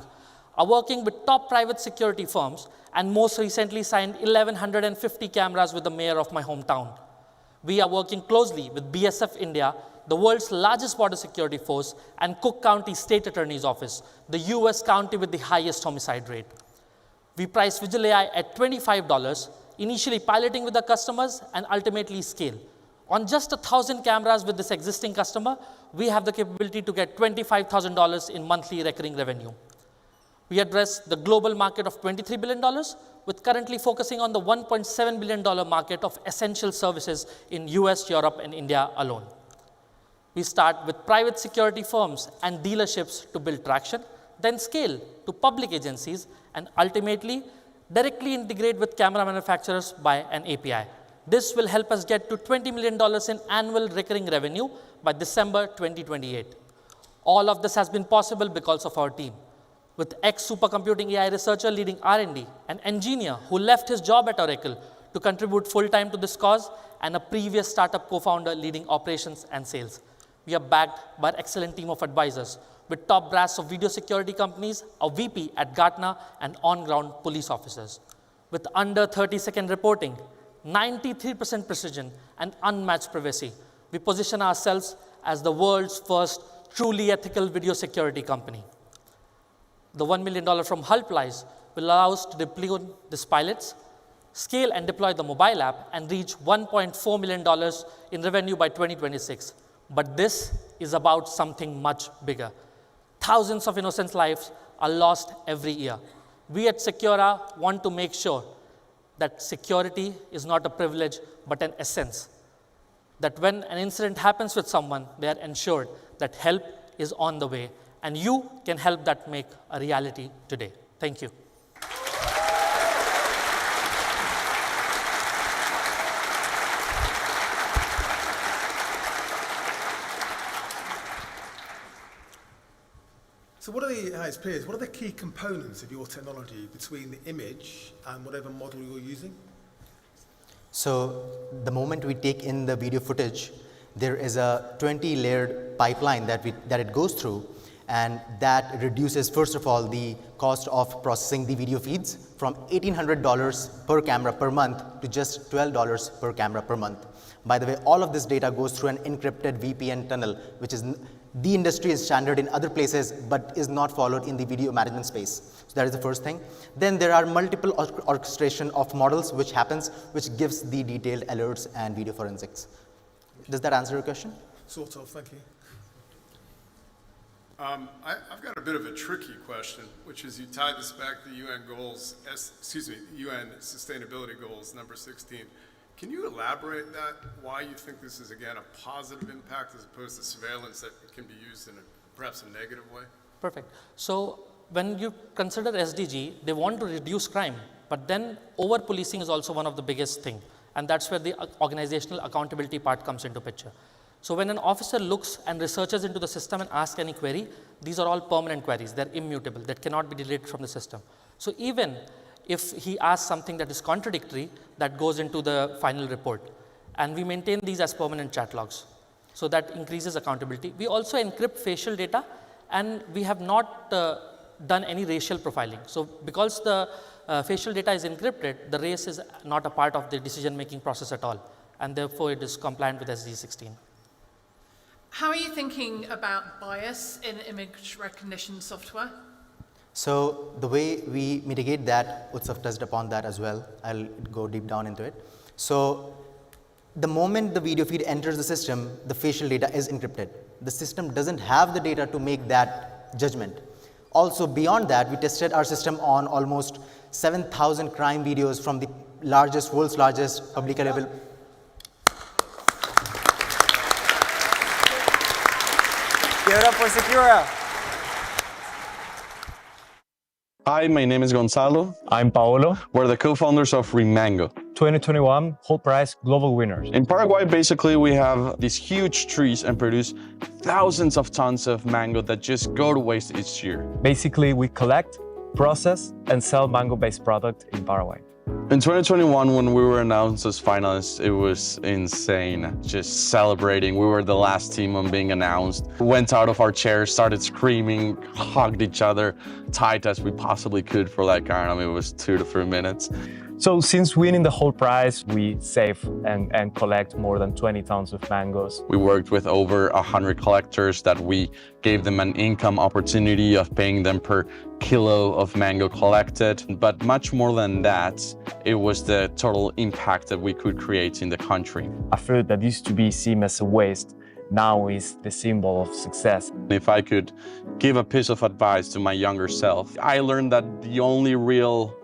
are working with top private security firms and most recently signed 1,150 cameras with the mayor of my hometown. We are working closely with BSF India, the world's largest border security force, and Cook County State Attorney's Office, the US county with the highest homicide rate. We price Vigil AI at $25, initially piloting with the customers and ultimately scale. On just 1,000 cameras with this existing customer, we have the capability to get $25,000 in monthly recurring revenue. We address the global market of $23 billion, with currently focusing on the $1.7 billion market of essential services in US, Europe, and India alone. We start with private security firms and dealerships to build traction, then scale to public agencies, and ultimately directly integrate with camera manufacturers by an API. This will help us get to $20 million in annual recurring revenue by December 2028. All of this has been possible because of our team. With ex-supercomputing AI researcher leading R&D, an engineer who left his job at Oracle to contribute full-time to this cause, and a previous startup co-founder leading operations and sales. We are backed by an excellent team of advisors with top brass of video security companies, a VP at Gartner, and on-ground police officers. With under 30-second reporting, 93% precision, and unmatched privacy, we position ourselves as the world's first truly ethical video security company. The $1 million from Hult Prize will allow us to deploy these pilots, scale and deploy the mobile app, and reach $1.4 million in revenue by 2026. But this is about something much bigger. Thousands of innocent lives are lost every year. We at Secura want to make sure that security is not a privilege, but an essence. That when an incident happens with someone, they are ensured that help is on the way, and you can help that make a reality today. Thank you. So what are the key components of your technology between the image and whatever model you're using? So the moment we take in the video footage, there is a 20-layered pipeline that it goes through, and that reduces, first of all, the cost of processing the video feeds from $1,800 per camera per month to just $12 per camera per month. By the way, all of this data goes through an encrypted VPN tunnel, which is the industry is standard in other places, but is not followed in the video management space. So that is the first thing. Then there are multiple orchestration of models which gives the detailed alerts and video forensics. Does that answer your question? Sort of, thank you. I've got a bit of a tricky question, which is you tied this back to the UN goals, UN Sustainability Goals, number 16. Can you elaborate that, why you think this is, again, a positive impact as opposed to surveillance that can be used in perhaps a negative way? Perfect. So when you consider SDG, they want to reduce crime, but then over-policing is also one of the biggest things, and that's where the organizational accountability part comes into picture. So when an officer looks and researches into the system and asks any query, these are all permanent queries. They're immutable. That cannot be deleted from the system. So even if he asks something that is contradictory, that goes into the final report. And we maintain these as permanent chat logs. So that increases accountability. We also encrypt facial data, and we have not done any racial profiling. So because the facial data is encrypted, the race is not a part of the decision-making process at all. And therefore, it is compliant with SDG 16. How are you thinking about bias in image recognition software? So the way we mitigate that, Utsav touched upon that as well. I'll go deep down into it. So the moment the video feed enters the system, the facial data is encrypted. The system doesn't have the data to make that judgment. Also beyond that, we tested our system on almost 7,000 crime videos from the world's largest publicly available. Give it up for Secura. Hi, my name is Gonzalo. I'm Paolo. We're the co-founders of Remango. 2021 Hult Prize global winners. In Paraguay, basically, we have these huge trees and produce thousands of tons of mango that just go to waste each year. Basically, we collect, process, and sell mango-based product in Paraguay. In 2021, when we were announced as finalists, it was insane. Just celebrating. We were the last team on being announced. Went out of our chairs, started screaming, hugged each other tight as we possibly could for like, I don't know, it was 2 to 3 minutes. So since winning the Hult Prize, we save and collect more than 20 tons of mangoes. We worked with over 100 collectors that we gave them an income opportunity of paying them per kilo of mango collected. But much more than that, it was the total impact that we could create in the country. A fruit that used to be seen as a waste now is the symbol of success. If I could give a piece of advice to my younger self, I learned that the only real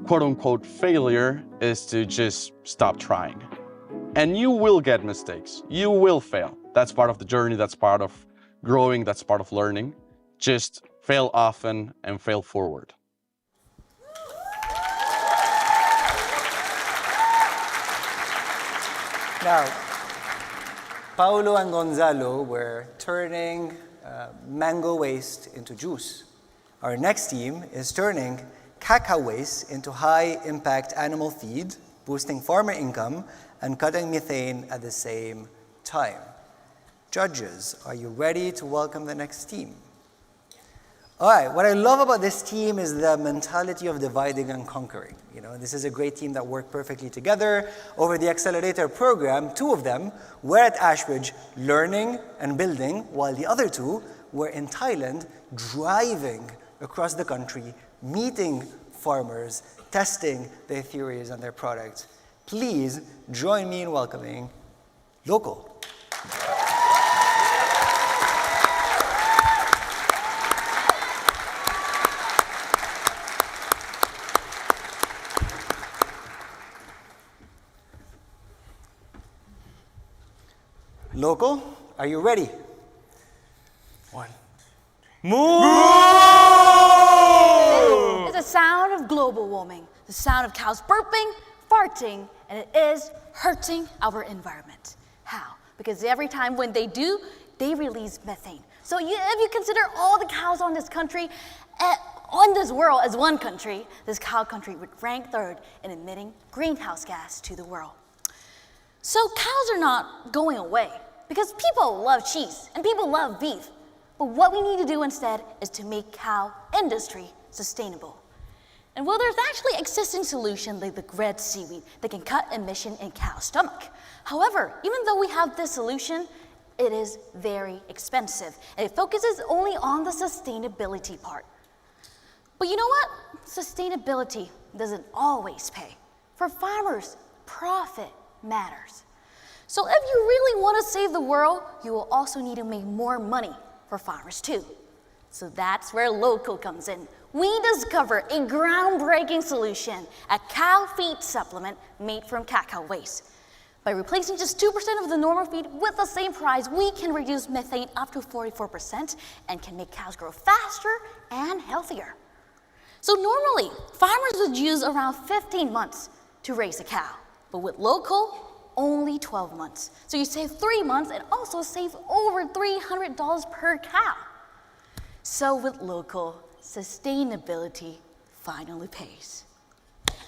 quote-unquote failure is to just stop trying. And you will get mistakes. You will fail. That's part of the journey. That's part of growing. That's part of learning. Just fail often and fail forward. Now, Paulo and Gonzalo were turning mango waste into juice. Our next team is turning cacao waste into high-impact animal feed, boosting farmer income and cutting methane at the same time. Judges, are you ready to welcome the next team? All right, what I love about this team is the mentality of dividing and conquering. You know, this is a great team that worked perfectly together. Over the Accelerator program, 2 of them were at Ashbridge learning and building, while the other 2 were in Thailand driving across the country, meeting farmers, testing their theories and their products. Please join me in welcoming Local. Local, are you ready? 1, 2, 3. It's the sound of global warming, the sound of cows burping, farting, and it is hurting our environment. How? Because every time when they do, they release methane. So if you consider all the cows on this country, on this world as one country, this cow country would rank 3rd in emitting greenhouse gas to the world. So cows are not going away because people love cheese and people love beef. But what we need to do instead is to make cow industry sustainable. And while there's actually existing solutions like the red seaweed that can cut emission in cow's stomach. However, even though we have this solution, it is very expensive and it focuses only on the sustainability part. But you know what? Sustainability doesn't always pay. For farmers, profit matters. So if you really want to save the world, you will also need to make more money for farmers too. So that's where Local comes in. We discover a groundbreaking solution, a cow feed supplement made from cacao waste. By replacing just 2% of the normal feed with the same price, we can reduce methane up to 44% and can make cows grow faster and healthier. So normally, farmers would use around 15 months to raise a cow, but with Local, only 12 months. So you save 3 months and also save over $300 per cow. So with Local, sustainability finally pays.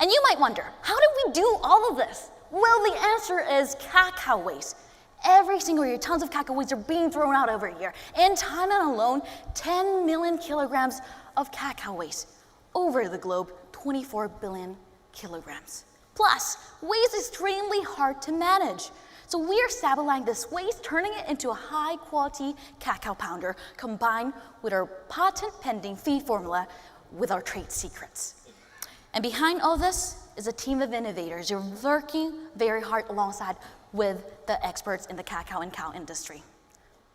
And you might wonder, how did we do all of this? Well, the answer is cacao waste. Every single year, tons of cacao waste are being thrown out every year. In Thailand alone, 10 million kilograms of cacao waste. Over the globe, 24 billion kilograms. Plus, waste is extremely hard to manage. So we are stabilizing this waste, turning it into a high-quality cacao powder, combined with our patent-pending feed formula with our trade secrets. And behind all this is a team of innovators who are working very hard alongside with the experts in the cacao and cow industry.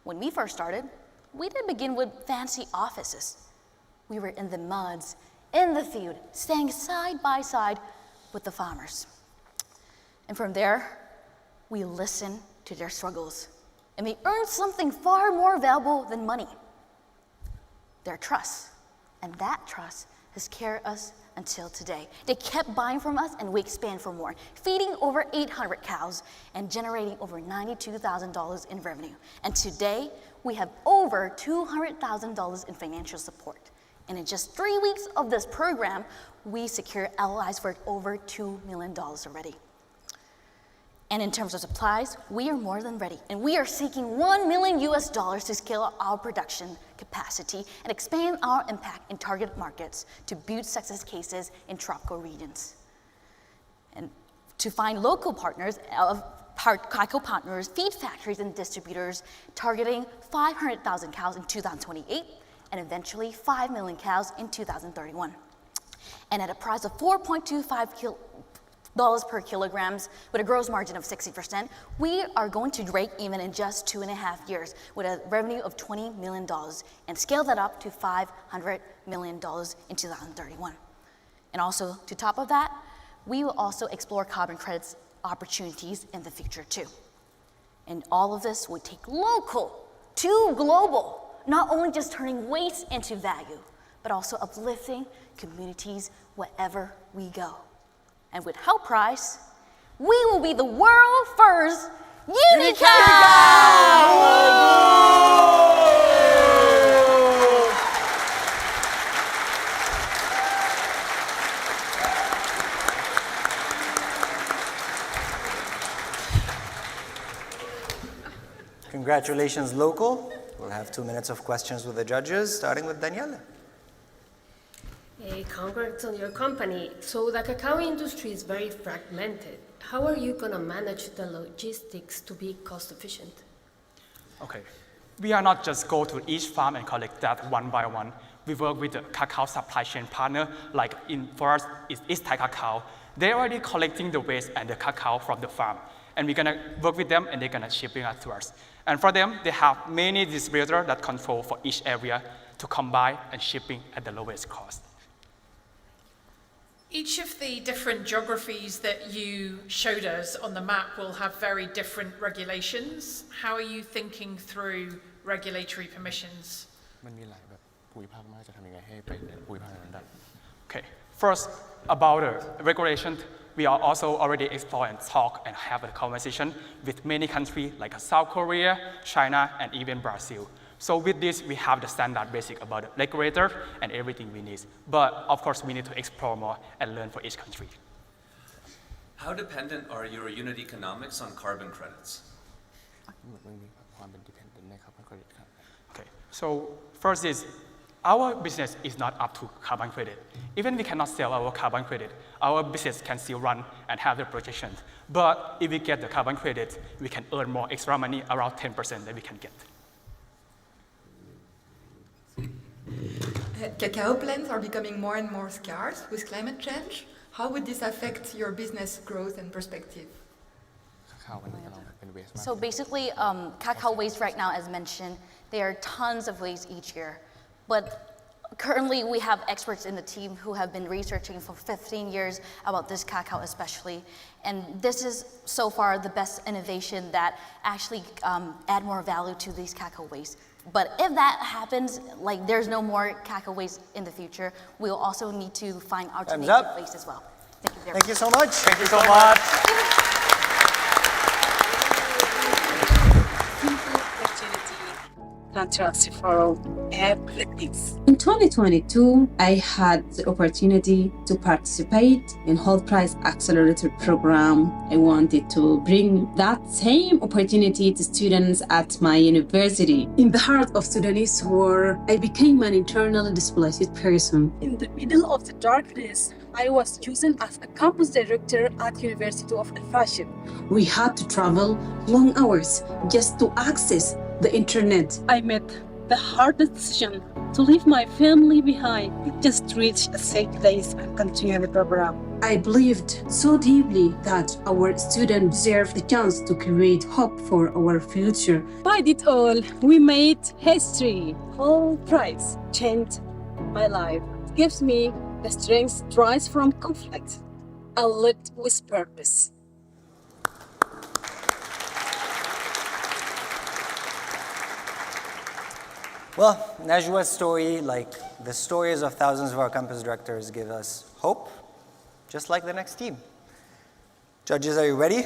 When we first started, we didn't begin with fancy offices. We were in the muds, in the field, staying side by side with the farmers. And from there, we listened to their struggles, and we earned something far more valuable than money, their trust. And that trust has carried us until today. They kept buying from us, and we expand for more, feeding over 800 cows and generating over $92,000 in revenue. And today, we have over $200,000 in financial support. And in just 3 weeks of this program, we secured LOIs worth over $2 million already. And in terms of supplies, we are more than ready. And we are seeking $1 million to scale our production capacity and expand our impact in targeted markets to boost success cases in tropical regions. And to find local partners, cacao partners, feed factories, and distributors targeting 500,000 cows in 2028 and eventually 5 million cows in 2031. And at a price of $4.25 per kilograms with a gross margin of 60%, we are going to break even in just 2.5 years with a revenue of $20 million and scale that up to $500 million in 2031. And also, to top of that, we will also explore carbon credits opportunities in the future too. And all of this would take local to global, not only just turning waste into value, but also uplifting communities wherever we go. And with Hult Prize, we will be the world first Congratulations, local. We'll have 2 minutes of questions with the judges, starting with Daniela. Hey, congrats on your company. So the cacao industry is very fragmented. How are you going to manage the logistics to be cost efficient? Okay, we are not just go to each farm and collect that one by one. We work with the cacao supply chain partner, like for us, it's East Thai Cacao. They're already collecting the waste and the cacao from the farm. And we're gonna work with them and they're gonna shipping it to us. And for them, they have many distributors that control for each area to combine and shipping at the lowest cost. Each of the different geographies that you showed us on the map will have very different regulations. How are you thinking through regulatory permissions? Okay, first, about the regulation, we are also already explore and talk and have a conversation with many countries like South Korea, China, and even Brazil. So with this, we have the standard basic about the regulator and everything we need. But of course, we need to explore more and learn for each country. How dependent are your unit economics on carbon credits? Okay, so first is, our business is not up to carbon credit. Even we cannot sell our carbon credit, our business can still run and have the projections. But if we get the carbon credit, we can earn more extra money, around 10% that we can get. Cacao plants are becoming more and more scarce with climate change. How would this affect your business growth and perspective? So basically, cacao waste right now, as mentioned, there are tons of waste each year. But currently, we have experts in the team who have been researching for 15 years about this cacao especially. And this is so far the best innovation that actually add more value to these cacao waste. But if that happens, like there's no more cacao waste in the future, we'll also need to find alternative waste as well. Thank you very much. Thank you so much. Thank you so much. Fantastic for everything. In 2022, I had the opportunity to participate in Hult Prize Accelerator program. I wanted to bring that same opportunity to students at my university. In the heart of Sudanese war, I became an internally displaced person. In the middle of the darkness, I was chosen as a campus director at University of Fashion. We had to travel long hours just to access the internet. I made the hardest decision to leave my family behind, just to reach a safe place and continue the program. I believed so deeply that our students deserve the chance to create hope for our future. By it all, we made history. Hult Prize changed my life. It gives me the strength to rise from conflict and live with purpose. Well, Najwa's story, like the stories of thousands of our campus directors, give us hope, just like the next team. Judges, are you ready?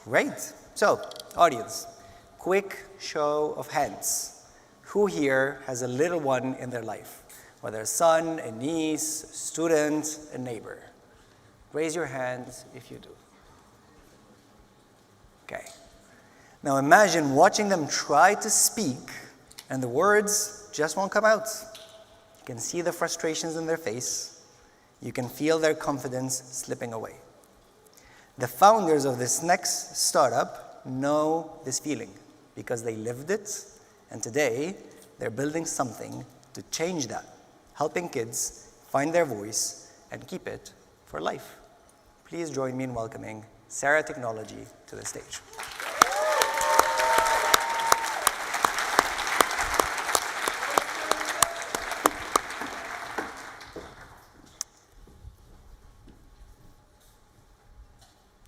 Great. So, audience, quick show of hands. Who here has a little one in their life? Whether a son, a niece, a student, a neighbor. Raise your hands if you do. Okay. Now imagine watching them try to speak and the words just won't come out. You can see the frustrations in their face. You can feel their confidence slipping away. The founders of this next startup know this feeling because they lived it, and today they're building something to change that, helping kids find their voice and keep it for life. Please join me in welcoming Sarah Technology to the stage.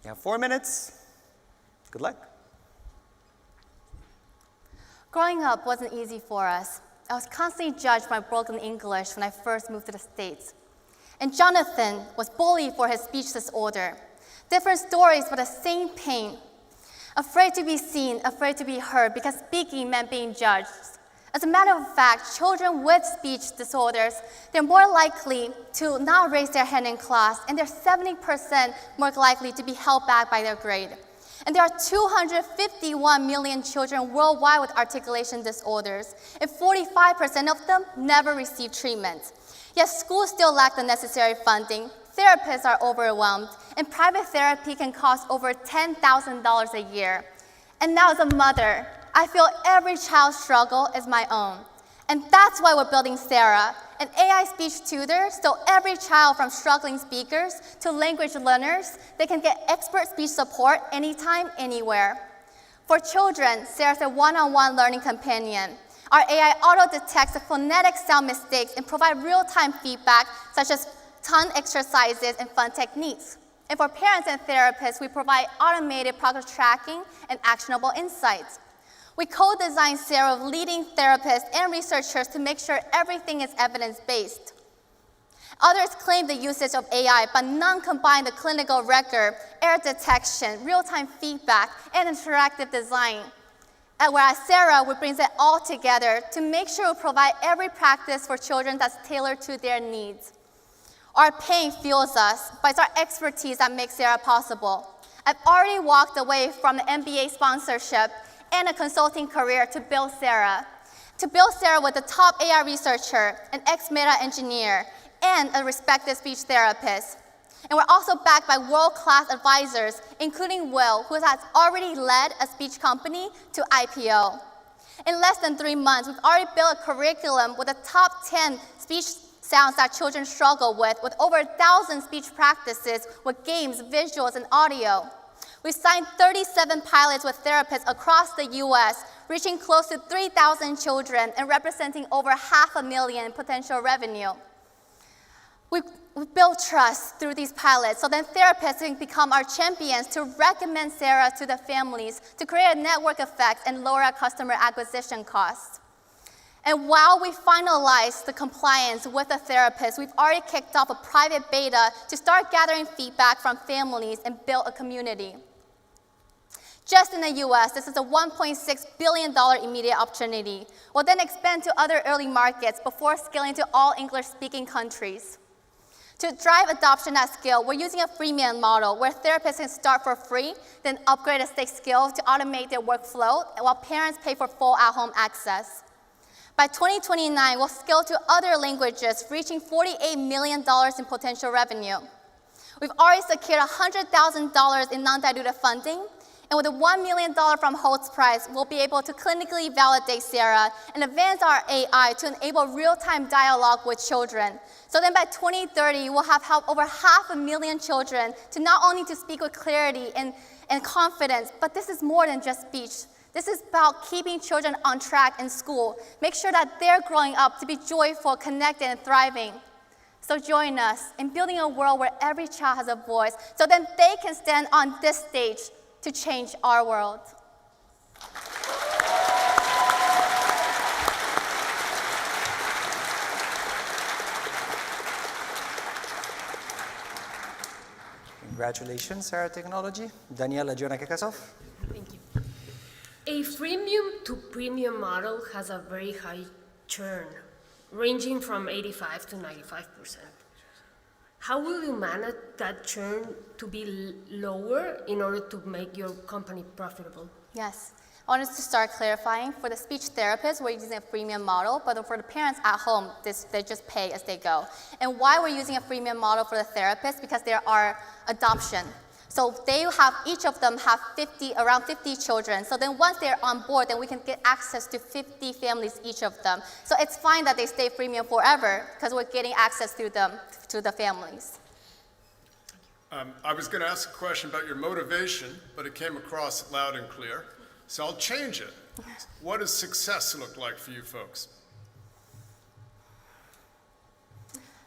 You have 4 minutes. Good luck. Growing up wasn't easy for us. I was constantly judged for my broken English when I first moved to the States. And Jonathan was bullied for his speech disorder. Different stories, but the same pain. Afraid to be seen, afraid to be heard, because speaking meant being judged. As a matter of fact, children with speech disorders, they're more likely to not raise their hand in class, and they're 70% more likely to be held back by their grade. And there are 251 million children worldwide with articulation disorders, and 45% of them never receive treatment. Yet schools still lack the necessary funding, therapists are overwhelmed, and private therapy can cost over $10,000 a year. And now as a mother, I feel every child's struggle is my own. And that's why we're building Sarah, an AI speech tutor, so every child from struggling speakers to language learners, they can get expert speech support anytime, anywhere. For children, Sarah's a one-on-one learning companion. Our AI auto-detects the phonetic sound mistakes and provides real-time feedback, such as tongue exercises and fun techniques. And for parents and therapists, we provide automated progress tracking and actionable insights. We co-designed Sarah with leading therapists and researchers to make sure everything is evidence-based. Others claim the usage of AI, but none combine the clinical record, error detection, real-time feedback, and interactive design. Whereas Sarah, we bring it all together to make sure we provide every practice for children that's tailored to their needs. Our pain fuels us, but it's our expertise that makes Sarah possible. I've already walked away from the MBA sponsorship and a consulting career to build Sarah. To build Sarah with a top AI researcher, an ex-Meta engineer, and a respected speech therapist. And we're also backed by world-class advisors, including Will, who has already led a speech company to IPO. In less than 3 months, we've already built a curriculum with the top 10 speech sounds that children struggle with over 1,000 speech practices with games, visuals, and audio. We've signed 37 pilots with therapists across the US, reaching close to 3,000 children and representing over 500,000 potential revenue. We've built trust through these pilots, so then therapists can become our champions to recommend Sarah to the families to create a network effect and lower our customer acquisition costs. And while we finalize the compliance with the therapist, we've already kicked off a private beta to start gathering feedback from families and build a community. Just in the US, this is a $1.6 billion immediate opportunity. We'll then expand to other early markets before scaling to all English-speaking countries. To drive adoption at scale, we're using a freemium model where therapists can start for free, then upgrade a stake skill to automate their workflow, while parents pay for full at-home access. By 2029, we'll scale to other languages, reaching $48 million in potential revenue. We've already secured $100,000 in non-dilutive funding, and with a $1 million from Hult Prize, we'll be able to clinically validate Sarah and advance our AI to enable real-time dialogue with children. So then by 2030, we'll have helped over 500,000 children to not only to speak with clarity and confidence, but this is more than just speech. This is about keeping children on track in school. Make sure that they're growing up to be joyful, connected, and thriving. So join us in building a world where every child has a voice, so then they can stand on this stage to change our world. Congratulations, Sarah Technology. Daniela, do you want to kick us off? Thank you. A freemium to premium model has a very high churn, ranging from 85 to 95%. How will you manage that churn to be lower in order to make your company profitable? Yes. I wanted to start clarifying. For the speech therapists, we're using a freemium model, but for the parents at home, they just pay as they go. And why we're using a freemium model for the therapists? Because there are adoption. So each of them have around 50 children. So then once they're on board, then we can get access to 50 families, each of them. So it's fine that they stay freemium forever because we're getting access through them to the families. I was going to ask a question about your motivation, but it came across loud and clear. So I'll change it. What does success look like for you folks?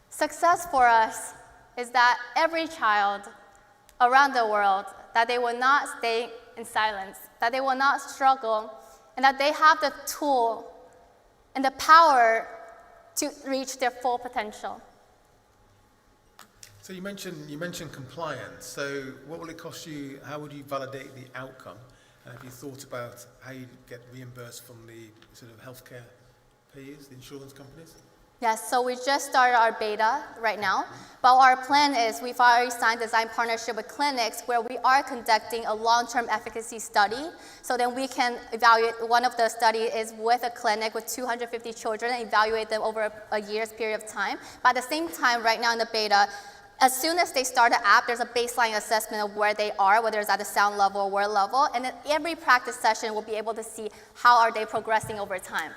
Success for us is that every child around the world, that they will not stay in silence, that they will not struggle, and that they have the tool and the power to reach their full potential. So you mentioned compliance. So what will it cost you? How would you validate the outcome? And have you thought about how you get reimbursed from the sort of healthcare payers, the insurance companies? Yes, so we just started our beta right now, but our plan is we've already signed design partnership with clinics where we are conducting a long-term efficacy study. So then we can evaluate, one of the studies is with a clinic with 250 children and evaluate them over a year's period of time. But at the same time, right now in the beta, as soon as they start the app, there's a baseline assessment of where they are, whether it's at the sound level or word level, and then every practice session will be able to see how are they progressing over time.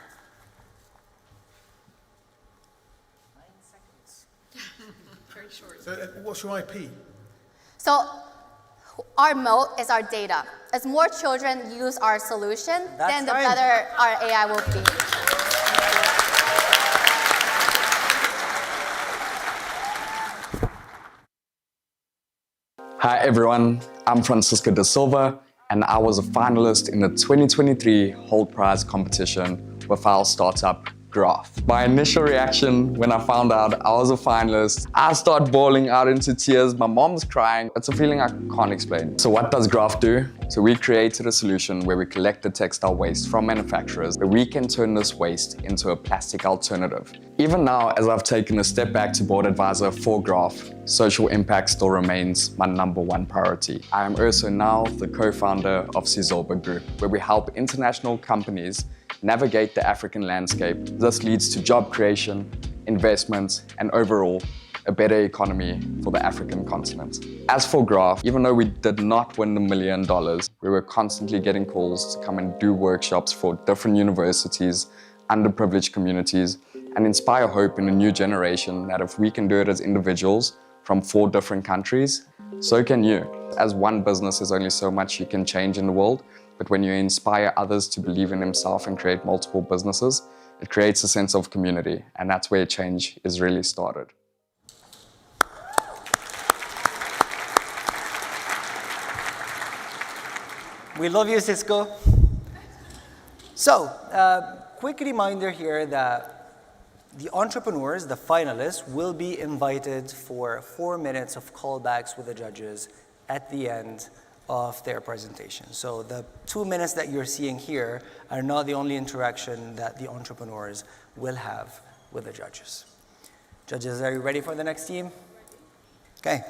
Very short. So what's your IP? So our moat is our data. As more children use our solution, then the better our AI will be. Hi everyone, I'm Francisco da Silva and I was a finalist in the 2023 Hult Prize competition with our startup Graph. My initial reaction when I found out I was a finalist, I start bawling out into tears, my mom's crying. It's a feeling I can't explain. So what does Graph do? So we created a solution where we collect the textile waste from manufacturers, where we can turn this waste into a plastic alternative. Even now, as I've taken a step back to board advisor for Graph, social impact still remains my #1 priority. I am also now the co-founder of Sizolba Group, where we help international companies navigate the African landscape. This leads to job creation, investments, and overall, a better economy for the African continent. As for Graph, even though we did not win the $1 million, we were constantly getting calls to come and do workshops for different universities, underprivileged communities, and inspire hope in a new generation that if we can do it as individuals from 4 different countries, so can you. As one business, there's only so much you can change in the world, but when you inspire others to believe in themselves and create multiple businesses, it creates a sense of community, and that's where change is really started. We love you, Cisco. So, quick reminder here that the entrepreneurs, the finalists, will be invited for 4 minutes of callbacks with the judges at the end of their presentation. So the 2 minutes that you're seeing here are not the only interaction that the entrepreneurs will have with the judges. Judges, are you ready for the next team? Okay.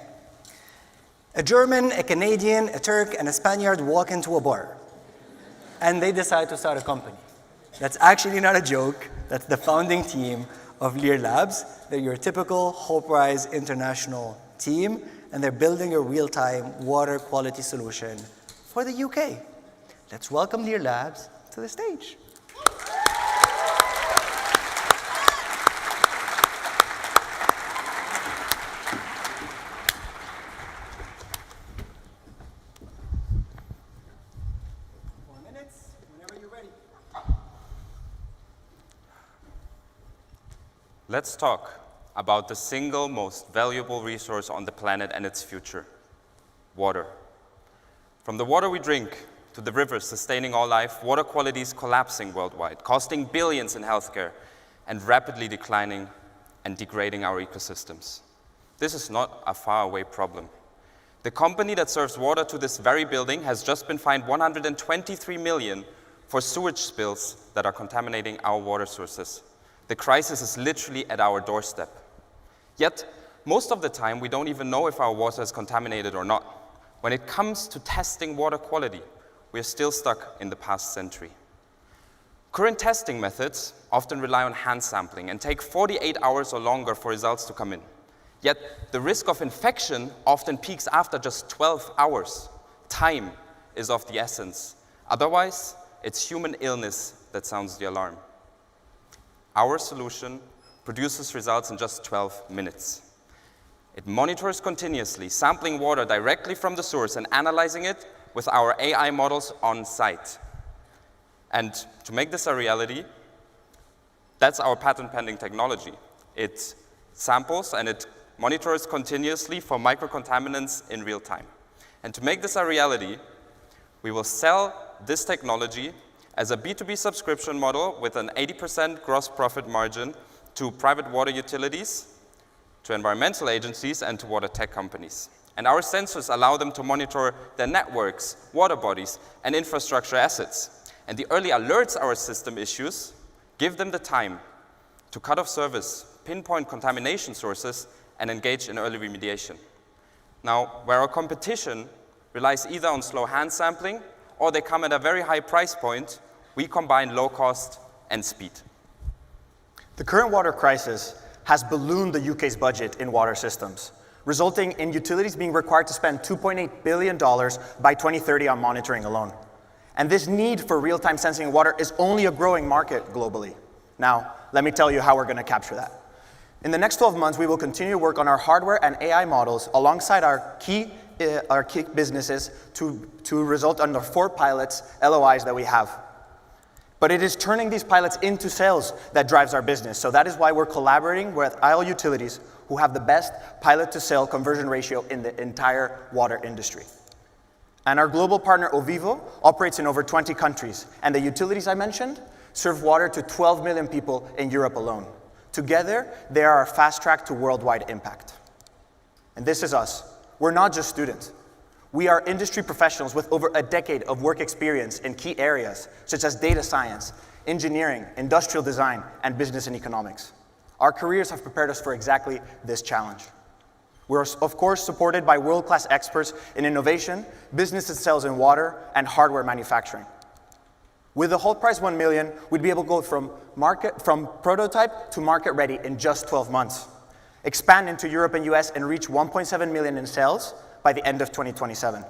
A German, a Canadian, a Turk, and a Spaniard walk into a bar, and they decide to start a company. That's actually not a joke. That's the founding team of Lear Labs. They're your typical Hult Prize international team, and they're building a real-time water quality solution for the UK. Let's welcome Lear Labs to the stage. Let's talk about the single most valuable resource on the planet and its future, water. From the water we drink to the rivers sustaining all life, water quality is collapsing worldwide, costing billions in healthcare and rapidly declining and degrading our ecosystems. This is not a faraway problem. The company that serves water to this very building has just been fined $123 million for sewage spills that are contaminating our water sources. The crisis is literally at our doorstep. Yet, most of the time, we don't even know if our water is contaminated or not. When it comes to testing water quality, we are still stuck in the past century. Current testing methods often rely on hand sampling and take 48 hours or longer for results to come in. Yet, the risk of infection often peaks after just 12 hours. Time is of the essence. Otherwise, it's human illness that sounds the alarm. Our solution produces results in just 12 minutes. It monitors continuously, sampling water directly from the source and analyzing it with our AI models on site. And to make this a reality, that's our patent-pending technology. It samples and it monitors continuously for microcontaminants in real time. And to make this a reality, we will sell this technology as a B2B subscription model with an 80% gross profit margin to private water utilities, to environmental agencies, and to water tech companies. And our sensors allow them to monitor their networks, water bodies, and infrastructure assets. And the early alerts our system issues give them the time to cut off service, pinpoint contamination sources, and engage in early remediation. Now, where our competition relies either on slow hand sampling or they come at a very high price point, we combine low cost and speed. The current water crisis has ballooned the UK's budget in water systems, resulting in utilities being required to spend $2.8 billion by 2030 on monitoring alone. And this need for real-time sensing in water is only a growing market globally. Now, let me tell you how we're going to capture that. In the next 12 months, we will continue to work on our hardware and AI models alongside our key businesses to result under 4 pilots, LOIs that we have. But it is turning these pilots into sales that drives our business. So that is why we're collaborating with IL utilities who have the best pilot-to-sale conversion ratio in the entire water industry. And our global partner, Ovivo, operates in over 20 countries. And the utilities I mentioned serve water to 12 million people in Europe alone. Together, they are our fast track to worldwide impact. And this is us. We're not just students. We are industry professionals with over a decade of work experience in key areas, such as data science, engineering, industrial design, and business and economics. Our careers have prepared us for exactly this challenge. We're, of course, supported by world-class experts in innovation, business and sales in water, and hardware manufacturing. With the Hult Prize 1 million, we'd be able to go from prototype to market ready in just 12 months, expand into Europe and US, and reach 1.7 million in sales by the end of 2027.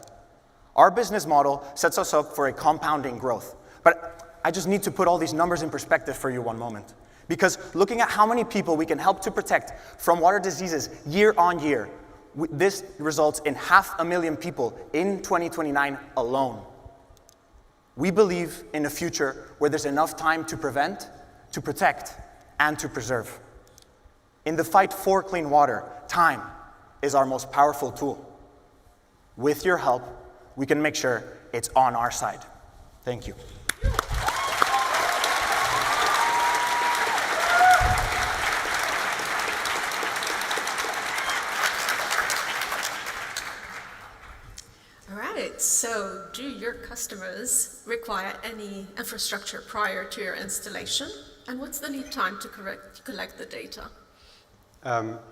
Our business model sets us up for a compounding growth. But I just need to put all these numbers in perspective for you one moment. Because looking at how many people we can help to protect from water diseases year on year, this results in 500,000 people in 2029 alone. We believe in a future where there's enough time to prevent, to protect, and to preserve. In the fight for clean water, time is our most powerful tool. With your help, we can make sure it's on our side. Thank you. All right, so do your customers require any infrastructure prior to your installation? And what's the lead time to collect the data?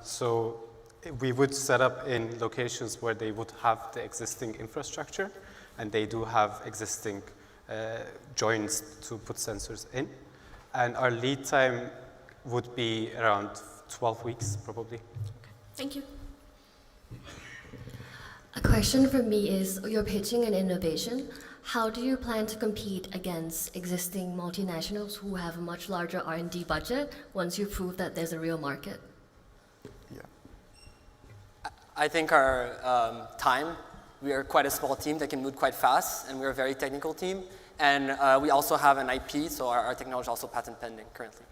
So we would set up in locations where they would have the existing infrastructure, and they do have existing joints to put sensors in. And our lead time would be around 12 weeks, probably. Okay. Thank you. A question for me is, you're pitching an innovation. How do you plan to compete against existing multinationals who have a much larger R&D budget once you prove that there's a real market? I think our time, we are quite a small team that can move quite fast, and we're a very technical team. And we also have an IP, so our technology is also patent pending currently.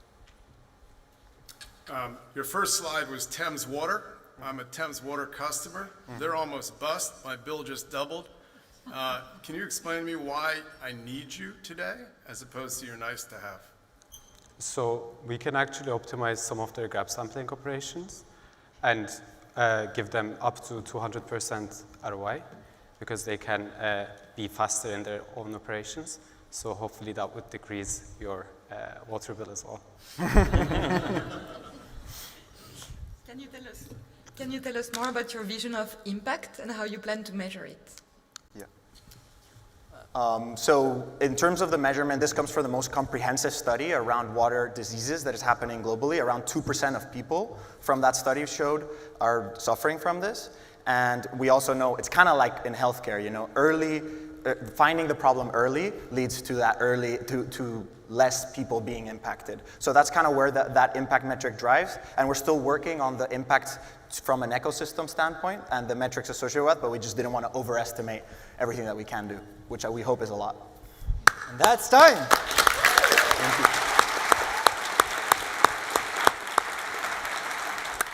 Your first slide was Thames Water. I'm a Thames Water customer. They're almost bust. My bill just doubled. Can you explain to me why I need you today as opposed to your nice to have? So we can actually optimize some of their gap sampling operations and give them up to 200% ROI because they can be faster in their own operations. So hopefully that would decrease your water bill as well. Can you tell us more about your vision of impact and how you plan to measure it? So in terms of the measurement, this comes from the most comprehensive study around water diseases that is happening globally. Around 2% of people from that study showed are suffering from this. And we also know it's kind of like in healthcare, you know, finding the problem early leads to that to less people being impacted. So that's kind of where that impact metric drives. And we're still working on the impact from an ecosystem standpoint and the metrics associated with, but we just didn't want to overestimate everything that we can do, which we hope is a lot. And that's time. Thank you.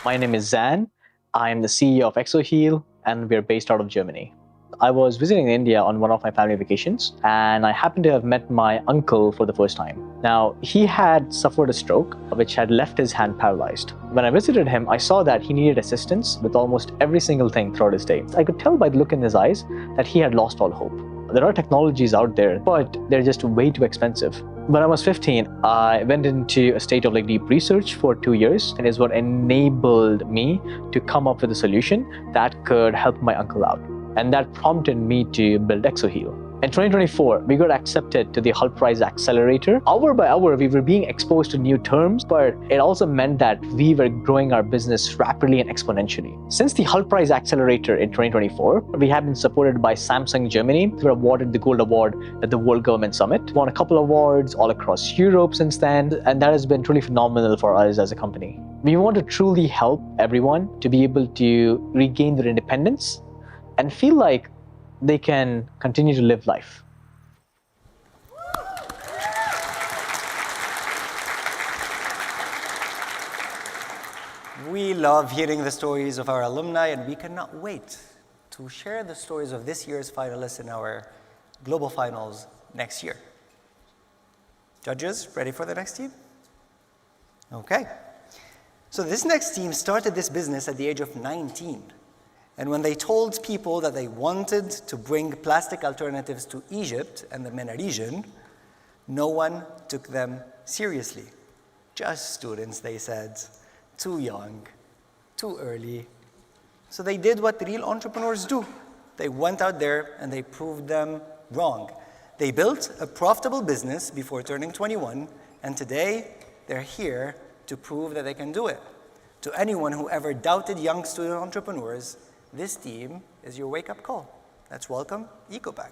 My name is Zan. I'm the CEO of ExoHeal, and we're based out of Germany. I was visiting India on one of my family vacations, and I happened to have met my uncle for the first time. Now, he had suffered a stroke, which had left his hand paralyzed. When I visited him, I saw that he needed assistance with almost every single thing throughout his day. I could tell by the look in his eyes that he had lost all hope. There are technologies out there, but they're just way too expensive. When I was 15, I went into a state of deep research for 2 years, and is what enabled me to come up with a solution that could help my uncle out. And that prompted me to build ExoHeal. In 2024, we got accepted to the Hult Prize Accelerator. Hour by hour, we were being exposed to new terms, but it also meant that we were growing our business rapidly and exponentially. Since the Hult Prize Accelerator in 2024, we have been supported by Samsung Germany. We were awarded the Gold Award at the World Government Summit. Won a couple of awards all across Europe since then, and that has been truly phenomenal for us as a company. We want to truly help everyone to be able to regain their independence and feel like they can continue to live life. We love hearing the stories of our alumni, and we cannot wait to share the stories of this year's finalists in our global finals next year. Judges, ready for the next team? Okay. So this next team started this business at the age of 19. And when they told people that they wanted to bring plastic alternatives to Egypt and the MENA region, no one took them seriously. Just students, they said, too young, too early. So they did what real entrepreneurs do. They went out there and they proved them wrong. They built a profitable business before turning 21, and today they're here to prove that they can do it. To anyone who ever doubted young student entrepreneurs, this team is your wake-up call. Let's welcome EcoPack.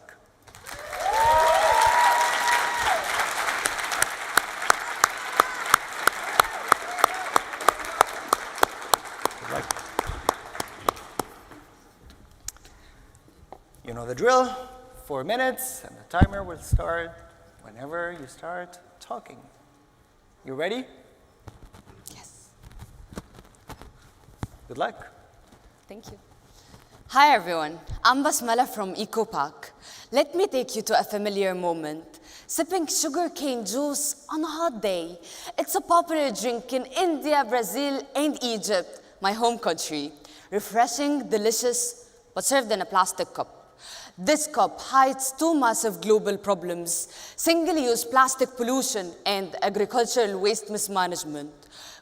You know the drill. 4 minutes, and the timer will start whenever you start talking. You ready? Yes. Good luck. Thank you. Hi everyone, I'm Basmala from EcoPack. Let me take you to a familiar moment. Sipping sugarcane juice on a hot day. It's a popular drink in India, Brazil, and Egypt, my home country. Refreshing, delicious, but served in a plastic cup. This cup hides two massive global problems: single-use plastic pollution and agricultural waste mismanagement.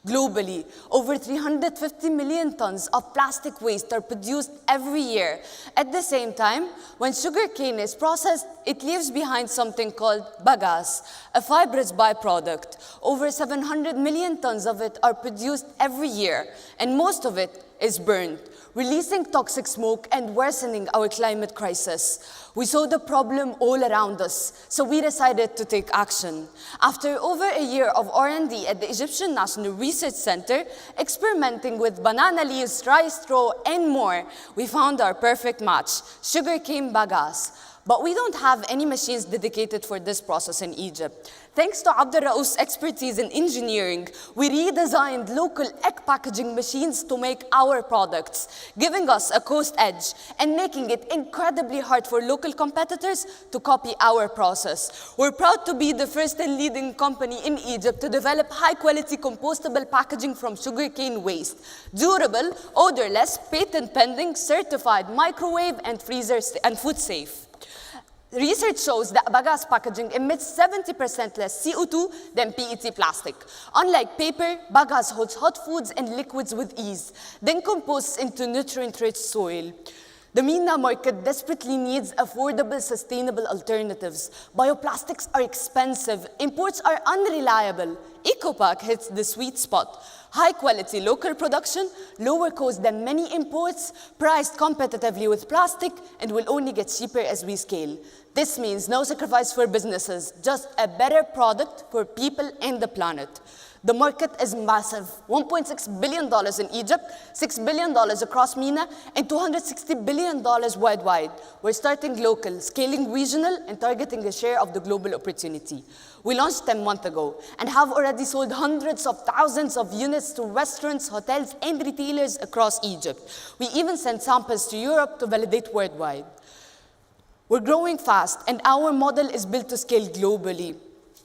Globally, over 350 million tons of plastic waste are produced every year. At the same time, when sugarcane is processed, it leaves behind something called bagasse, a fibrous byproduct. Over 700 million tons of it are produced every year, and most of it is burned, releasing toxic smoke and worsening our climate crisis. We saw the problem all around us, so we decided to take action. After over a year of R&D at the Egyptian National Research Center, experimenting with banana leaves, dry straw, and more, we found our perfect match, sugarcane bagasse. But we don't have any machines dedicated for this process in Egypt. Thanks to Abdelraouf's expertise in engineering, we redesigned local egg packaging machines to make our products, giving us a cost edge and making it incredibly hard for local competitors to copy our process. We're proud to be the first and leading company in Egypt to develop high-quality compostable packaging from sugarcane waste. Durable, odorless, patent-pending, certified, microwave and freezer and food safe. Research shows that bagasse packaging emits 70% less CO2 than PET plastic. Unlike paper, bagasse holds hot foods and liquids with ease, then composts into nutrient-rich soil. The MENA market desperately needs affordable, sustainable alternatives. Bioplastics are expensive, imports are unreliable. EcoPack hits the sweet spot. High quality local production, lower cost than many imports, priced competitively with plastic, and will only get cheaper as we scale. This means no sacrifice for businesses, just a better product for people and the planet. The market is massive, $1.6 billion in Egypt, $6 billion across MENA, and $260 billion worldwide. We're starting local, scaling regional, and targeting a share of the global opportunity. We launched 10 months ago and have already sold hundreds of thousands of units to restaurants, hotels, and retailers across Egypt. We even sent samples to Europe to validate worldwide. We're growing fast, and our model is built to scale globally.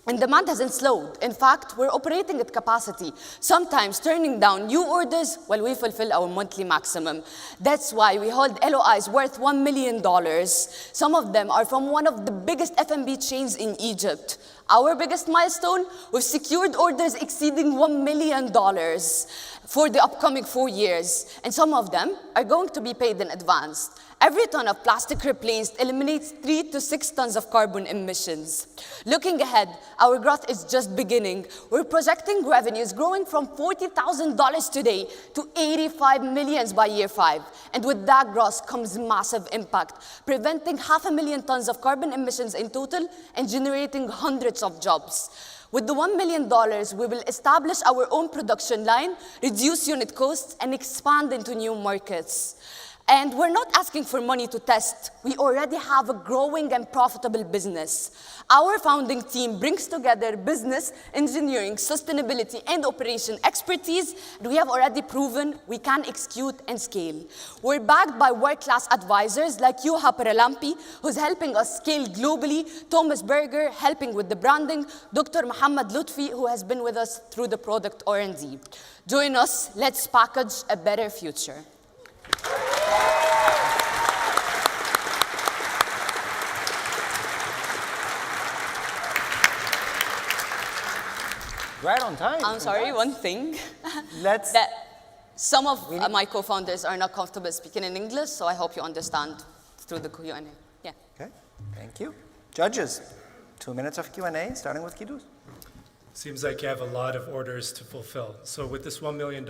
And demand hasn't slowed. In fact, we're operating at capacity, sometimes turning down new orders while we fulfill our monthly maximum. That's why we hold LOIs worth $1 million. Some of them are from one of the biggest F&B chains in Egypt. Our biggest milestone, we've secured orders exceeding $1 million for the upcoming 4 years, and some of them are going to be paid in advance. Every ton of plastic replaced eliminates 3 to 6 tons of carbon emissions. Looking ahead, our growth is just beginning. We're projecting revenues growing from $40,000 today to $85 million by year 5. And with that growth comes massive impact, preventing 500,000 tons of carbon emissions in total and generating hundreds of jobs. With the $1 million, we will establish our own production line, reduce unit costs, and expand into new markets. And we're not asking for money to test. We already have a growing and profitable business. Our founding team brings together business, engineering, sustainability, and operation expertise, and we have already proven we can execute and scale. We're backed by world-class advisors like Juha Paralampi, who's helping us scale globally, Thomas Berger, helping with the branding, Dr. Muhammad Lutfi, who has been with us through the product R&D. Join us, let's package a better future. Right on time. I'm sorry, one thing. Let's. That some of my co-founders are not comfortable speaking in English, so I hope you understand through the Q&A. Yeah. Okay, thank you. Judges, 2 minutes of Q&A, starting with Kidus. Seems like you have a lot of orders to fulfill. So with this $1 million,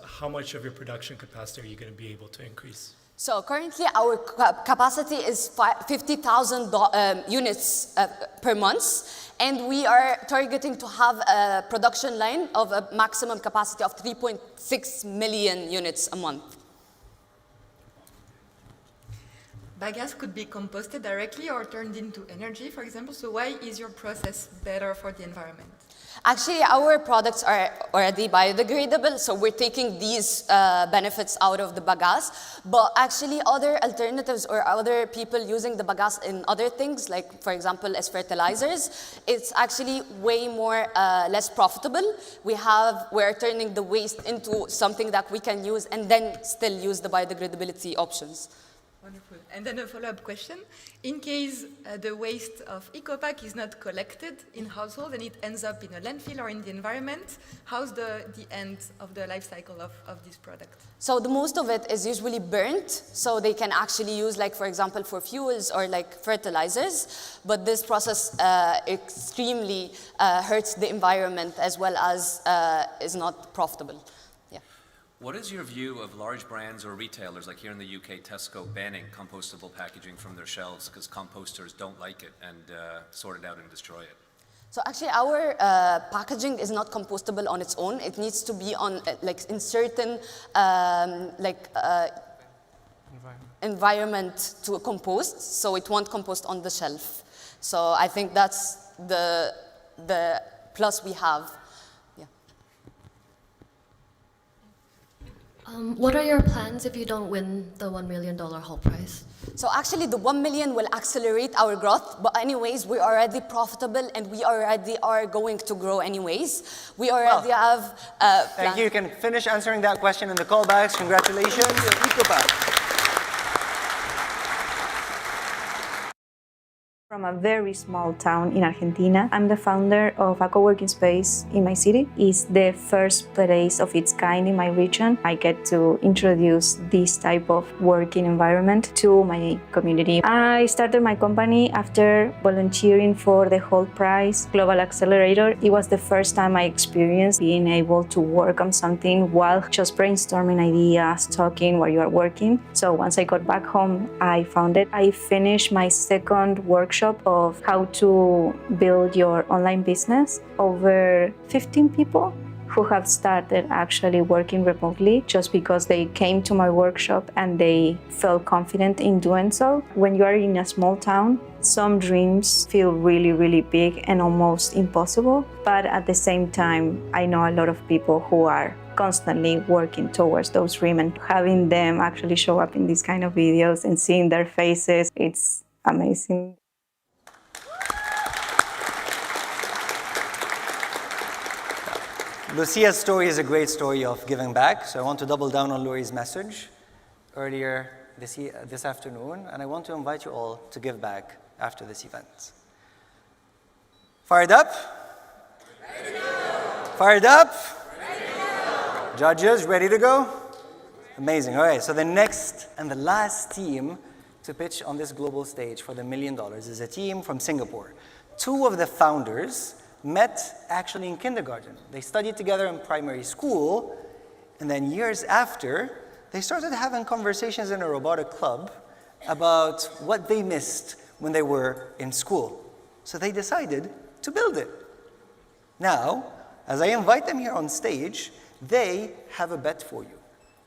how much of your production capacity are you going to be able to increase? So currently our capacity is 50,000 units per month, and we are targeting to have a production line of a maximum capacity of 3.6 million units a month. Bagasse could be composted directly or turned into energy, for example. So why is your process better for the environment? Actually, our products are already biodegradable, so we're taking these benefits out of the bagasse. But actually, other alternatives or other people using the bagasse in other things, like, for example, as fertilizers, it's actually way more less profitable. We're turning the waste into something that we can use and then still use the biodegradability options. Wonderful. And then a follow-up question. In case the waste of EcoPack is not collected in household and it ends up in a landfill or in the environment, how's the end of the life cycle of this product? So the most of it is usually burnt, so they can actually use, like, for example, for fuels or like fertilizers. But this process extremely hurts the environment as well as is not profitable. What is your view of large brands or retailers, like here in the UK, Tesco, banning compostable packaging from their shelves because composters don't like it and sort it out and destroy it? So actually, our packaging is not compostable on its own. It needs to be on, in certain, environment to compost, so it won't compost on the shelf. So I think that's the plus we have. What are your plans if you don't win the $1 million Hult Prize? So actually, the 1 million will accelerate our growth. But anyways, we're already profitable and we already are going to grow anyways. We already have Thank you. You can finish answering that question in the callbacks. Congratulations. from a very small town in Argentina. I'm the founder of a co-working space in my city. It's the first place of its kind in my region. I get to introduce this type of working environment to my community. I started my company after volunteering for the Hult Prize Global Accelerator. It was the first time I experienced being able to work on something while just brainstorming ideas, talking while you are working. So once I got back home, I found it. I finished my second workshop of how to build your online business. Over 15 people who have started actually working remotely just because they came to my workshop and they felt confident in doing so. When you are in a small town, some dreams feel really, really big and almost impossible. But at the same time, I know a lot of people who are constantly working towards those dreams, and having them actually show up in these kind of videos and seeing their faces, it's amazing. Lucia's story is a great story of giving back, so I want to double down on Lori's message earlier this afternoon, and I want to invite you all to give back after this event. Fired up? Ready to go. Fired up? Ready to go. Judges, ready to go? Amazing. All right, so the next and the last team to pitch on this global stage for the $1 million is a team from Singapore. Two of the founders met actually in kindergarten. They studied together in primary school, and then years after, they started having conversations in a robotic club about what they missed when they were in school. So they decided to build it. Now, as I invite them here on stage, they have a bet for you.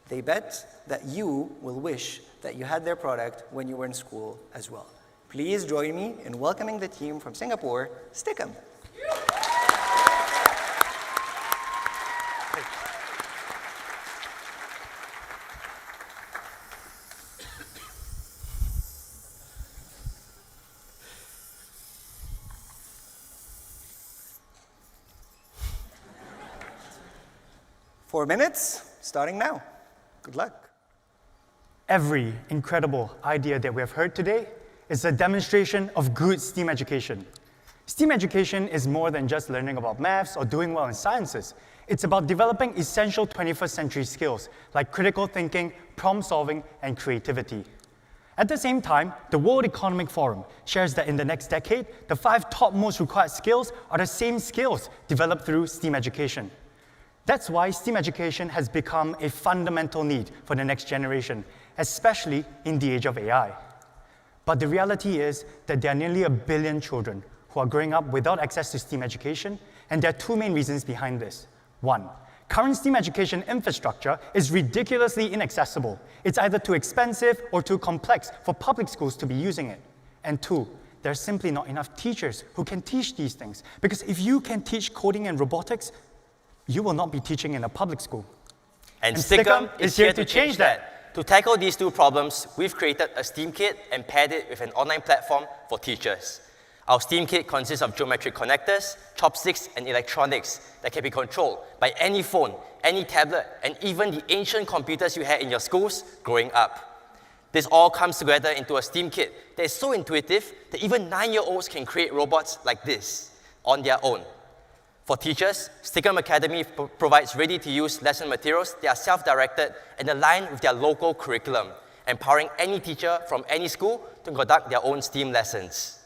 They bet that you will wish that you had their product when you were in school as well. Please join me in welcoming the team from Singapore, Stickum. Four minutes, starting now. Good luck. Every incredible idea that we have heard today is a demonstration of good STEAM education. STEAM education is more than just learning about maths or doing well in sciences. It's about developing essential 21st century skills like critical thinking, problem solving, and creativity. At the same time, the World Economic Forum shares that in the next decade, the 5 top most required skills are the same skills developed through STEAM education. That's why STEAM education has become a fundamental need for the next generation, especially in the age of AI. But the reality is that there are nearly 1 billion children who are growing up without access to STEAM education, and there are 2 main reasons behind this. 1, current STEAM education infrastructure is ridiculously inaccessible. It's either too expensive or too complex for public schools to be using it. And 2, there's simply not enough teachers who can teach these things. Because if you can teach coding and robotics, you will not be teaching in a public school. And Stickum is here to change that. To tackle these 2 problems, we've created a STEAM kit and paired it with an online platform for teachers. Our STEAM kit consists of geometric connectors, chopsticks, and electronics that can be controlled by any phone, any tablet, and even the ancient computers you had in your schools growing up. This all comes together into a STEAM kit that is so intuitive that even 9-year-olds can create robots like this on their own. For teachers, Stickum Academy provides ready-to-use lesson materials that are self-directed and aligned with their local curriculum, empowering any teacher from any school to conduct their own STEAM lessons.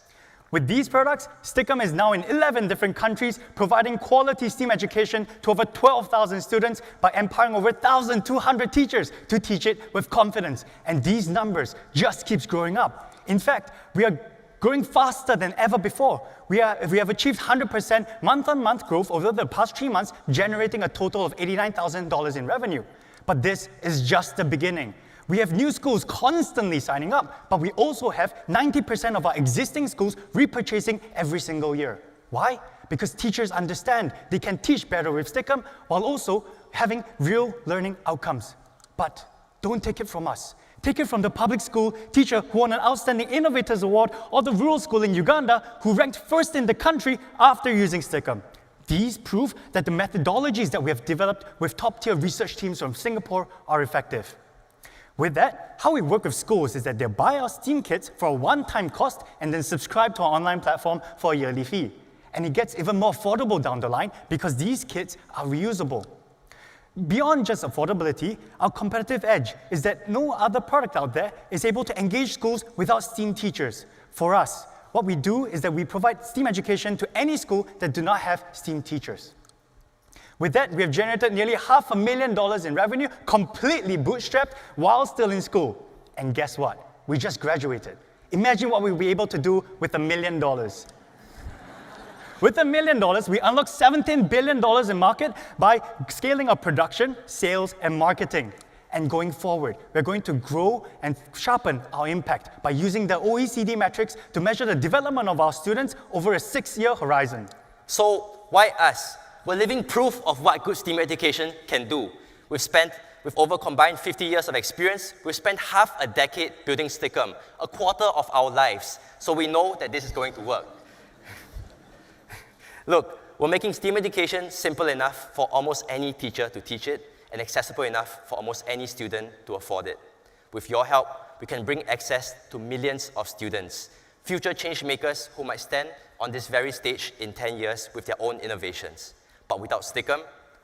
With these products, Stickum is now in 11 different countries, providing quality STEAM education to over 12,000 students by empowering over 1,200 teachers to teach it with confidence. And these numbers just keeps growing up. In fact, we are growing faster than ever before. We have achieved 100% month-on-month growth over the past 3 months, generating a total of $89,000 in revenue. But this is just the beginning. We have new schools constantly signing up, but we also have 90% of our existing schools repurchasing every single year. Why? Because teachers understand they can teach better with Stickum while also having real learning outcomes. But don't take it from us. Take it from the public school teacher who won an Outstanding Innovators Award, or the rural school in Uganda who ranked first in the country after using Stickum. These prove that the methodologies that we have developed with top-tier research teams from Singapore are effective. With that, how we work with schools is that they buy our STEAM kits for a one-time cost and then subscribe to our online platform for a yearly fee. And it gets even more affordable down the line because these kits are reusable. Beyond just affordability, our competitive edge is that no other product out there is able to engage schools without STEAM teachers. For us, what we do is that we provide STEAM education to any school that do not have STEAM teachers. With that, we have generated nearly $500,000 in revenue, completely bootstrapped, while still in school. And guess what? We just graduated. Imagine what we'll be able to do with $1 million. With $1 million, we unlock $17 billion in market by scaling our production, sales, and marketing. And going forward, we're going to grow and sharpen our impact by using the OECD metrics to measure the development of our students over a 6-year horizon. So why us? We're living proof of what good STEAM education can do. With over combined 50 years of experience, we've spent half a decade building Stickum, a quarter of our lives. So we know that this is going to work. Look, we're making STEAM education simple enough for almost any teacher to teach it and accessible enough for almost any student to afford it. With your help, we can bring access to millions of students, future change makers who might stand on this very stage in 10 years with their own innovations. But without Stickum,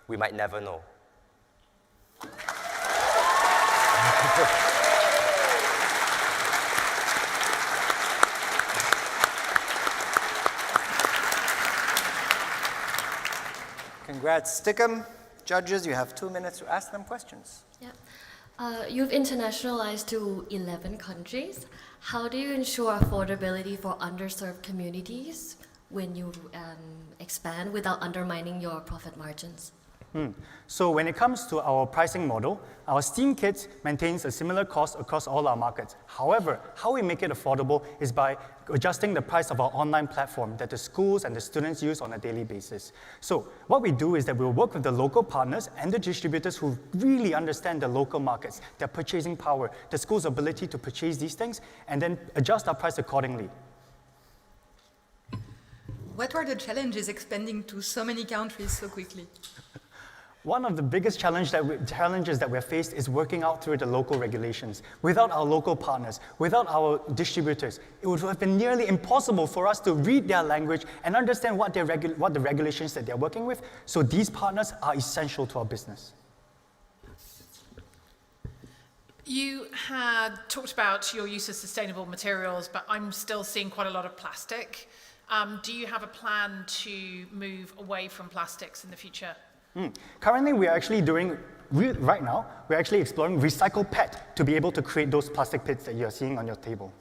we might never know. Congrats, Stickum. Judges, you have 2 minutes to ask them questions. Yeah. You've internationalized to 11 countries. How do you ensure affordability for underserved communities when you expand without undermining your profit margins? So when it comes to our pricing model, our STEAM kits maintains a similar cost across all our markets. However, how we make it affordable is by adjusting the price of our online platform that the schools and the students use on a daily basis. So what we do is that we'll work with the local partners and the distributors who really understand the local markets, their purchasing power, the school's ability to purchase these things, and then adjust our price accordingly. What were the challenges expanding to so many countries so quickly? One of the biggest challenges that we're faced is working out through the local regulations. Without our local partners, without our distributors, it would have been nearly impossible for us to read their language and understand what the regulations that they're working with. So these partners are essential to our business. You had talked about your use of sustainable materials, but I'm still seeing quite a lot of plastic. Do you have a plan to move away from plastics in the future? Currently, we're actually right now, we're actually exploring recycled PET to be able to create those plastic pits that you're seeing on your table.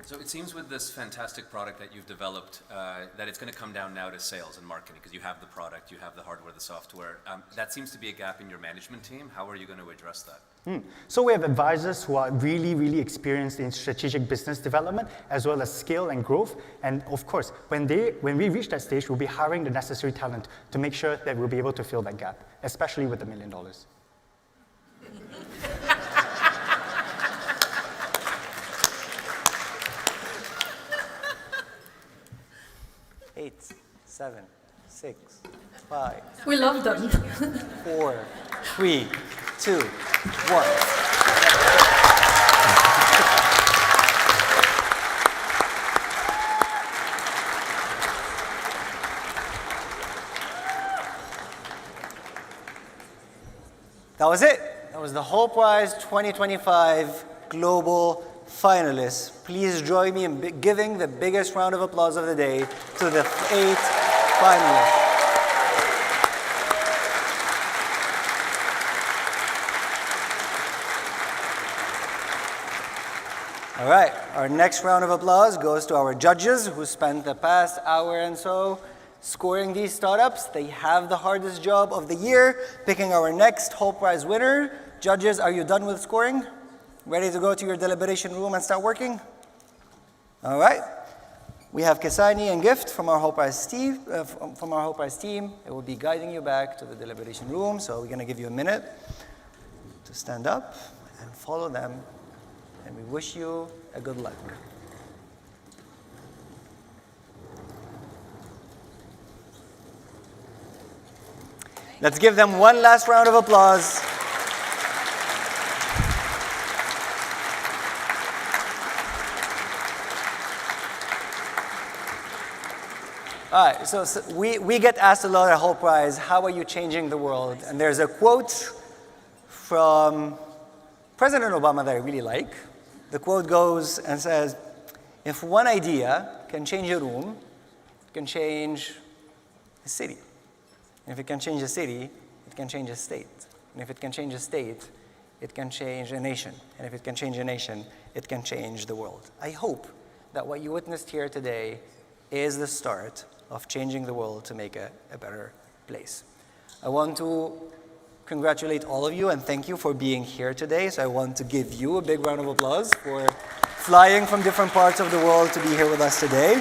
So it seems with this fantastic product that you've developed that it's going to come down now to sales and marketing because you have the product, you have the hardware, the software. That seems to be a gap in your management team. How are you going to address that? So we have advisors who are really, really experienced in strategic business development as well as scale and growth. And of course, when we reach that stage, we'll be hiring the necessary talent to make sure that we'll be able to fill that gap, especially with $1 million. 8, 7, 6, 5. We love them. 4, 3, 2, 1. That was it. That was the Hult Prize 2025 Global Finalists. Please join me in giving the biggest round of applause of the day to the 8 finalists. All right, our next round of applause goes to our judges who spent the past hour and so scoring these startups. They have the hardest job of the year, picking our next Hult Prize winner. Judges, are you done with scoring? Ready to go to your deliberation room and start working? All right. We have Kesani and Gift from our Hult Prize team. It will be guiding you back to the deliberation room. So we're going to give you a minute to stand up and follow them. And we wish you a good luck. Let's give them one last round of applause. All right, so we get asked a lot at Hult Prize, how are you changing the world? And there's a quote from President Obama that I really like. The quote goes and says, if one idea can change a room, it can change a city. And if it can change a city, it can change a state. And if it can change a state, it can change a nation. And if it can change a nation, it can change the world. I hope that what you witnessed here today is the start of changing the world to make it a better place. I want to congratulate all of you and thank you for being here today. So I want to give you a big round of applause for flying from different parts of the world to be here with us today.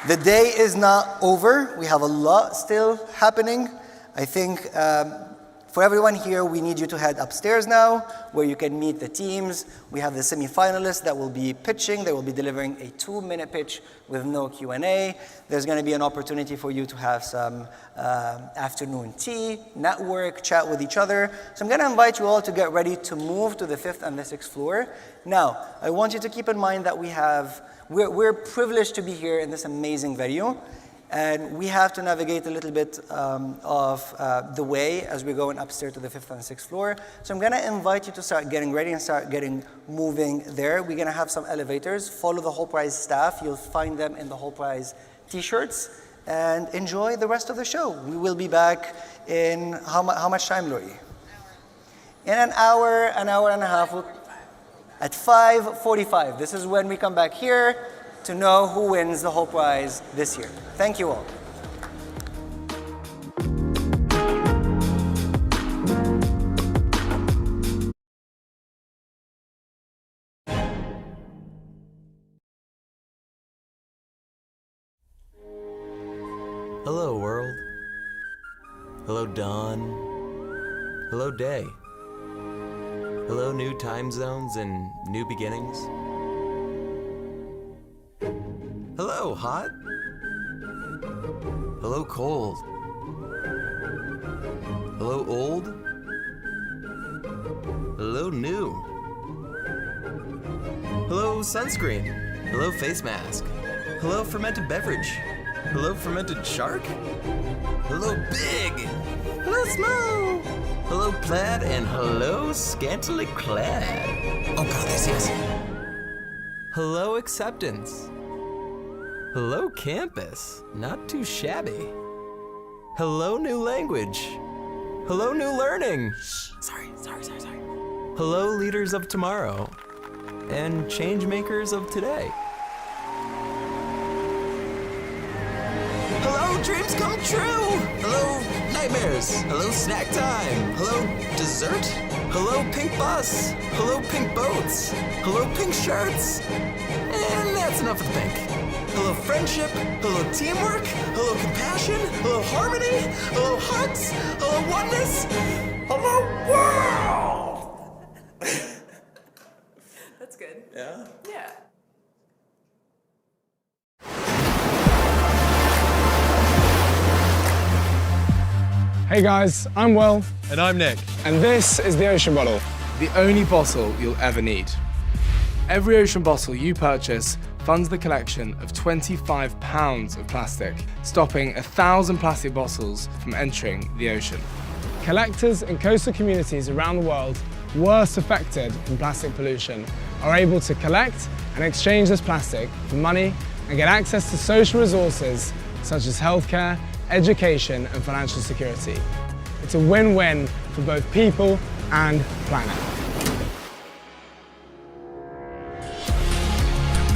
The day is not over. We have a lot still happening. I think for everyone here, we need you to head upstairs now, where you can meet the teams. We have the semi-finalists that will be pitching. They will be delivering a 2-minute pitch with no Q&A. There's going to be an opportunity for you to have some afternoon tea, network, chat with each other. So I'm going to invite you all to get ready to move to the 5th and the 6th floor. Now, I want you to keep in mind that we're privileged to be here in this amazing venue. And we have to navigate a little bit of the way as we're going upstairs to the 5th and 6th floor. So I'm going to invite you to start getting ready and start getting moving there. We're going to have some elevators. Follow the Hult Prize staff. You'll find them in the Hult Prize t-shirts. And enjoy the rest of the show. We will be back in how much time, Lori? In an hour and a half. At 5:45. This is when we come back here to know who wins the Hult Prize this year. Thank you all. Hello, world. Hello, dawn. Hello, day. Hello, new time zones and new beginnings. Hello, hot. Hello, cold. Hello, old. Hello, new. Hello, sunscreen. Hello, face mask. Hello, fermented beverage. Hello, fermented shark. Hello, big. Hello, small. Hello, plaid, and hello, scantily clad. Oh God, yes. Hello, acceptance. Hello, campus. Not too shabby. Hello, new language. Hello, new learning. Sorry. Hello, leaders of tomorrow. And change makers of today. Hello, dreams come true. Hello, nightmares. Hello, snack time. Hello, dessert. Hello, pink bus. Hello, pink boats. Hello, pink shirts. And that's enough of the pink. Hello, friendship. Hello, teamwork. Hello, compassion. Hello, harmony. Hello, hugs. Hello, oneness. Hello, world. That's good. Yeah? Yeah. Hey guys, I'm Will. And I'm Nick. And this is the Ocean Bottle. The only bottle you'll ever need. Every ocean bottle you purchase funds the collection of 25 pounds of plastic, stopping 1,000 plastic bottles from entering the ocean. Collectors in coastal communities around the world worst affected from plastic pollution are able to collect and exchange this plastic for money and get access to social resources such as healthcare, education and financial security. It's a win-win for both people and planet.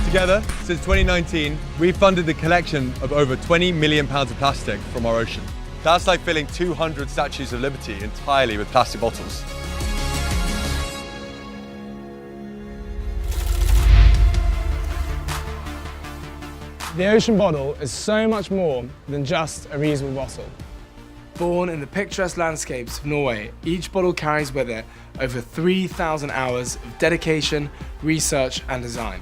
Together, since 2019, we've funded the collection of over 20 million pounds of plastic from our ocean. That's like filling 200 statues of liberty entirely with plastic bottles. The Ocean Bottle is so much more than just a reusable bottle. Born in the picturesque landscapes of Norway, each bottle carries with it over 3,000 hours of dedication, research and design.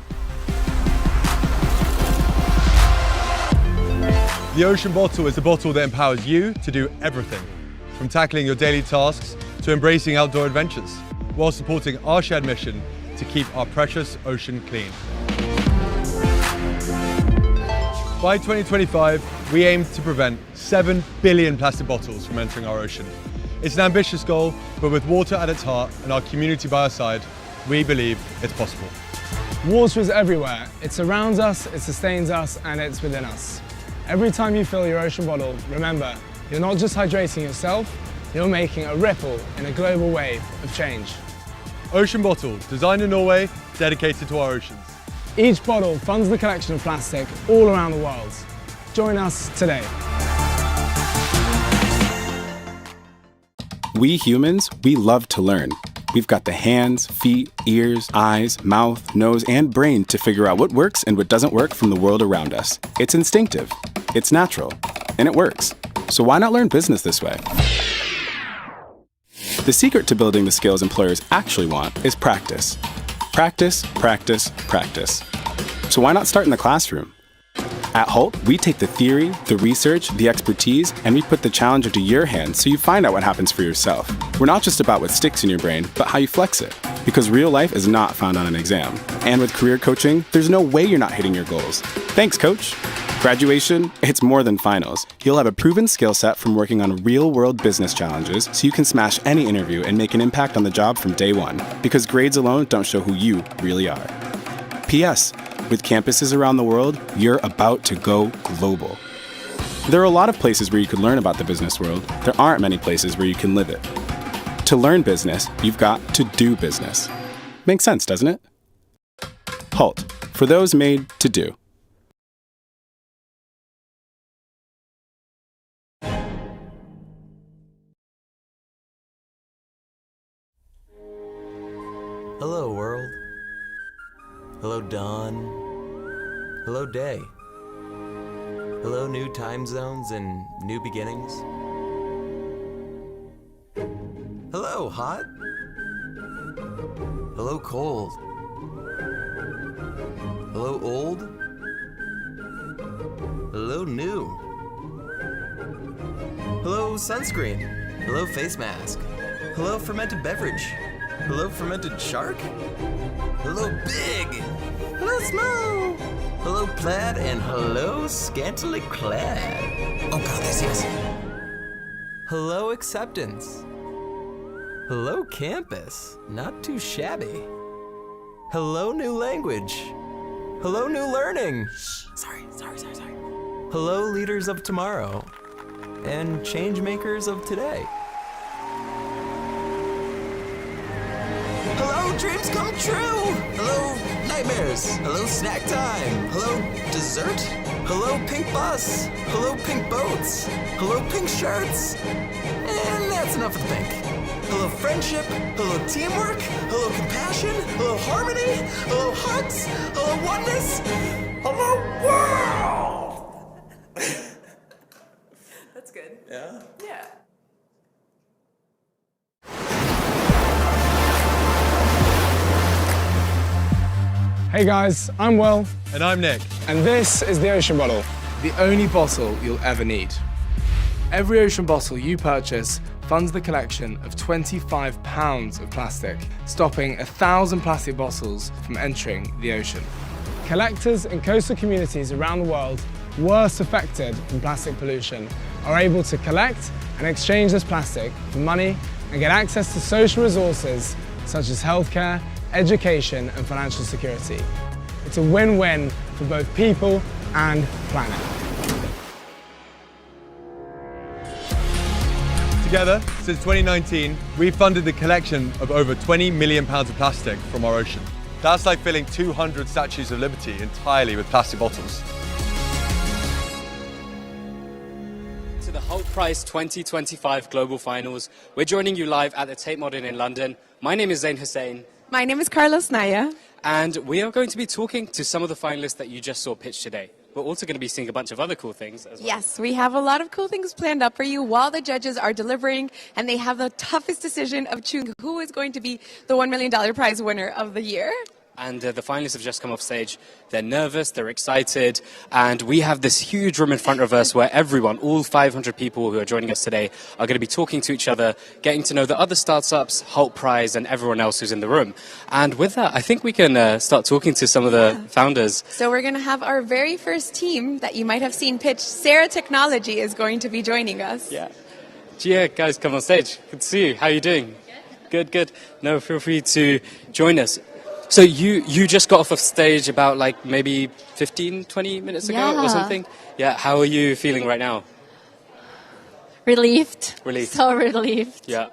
The Ocean Bottle is the bottle that empowers you to do everything, from tackling your daily tasks to embracing outdoor adventures, while supporting our shared mission to keep our precious ocean clean. By 2025, we aim to prevent 7 billion plastic bottles from entering our ocean. It's an ambitious goal, but with water at its heart and our community by our side, we believe it's possible. Water is everywhere. It surrounds us, it sustains us, and it's within us. Every time you fill your ocean bottle, remember, you're not just hydrating yourself, you're making a ripple in a global wave of change. Ocean Bottle, designed in Norway, dedicated to our oceans. Each bottle funds the collection of plastic all around the world. Join us today. We humans, we love to learn. We've got the hands, feet, ears, eyes, mouth, nose, and brain to figure out what works and what doesn't work from the world around us. It's instinctive, it's natural, and it works. So why not learn business this way? The secret to building the skills employers actually want is practice. Practice, practice, practice. So why not start in the classroom? At Hult, we take the theory, the research, the expertise, and we put the challenge into your hands so you find out what happens for yourself. We're not just about what sticks in your brain, but how you flex it. Because real life is not found on an exam. And with career coaching, there's no way you're not hitting your goals. Thanks, coach. Graduation, it's more than finals. You'll have a proven skill set from working on real-world business challenges so you can smash any interview and make an impact on the job from day one. Because grades alone don't show who you really are. P.S. With campuses around the world, you're about to go global. There are a lot of places where you could learn about the business world. There aren't many places where you can live it. To learn business, you've got to do business. Makes sense, doesn't it? Hult, for those made to do. Hello, world. Hello, dawn. Hello, day. Hello, new time zones and new beginnings. Hello, hot. Hello, cold. Hello, old. Hello, new. Hello, sunscreen. Hello, face mask. Hello, fermented beverage. Hello, fermented shark. Hello, big. Hello, small. Hello, plaid, and hello, scantily clad. Oh god, yes. Hello, acceptance. Hello, campus. Not too shabby. Hello, new language. Hello, new learning. Sorry. Hello, leaders of tomorrow. And change makers of today. Hello, dreams come true! Hello, nightmares! Hello, snack time! Hello, dessert? Hello, pink bus! Hello, pink boats! Hello, pink shirts! And that's enough of the pink. Hello, friendship! Hello, teamwork! Hello, compassion! Hello, harmony! Hello, hugs! Hello, oneness! Hello, world! That's good. Yeah? Yeah. Hey guys, I'm Will. And I'm Nick. And this is the Ocean Bottle. The only bottle you'll ever need. Every ocean bottle you purchase funds the collection of 25 pounds of plastic, stopping 1,000 plastic bottles from entering the ocean. Collectors in coastal communities around the world worst affected from plastic pollution are able to collect and exchange this plastic for money and get access to social resources such as healthcare, education and financial security. It's a win-win for both people and planet. Together, since 2019, we've funded the collection of over 20 million pounds of plastic from our ocean. That's like filling 200 statues of liberty entirely with plastic bottles. To the Hult Prize 2025 Global Finals. We're joining you live at the Tate Modern in London. My name is Zain Hussein. My name is Carlos Naya. And we are going to be talking to some of the finalists that you just saw pitch today. We're also going to be seeing a bunch of other cool things as well. Yes, we have a lot of cool things planned up for you while the judges are deliberating and they have the toughest decision of choosing who is going to be the $1 million prize winner of the year. And the finalists have just come off stage. They're nervous, they're excited, and we have this huge room in front of us where everyone, all 500 people who are joining us today, are going to be talking to each other, getting to know the other startups, Hult Prize, and everyone else who's in the room. And with that, I think we can start talking to some of the founders. So we're going to have our very first team that you might have seen pitch. Sarah Technology is going to be joining us. Yeah. Gia, guys, come on stage. Good to see you. How are you doing? Good. No, feel free to join us. So you just got off of stage about like maybe 15, 20 minutes ago or something? Yeah, how are you feeling right now? Relieved. Relieved. So relieved. Yeah.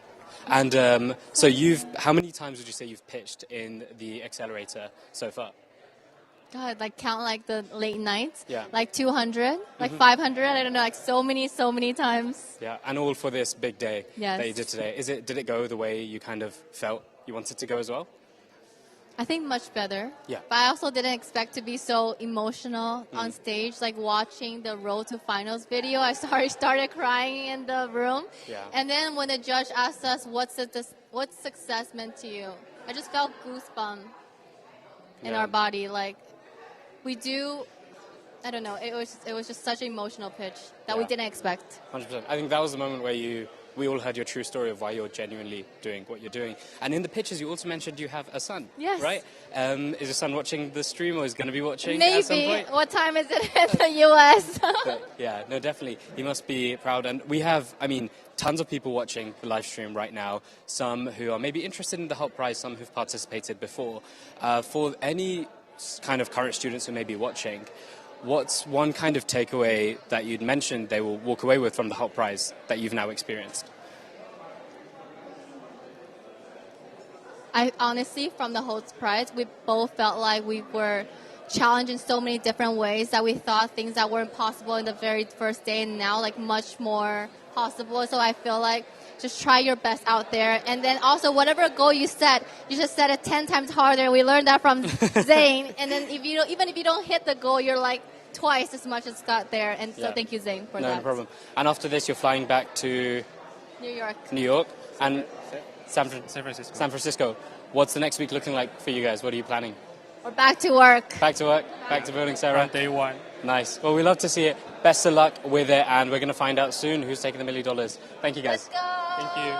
And so how many times would you say you've pitched in the accelerator so far? God, like count like the late nights. Yeah. Like 200, like 500, I don't know, like so many times. Yeah, and all for this big day Yes. that you did today. Did it go the way you kind of felt you wanted to go as well? I think much better. Yeah. But I also didn't expect to be so emotional on stage. Like watching the Road to Finals video, I started crying in the room. Yeah. And then when the judge asked us what's success meant to you, I just felt goosebumps in our body. Like I don't know. It was just such an emotional pitch that we didn't expect. 100%. I think that was the moment where we all heard your true story of why you're genuinely doing what you're doing. And in the pictures, you also mentioned you have a son. Yes. Right? Is your son watching the stream or is going to be watching Maybe. at some point? What time is it in the U.S.? But, yeah, no, definitely. He must be proud. And we have, tons of people watching the live stream right now. Some who are maybe interested in the Hult Prize, some who've participated before. For any kind of current students who may be watching, what's one kind of takeaway that you'd mentioned they will walk away with from the Hult Prize that you've now experienced? I honestly, from the Hult Prize, we both felt like we were challenged in so many different ways that we thought things that weren't possible in the very first day and now like much more possible. So I feel like just try your best out there. And then also whatever goal you set, you just set it 10 times harder. We learned that from Zane. And then even if you don't hit the goal, you're like twice as much as got there. And so thank you, Zane, for that. No problem. And after this, you're flying back to New York. And San Francisco. What's the next week looking like for you guys? What are you planning? We're back to work. Back to work, back to building, Sarah. On day one. Nice. Well, we love to see it. Best of luck with it, and we're going to find out soon who's taking the $1 million. Thank you, guys. Let's go. Thank you.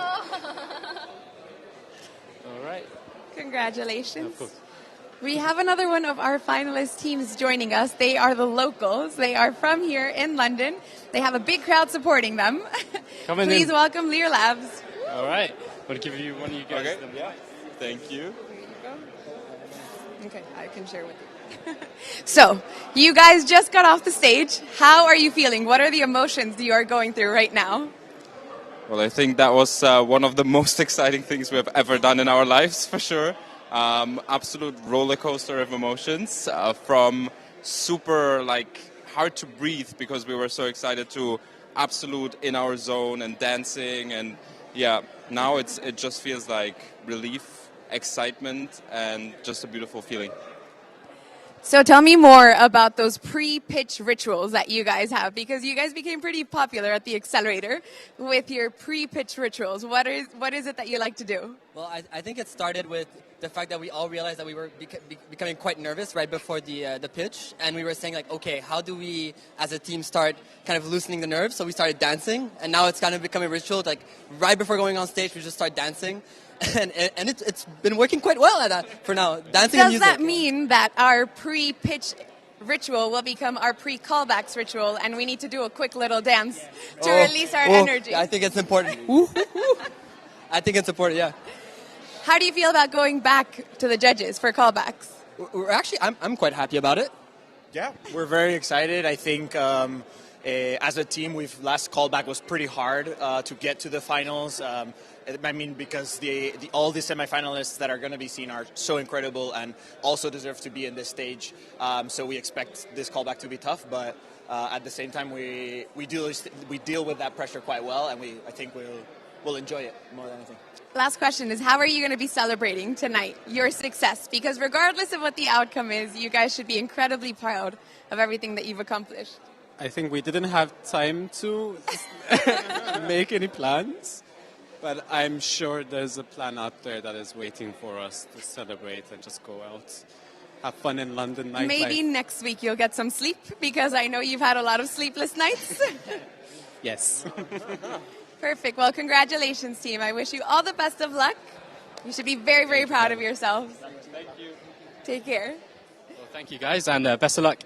All right. Congratulations. Of course. We have another one of our finalist teams joining us. They are the locals. They are from here in London. They have a big crowd supporting them. Please welcome Lear Labs. All right. I'm going to give you one of you guys. Okay. Yeah. Thank you. Okay, I can share with you. So, you guys just got off the stage. How are you feeling? What are the emotions you are going through right now? Well, I think that was one of the most exciting things we have ever done in our lives, for sure. Absolute roller coaster of emotions, from super hard to breathe because we were so excited to absolute in our zone and dancing, and now it just feels like relief, excitement, and just a beautiful feeling. So tell me more about those pre-pitch rituals that you guys have, because you guys became pretty popular at the accelerator with your pre-pitch rituals. What is it that you like to do? Well, I think it started with the fact that we all realized that we were becoming quite nervous right before the pitch, and we were saying okay, how do we as a team start kind of loosening the nerves? So we started dancing, and now it's kind of becoming a ritual. Right before going on stage, we just start dancing. And it's been working quite well at that for now. Dancing and Does music. that mean that our pre-pitch ritual will become our pre-callbacks ritual, and we need to do a quick little dance to release our energy? I think it's important. I think it's important, yeah. How do you feel about going back to the judges for callbacks? I'm quite happy about it. Yeah, we're very excited. I think as a team, last callback was pretty hard to get to the finals. Because all the semi-finalists that are going to be seen are so incredible and also deserve to be in this stage. So we expect this callback to be tough, but at the same time, we deal with that pressure quite well, and I think we'll enjoy it more than anything. Last question is, how are you going to be celebrating tonight your success? Because regardless of what the outcome is, you guys should be incredibly proud of everything that you've accomplished. I think we didn't have time to make any plans. But I'm sure there's a plan out there that is waiting for us to celebrate and just go out, have fun in London nightlife. Maybe next week you'll get some sleep, because I know you've had a lot of sleepless nights. Yes. Perfect. Well, congratulations, team. I wish you all the best of luck. You should be very, very proud of yourselves. Thank you. Take care. Well, thank you, guys, and best of luck.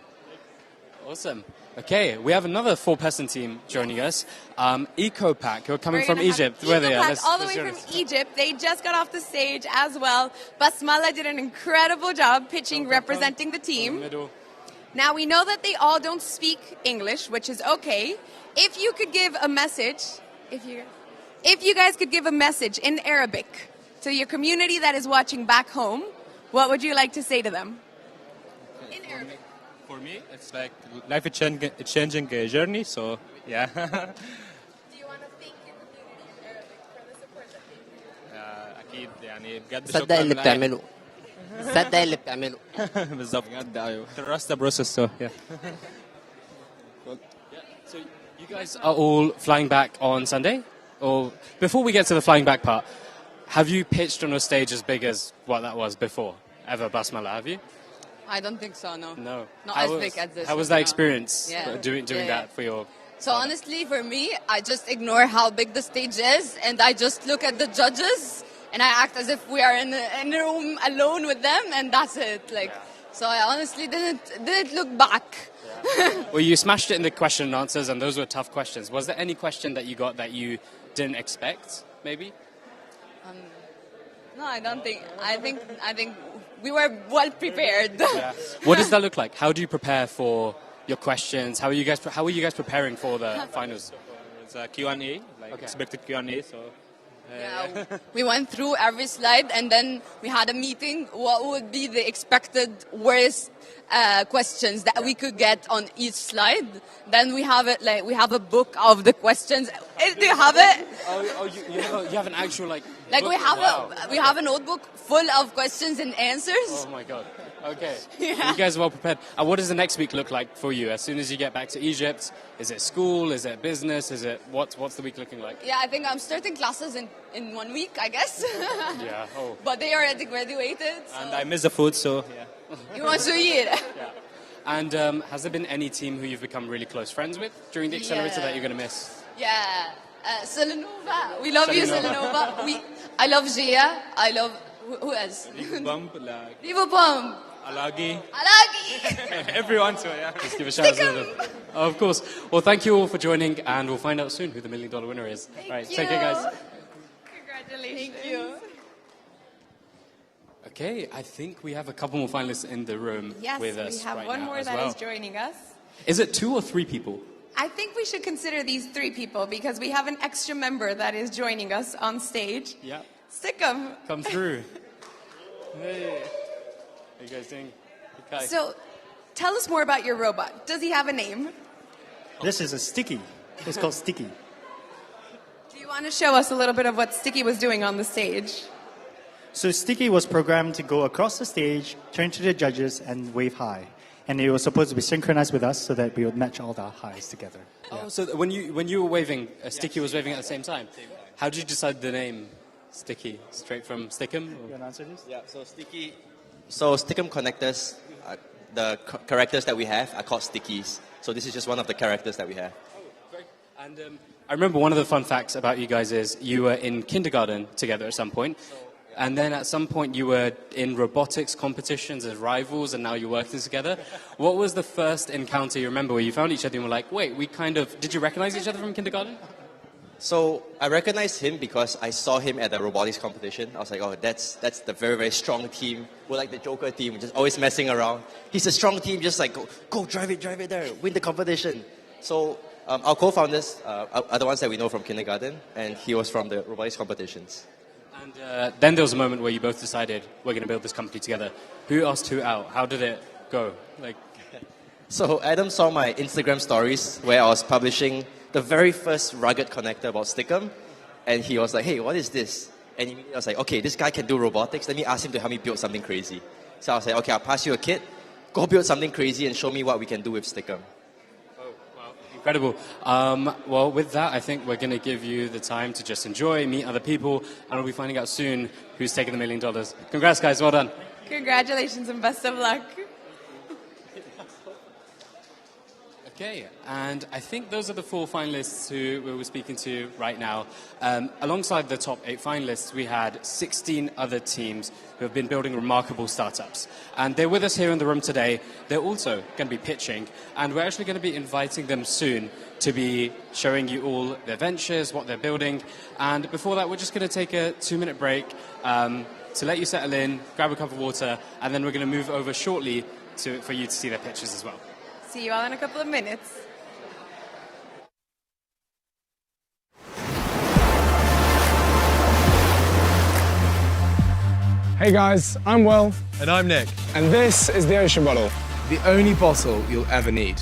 Awesome. Okay, we have another four-person team joining us. EcoPack, who are coming from Egypt. Where they are? EcoPack, all the way from Egypt. They just got off the stage as well. Basmala did an incredible job pitching, representing the team. Now, we know that they all don't speak English, which is okay. If you could give a message, if you guys could give a message in Arabic to your community that is watching back home, what would you like to say to them? In Arabic. For me, it's like life-changing journey, so yeah. Do you want to thank your community in Arabic for the support that they give? أكيد يعني بجد صدق اللي بتعمله صدق اللي بتعمله بالظبط بجد أيوه. Trust the process, so yeah. So you guys are all flying back on Sunday? Or before we get to the flying back part, have you pitched on a stage as big as what that was before? Ever, Basmala, have you? I don't think so, no. No. Not as big as this. How was that experience, Yeah. doing Yeah. that for your... So honestly, for me, I just ignore how big the stage is, and I just look at the judges, and I act as if we are in a room alone with them, and that's it. So I honestly didn't look back. Well, you smashed it in the question and answers, and those were tough questions. Was there any question that you got that you didn't expect, maybe? No, I don't think. I think we were well prepared. Yeah. What does that look like? How do you prepare for your questions? How are you guys preparing for the finals? It's a Q&A, expected Q&A, so... Yeah, we went through every slide, and then we had a meeting. What would be the expected worst questions that we could get on each slide? Then we have it we have a book of the questions. Do you have it? You have an actual we book? we have a notebook full of questions and answers. Oh my God. Okay. Yeah. You guys are well prepared. And what does the next week look like for you? As soon as you get back to Egypt, is it school? Is it business? Is it what's the week looking like? Yeah, I think I'm starting classes in 1 week, I guess. Yeah. Oh. But they already graduated. So. And I miss the food, so yeah. You want to eat? Yeah. And has there been any team who you've become really close friends with during the accelerator that you're going to miss? Yeah. Selenova. We love you, Selenova. I love Gia. I love... Who else? Vivo Bump. Alagi. Everyone to it, yeah. Let's give a shout out. Of course. Well, thank you all for joining, and we'll find out soon who the $1 million winner is. Right, take care, guys. Congratulations. Thank you. Okay, I think we have a couple more finalists in the room with us. Yes, we have right one now more as that well. is joining us. Is it 2 or 3 people? I think we should consider these 3 people because we have an extra member that is joining us on stage. Yeah. Stickum. Come through. Hey. How you guys doing? Okay. So, tell us more about your robot. Does he have a name? This is a Sticky. It's called Sticky. Do you want to show us a little bit of what Sticky was doing on the stage? So Sticky was programmed to go across the stage, turn to the judges, and wave high. And it was supposed to be synchronized with us so that we would match all the highs together. Oh, so when you were waving, Sticky was waving at the same time. How did you decide the name Sticky? Straight from Stickum? You want to answer this? Yeah, so Stickum connectors, the characters that we have are called Stickies. So this is just one of the characters that we have. And I remember one of the fun facts about you guys is you were in kindergarten together at some point. And then at some point you were in robotics competitions as rivals, and now you're working together. What was the first encounter you remember where you found each other and were like, wait, did you recognize each other from kindergarten? So I recognized him because I saw him at the robotics competition. I was like, oh, that's the very, very strong team. We're like the Joker team, just always messing around. He's a strong team, just like, go drive it there, win the competition. So our co-founders are the ones that we know from kindergarten, and he was from the robotics competitions. And then there was a moment where you both decided, we're going to build this company together. Who asked who out? How did it go? So Adam saw my Instagram stories where I was publishing the very first rugged connector about Stickum, and he was like, hey, what is this? And immediately I was like, okay, this guy can do robotics. Let me ask him to help me build something crazy. So I was like, okay, I'll pass you a kit. Go build something crazy and show me what we can do with Stickum. Oh, wow. Incredible. Well, with that, I think we're going to give you the time to just enjoy, meet other people, and we'll be finding out soon who's taking the $1 million. Congrats, guys. Well done. Congratulations and best of luck. Okay, and I think those are the 4 finalists who we were speaking to right now. Alongside the top 8 finalists, we had 16 other teams who have been building remarkable startups. And they're with us here in the room today. They're also going to be pitching, and we're actually going to be inviting them soon to be showing you all their ventures, what they're building. And before that, we're just going to take a 2-minute break to let you settle in, grab a cup of water, and then we're going to move over shortly for you to see their pitches as well. See you all in a couple of minutes. Hey guys, I'm Will. And I'm Nick. And this is the Ocean Bottle. The only bottle you'll ever need.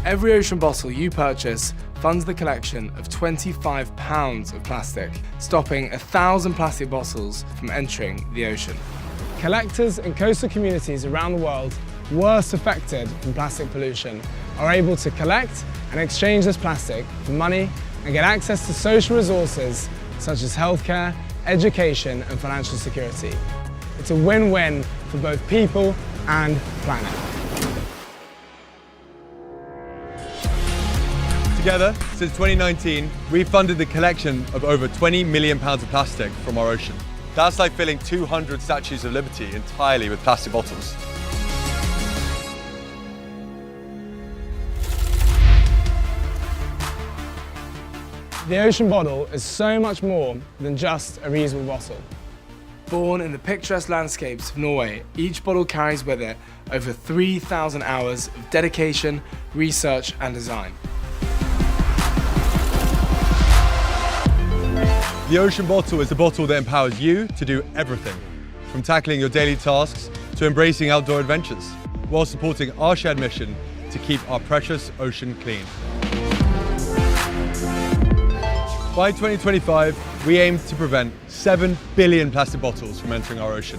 Every ocean bottle you purchase funds the collection of 25 pounds of plastic, stopping 1,000 plastic bottles from entering the ocean. Collectors in coastal communities around the world worst affected from plastic pollution are able to collect and exchange this plastic for money and get access to social resources such as healthcare, education and financial security. It's a win-win for both people and planet. Together, since 2019, we've funded the collection of over 20 million pounds of plastic from our ocean. That's like filling 200 statues of liberty entirely with plastic bottles. The Ocean Bottle is so much more than just a reusable bottle. Born in the picturesque landscapes of Norway, each bottle carries with it over 3,000 hours of dedication, research and design. The Ocean Bottle is the bottle that empowers you to do everything, from tackling your daily tasks to embracing outdoor adventures, while supporting our shared mission to keep our precious ocean clean. By 2025, we aim to prevent 7 billion plastic bottles from entering our ocean.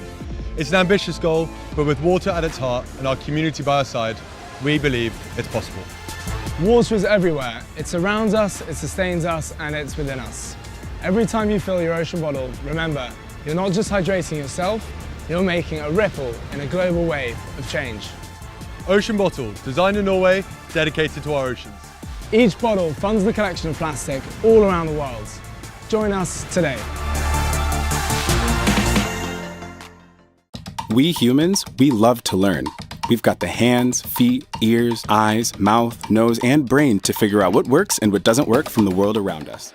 It's an ambitious goal, but with water at its heart and our community by our side, we believe it's possible. Water is everywhere. It surrounds us, it sustains us, and it's within us. Every time you fill your ocean bottle, remember, you're not just hydrating yourself, you're making a ripple in a global wave of change. Ocean Bottle, designed in Norway, dedicated to our oceans. Each bottle funds the collection of plastic all around the world. Join us today. We humans, we love to learn. We've got the hands, feet, ears, eyes, mouth, nose, and brain to figure out what works and what doesn't work from the world around us.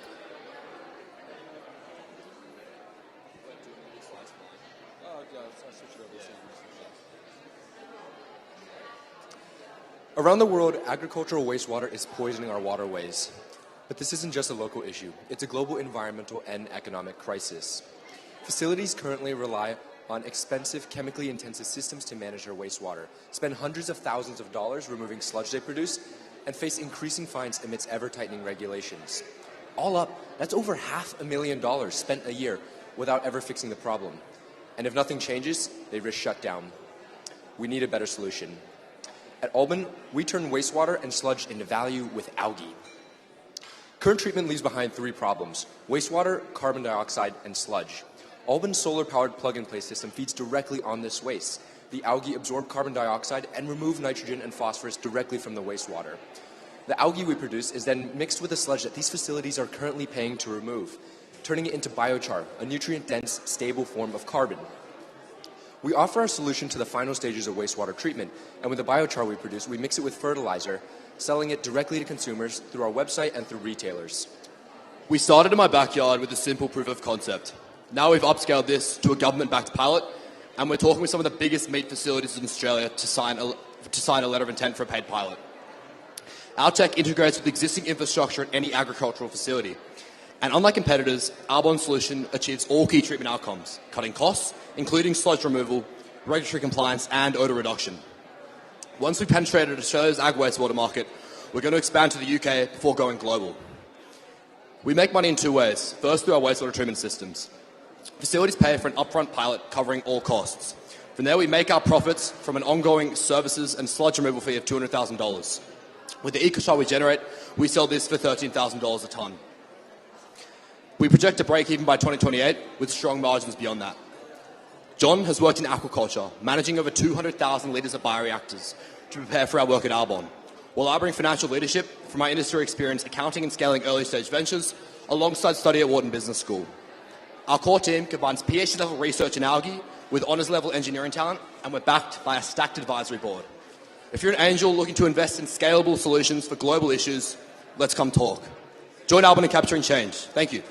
Around the world, agricultural wastewater is poisoning our waterways. But this isn't just a local issue. It's a global environmental and economic crisis. Facilities currently rely on expensive, chemically intensive systems to manage their wastewater, spend hundreds of thousands of dollars removing sludge they produce, and face increasing fines amidst ever-tightening regulations. All up, that's over $500,000 spent a year without ever fixing the problem. And if nothing changes, they risk shutdown. We need a better solution. At Alban, we turn wastewater and sludge into value with algae. Current treatment leaves behind 3 problems: wastewater, carbon dioxide, and sludge. Alban's solar-powered plug-and-play system feeds directly on this waste. The algae absorb carbon dioxide and remove nitrogen and phosphorus directly from the wastewater. The algae we produce is then mixed with the sludge that these facilities are currently paying to remove, turning it into biochar, a nutrient-dense, stable form of carbon. We offer our solution to the final stages of wastewater treatment, and with the biochar we produce, we mix it with fertilizer, selling it directly to consumers through our website and through retailers. We started in my backyard with a simple proof of concept. Now we've upscaled this to a government-backed pilot, and we're talking with some of the biggest meat facilities in Australia to sign a letter of intent for a paid pilot. Our tech integrates with existing infrastructure at any agricultural facility. And unlike competitors, our Bond solution achieves all key treatment outcomes, cutting costs, including sludge removal, regulatory compliance, and odour reduction. Once we've penetrated Australia's ag wastewater market, we're going to expand to the UK before going global. We make money in 2 ways. First, through our wastewater treatment systems. Facilities pay for an upfront pilot covering all costs. From there, we make our profits from an ongoing services and sludge removal fee of $200,000. With the EcoShot we generate, we sell this for $13,000 a tonne. We project to break even by 2028 with strong margins beyond that. John has worked in aquaculture, managing over 200,000 litres of bioreactors to prepare for our work at Arbonne, while I bring financial leadership from my industry experience accounting and scaling early-stage ventures alongside study at Wharton Business School. Our core team combines PhD-level research in algae with honours-level engineering talent, and we're backed by a stacked advisory board. If you're an angel looking to invest in scalable solutions for global issues, let's come talk. Join Arbonne in capturing change. Thank you.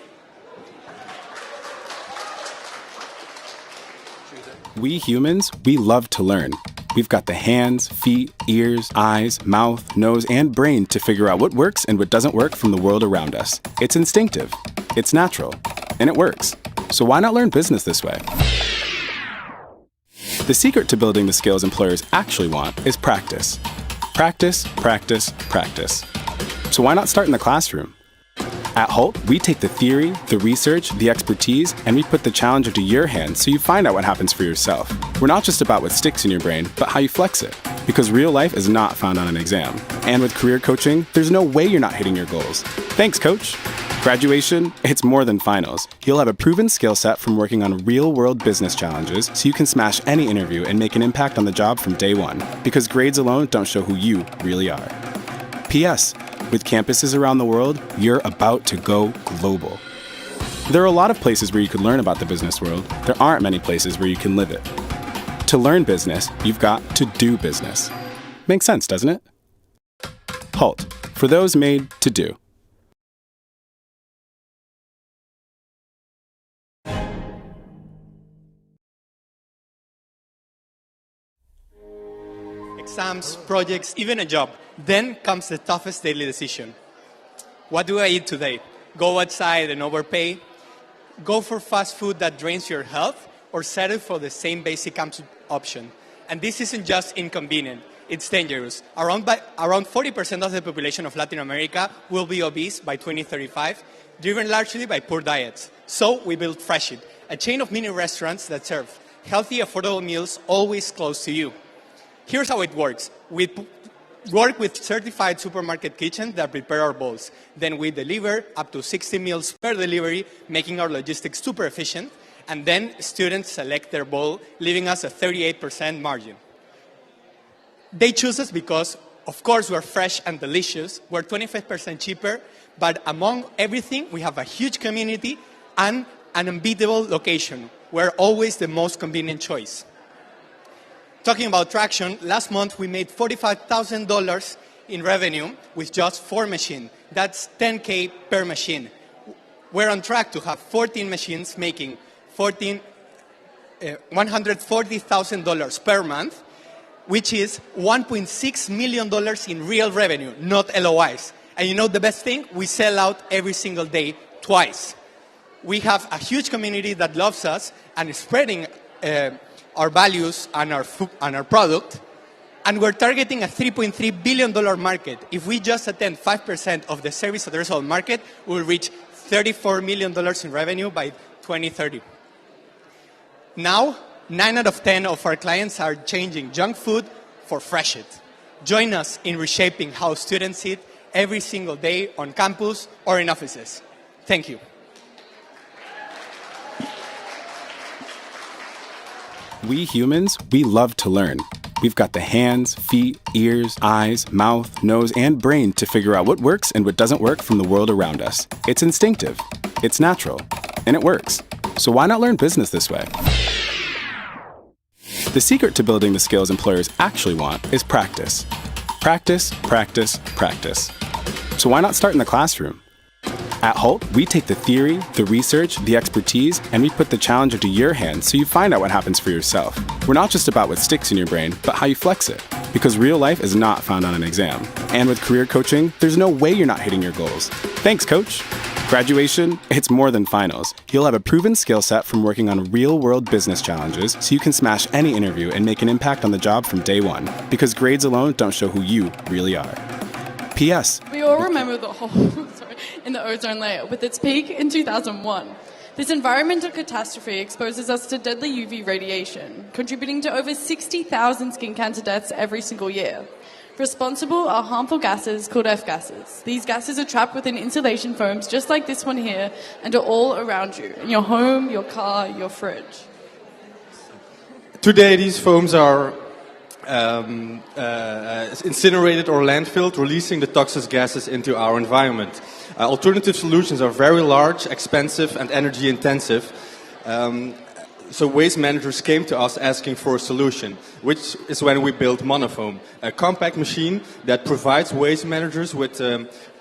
We humans, we love to learn. We've got the hands, feet, ears, eyes, mouth, nose, and brain to figure out what works and what doesn't work from the world around us. It's instinctive, it's natural, and it works. So why not learn business this way? The secret to building the skills employers actually want is practice. Practice, practice, practice. So why not start in the classroom? At Hult, we take the theory, the research, the expertise, and we put the challenge into your hands so you find out what happens for yourself. We're not just about what sticks in your brain, but how you flex it. Because real life is not found on an exam. And with career coaching, there's no way you're not hitting your goals. Thanks, coach. Graduation, it's more than finals. You'll have a proven skill set from working on real-world business challenges so you can smash any interview and make an impact on the job from day one. Because grades alone don't show who you really are. P.S. With campuses around the world, you're about to go global. There are a lot of places where you could learn about the business world. There aren't many places where you can live it. To learn business, you've got to do business. Makes sense, doesn't it? Hult, for those made to do. Exams, projects, even a job. Then comes the toughest daily decision. What do I eat today? Go outside and overpay? Go for fast food that drains your health? Or settle for the same basic option? And this isn't just inconvenient, it's dangerous. Around 40% of the population of Latin America will be obese by 2035, driven largely by poor diets. So we built Fresh It, a chain of mini restaurants that serve healthy, affordable meals always close to you. Here's how it works. We work with certified supermarket kitchens that prepare our bowls. Then we deliver up to 60 meals per delivery, making our logistics super efficient. And then students select their bowl, leaving us a 38% margin. They choose us because, of course, we're fresh and delicious. We're 25% cheaper. But among everything, we have a huge community and an unbeatable location. We're always the most convenient choice. Talking about traction, last month we made $45,000 in revenue with just 4 machines. That's $10K per machine. We're on track to have 14 machines making $140,000 per month, which is $1.6 million in real revenue, not LOIs. And you know the best thing? We sell out every single day, twice. We have a huge community that loves us and is spreading our values and our product, and we're targeting a $3.3 billion market. If we just attend 5% of the service addressable market, we'll reach $34 million in revenue by 2030. Now, 9 out of 10 of our clients are changing junk food for Fresh It. Join us in reshaping how students eat every single day on campus or in offices. Thank you. We humans, we love to learn. We've got the hands, feet, ears, eyes, mouth, nose, and brain to figure out what works and what doesn't work from the world around us. It's instinctive, it's natural, and it works. So why not learn business this way? The secret to building the skills employers actually want is practice. Practice, practice, practice. So why not start in the classroom? At Hult, we take the theory, the research, the expertise, and we put the challenge into your hands so you find out what happens for yourself. We're not just about what sticks in your brain, but how you flex it. Because real life is not found on an exam. And with career coaching, there's no way you're not hitting your goals. Thanks, coach. Graduation, it's more than finals. You'll have a proven skill set from working on real-world business challenges so you can smash any interview and make an impact on the job from day one. Because grades alone don't show who you really are. P.S. We all remember the hole in the ozone layer with its peak in 2001. This environmental catastrophe exposes us to deadly UV radiation, contributing to over 60,000 skin cancer deaths every single year. responsible are harmful gases called F-gases. These gases are trapped within insulation foams just like this one here and are all around you, in your home, your car, your fridge. Today, these foams are incinerated or landfilled, releasing the toxic gases into our environment. Alternative solutions are very large, expensive, and energy intensive. So waste managers came to us asking for a solution, which is when we built Monofoam, a compact machine that provides waste managers with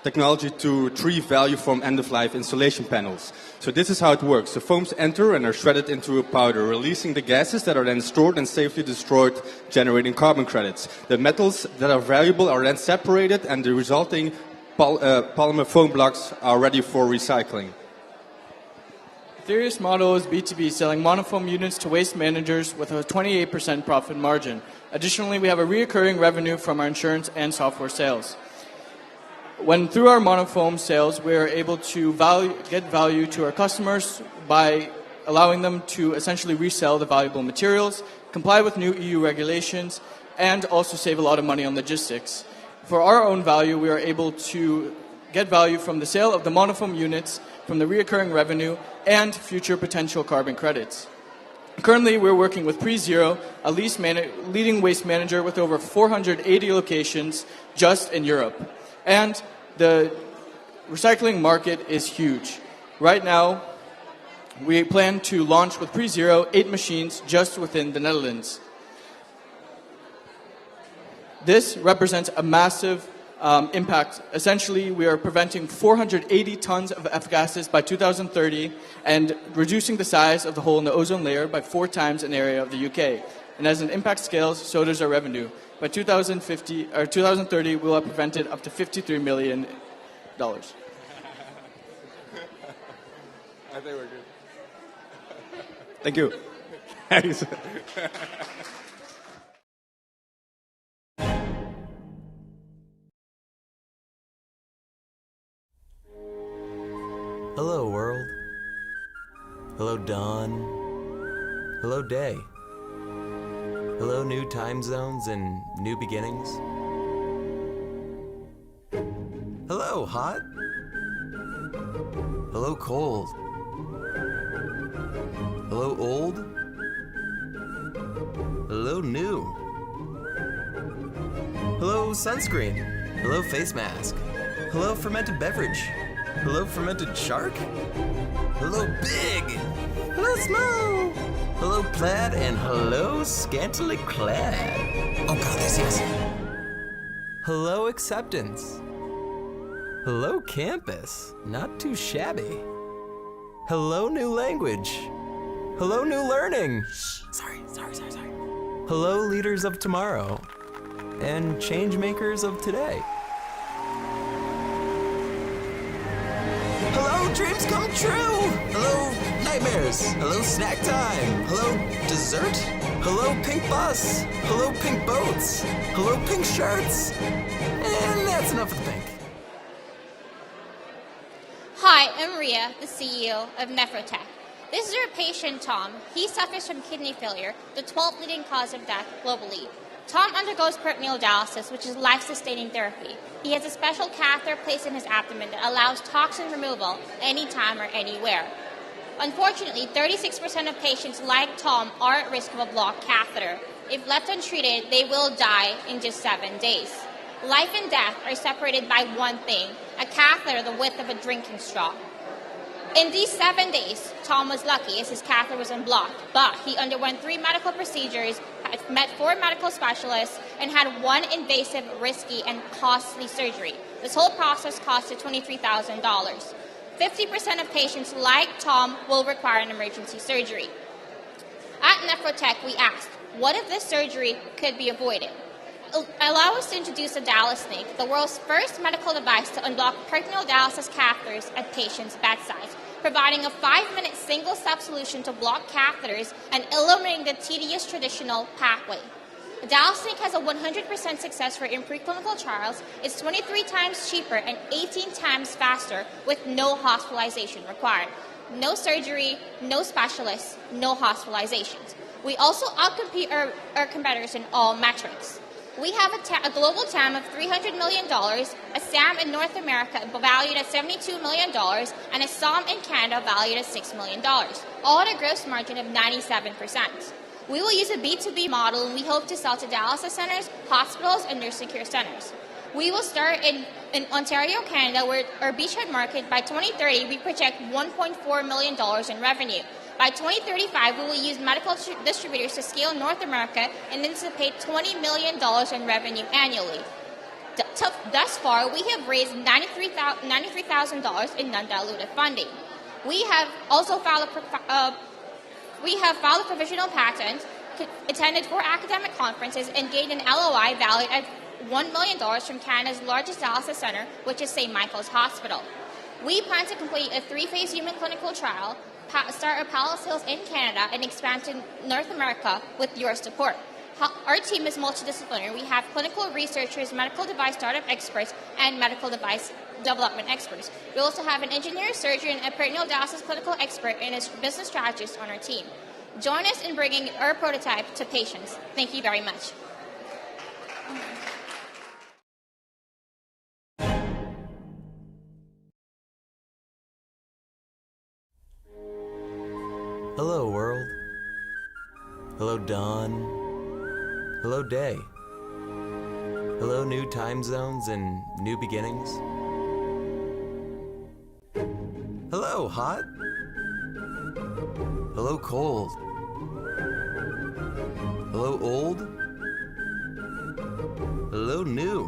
technology to retrieve value from end-of-life insulation panels. So this is how it works. The foams enter and are shredded into a powder, releasing the gases that are then stored and safely destroyed, generating carbon credits. The metals that are valuable are then separated, and the resulting polymer foam blocks are ready for recycling. Ethereum's model is B2B, selling monofoam units to waste managers with a 28% profit margin. Additionally, we have a recurring revenue from our insurance and software sales. When through our monofoam sales, we are able to get value to our customers by allowing them to essentially resell the valuable materials, comply with new EU regulations, and also save a lot of money on logistics. For our own value, we are able to get value from the sale of the monofoam units, from the recurring revenue, and future potential carbon credits. Currently, we're working with PreZero, a leading waste manager with over 480 locations just in Europe. And the recycling market is huge. Right now, we plan to launch with PreZero 8 machines just within the Netherlands. This represents a massive impact. Essentially, we are preventing 480 tons of F-gases by 2030 and reducing the size of the hole in the ozone layer by 4 times an area of the UK. And as an impact scales, so does our revenue. By 2030, we'll have prevented up to $53 million. I think we're good. Thank you. Thanks. Hello, world. Hello, dawn. Hello, day. Hello, new time zones and new beginnings. Hello, hot. Hello, cold. Hello, old. Hello, new. Hello, sunscreen. Hello, face mask. Hello, fermented beverage. Hello, fermented shark. Hello, big. Hello, small. Hello, plaid, and hello, scantily clad. Oh God, yes. Hello, acceptance. Hello, campus. Not too shabby. Hello, new language. Hello, new learning. Sorry. Hello, leaders of tomorrow. And change makers of today. Hello, dreams come true! Hello, nightmares! Hello, snack time! Hello, dessert! Hello, pink bus! Hello, pink boats! Hello, pink shirts! And that's enough of the pink. Hi, I'm Maria, the CEO of Nephrotech. This is our patient, Tom. He suffers from kidney failure, the 12th leading cause of death globally. Tom undergoes peritoneal dialysis, which is life-sustaining therapy. He has a special catheter placed in his abdomen that allows toxin removal anytime or anywhere. Unfortunately, 36% of patients like Tom are at risk of a blocked catheter. If left untreated, they will die in just 7 days. Life and death are separated by one thing, a catheter the width of a drinking straw. In these 7 days, Tom was lucky as his catheter was unblocked, but he underwent 3 medical procedures, met 4 medical specialists, and had 1 invasive, risky, and costly surgery. This whole process costed $23,000. 50% of patients like Tom will require an emergency surgery. At Nephrotech, we asked, what if this surgery could be avoided? Allow us to introduce a DialySnake, the world's first medical device to unblock peritoneal dialysis catheters at patients' bedsides, providing a 5-minute single-step solution to block catheters and eliminating the tedious traditional pathway. DialySnake has a 100% success rate in preclinical trials. It's 23 times cheaper and 18 times faster with no hospitalization required. No surgery, no specialists, no hospitalizations. We also outcompete our competitors in all metrics. We have a global TAM of $300 million, a SAM in North America valued at $72 million, and a SOM in Canada valued at $6 million, all at a gross margin of 97%. We will use a B2B model, and we hope to sell to dialysis centers, hospitals, and nursing care centers. We will start in Ontario, Canada, where our beachhead market. By 2030, we project $1.4 million in revenue. By 2035, we will use medical distributors to scale North America and anticipate $20 million in revenue annually. Thus far, we have raised $93,000 in non-dilutive funding. We have also filed a provisional patent, attended 4 academic conferences, and gained an LOI valued at $1 million from Canada's largest dialysis center, which is St. Michael's Hospital. We plan to complete a 3-phase human clinical trial, start our pilot sales in Canada, and expand to North America with your support. Our team is multidisciplinary. We have clinical researchers, medical device startup experts, and medical device development experts. We also have an engineer, surgeon, a peritoneal dialysis clinical expert, and a business strategist on our team. Join us in bringing our prototype to patients. Thank you very much. Hello, world. Hello, dawn. Hello, day. Hello, new time zones and new beginnings. Hello, hot. Hello, cold. Hello, old. Hello, new.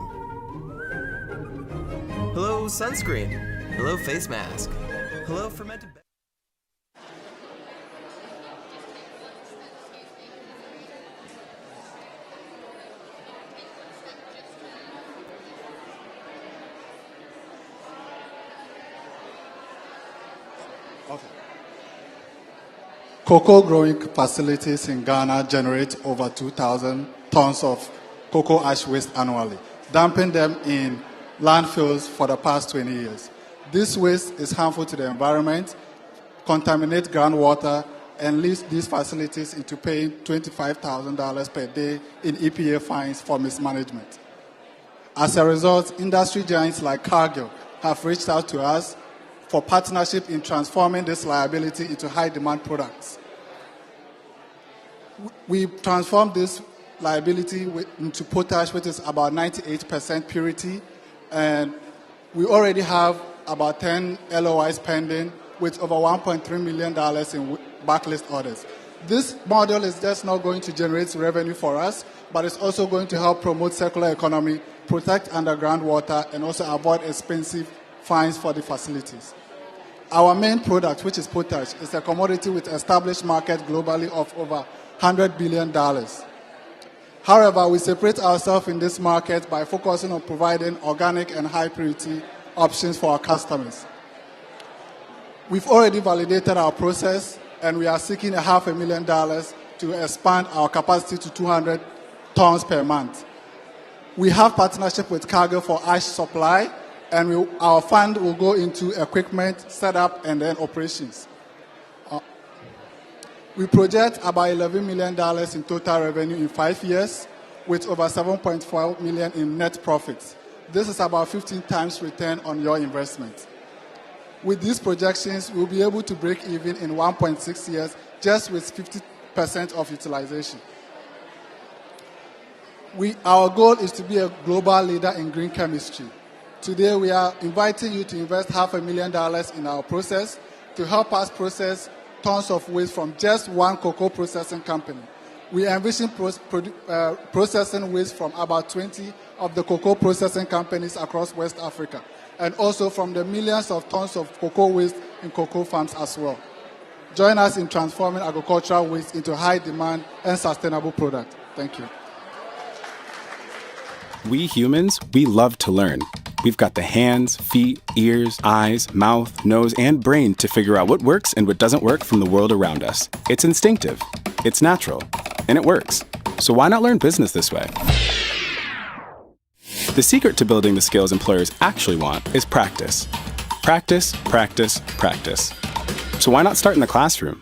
Hello, sunscreen. Hello, face mask. Hello, fermented. Cocoa growing facilities in Ghana generate over 2,000 tons of cocoa ash waste annually, dumping them in landfills for the past 20 years. This waste is harmful to the environment, contaminates groundwater, and leads these facilities into paying $25,000 per day in EPA fines for mismanagement. As a result, industry giants like Cargill have reached out to us for partnership in transforming this liability into high-demand products. We transformed this liability into potash, which is about 98% purity, and we already have about 10 LOIs pending with over $1.3 million in backlist orders. This model is just not going to generate revenue for us, but it's also going to help promote circular economy, protect underground water, and also avoid expensive fines for the facilities. Our main product, which is potash, is a commodity with established market globally of over $100 billion. However, we separate ourselves in this market by focusing on providing organic and high purity options for our customers. We've already validated our process, and we are seeking $500,000 to expand our capacity to 200 tons per month. We have partnership with Cargill for ash supply, and our fund will go into equipment, setup, and then operations. We project about $11 million in total revenue in 5 years, with over $7.4 million in net profits. This is about 15 times return on your investment. With these projections, we'll be able to break even in 1.6 years, just with 50% of utilization. Our goal is to be a global leader in green chemistry. Today, we are inviting you to invest $500,000 in our process to help us process tons of waste from just one cocoa processing company. We envision processing waste from about 20 of the cocoa processing companies across West Africa, and also from the millions of tons of cocoa waste in cocoa farms as well. Join us in transforming agricultural waste into high demand and sustainable product. Thank you. We humans, we love to learn. We've got the hands, feet, ears, eyes, mouth, nose, and brain to figure out what works and what doesn't work from the world around us. It's instinctive, it's natural, and it works. So why not learn business this way? The secret to building the skills employers actually want is practice. Practice, practice, practice. So why not start in the classroom?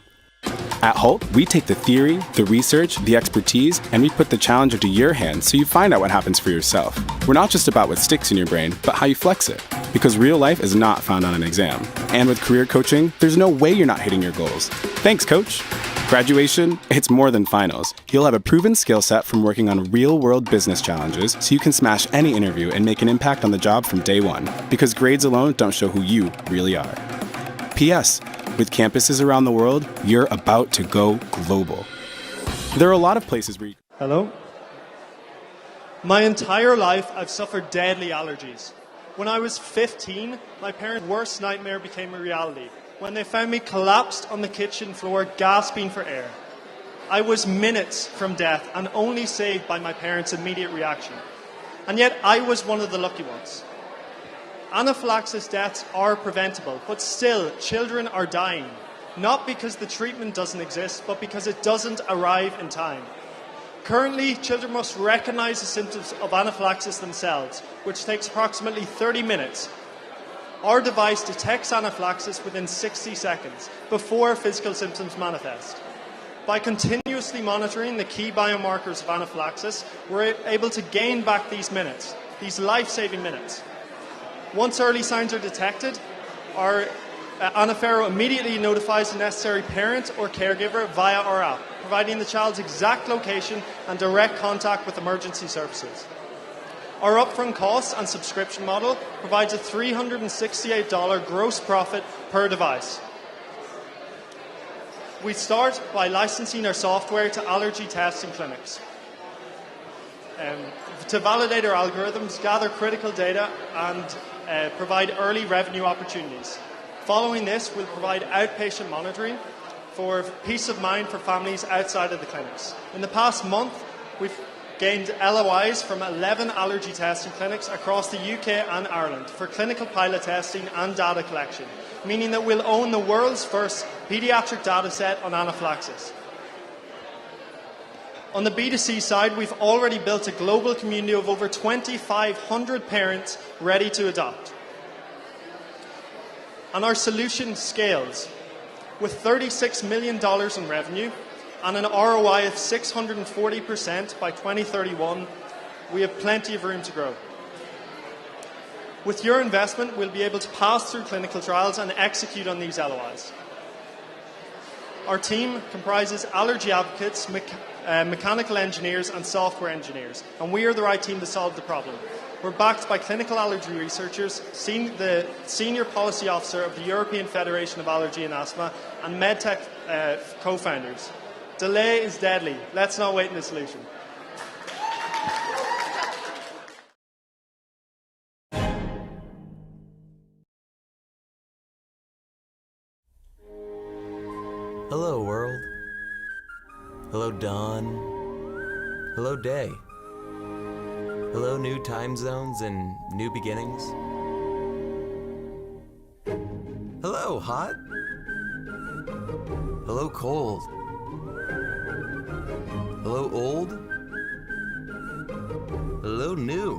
At Hult, we take the theory, the research, the expertise, and we put the challenge into your hands so you find out what happens for yourself. We're not just about what sticks in your brain, but how you flex it. Because real life is not found on an exam. And with career coaching, there's no way you're not hitting your goals. Thanks, coach. Graduation, it's more than finals. You'll have a proven skill set from working on real-world business challenges so you can smash any interview and make an impact on the job from day one. Because grades alone don't show who you really are. P.S. With campuses around the world, you're about to go global. There are a lot of places where you... Hello? My entire life, I've suffered deadly allergies. When I was 15, my parents' worst nightmare became a reality when they found me collapsed on the kitchen floor, gasping for air. I was minutes from death and only saved by my parents' immediate reaction. And yet, I was one of the lucky ones. Anaphylaxis deaths are preventable, but still, children are dying. Not because the treatment doesn't exist, but because it doesn't arrive in time. Currently, children must recognize the symptoms of anaphylaxis themselves, which takes approximately 30 minutes. Our device detects anaphylaxis within 60 seconds, before physical symptoms manifest. By continuously monitoring the key biomarkers of anaphylaxis, we're able to gain back these minutes, these life-saving minutes. Once early signs are detected, our Anafero immediately notifies the necessary parent or caregiver via our app, providing the child's exact location and direct contact with emergency services. Our upfront cost and subscription model provides a $368 gross profit per device. We start by licensing our software to allergy testing clinics. To validate our algorithms, gather critical data, and provide early revenue opportunities. Following this, we'll provide outpatient monitoring for peace of mind for families outside of the clinics. In the past month, we've gained LOIs from 11 allergy testing clinics across the UK and Ireland for clinical pilot testing and data collection, meaning that we'll own the world's first pediatric data set on anaphylaxis. On the B2C side, we've already built a global community of over 2,500 parents ready to adopt. And our solution scales. With $36 million in revenue and an ROI of 640% by 2031, we have plenty of room to grow. With your investment, we'll be able to pass through clinical trials and execute on these LOIs. Our team comprises allergy advocates, mechanical engineers and software engineers, and we are the right team to solve the problem. We're backed by clinical allergy researchers, the Senior Policy Officer of the European Federation of Allergy and Asthma, and MedTech co-founders. Delay is deadly. Let's not wait in the solution. Hello, world. Hello, dawn. Hello, day. Hello, new time zones and new beginnings. Hello, hot. Hello, cold. Hello, old. Hello, new.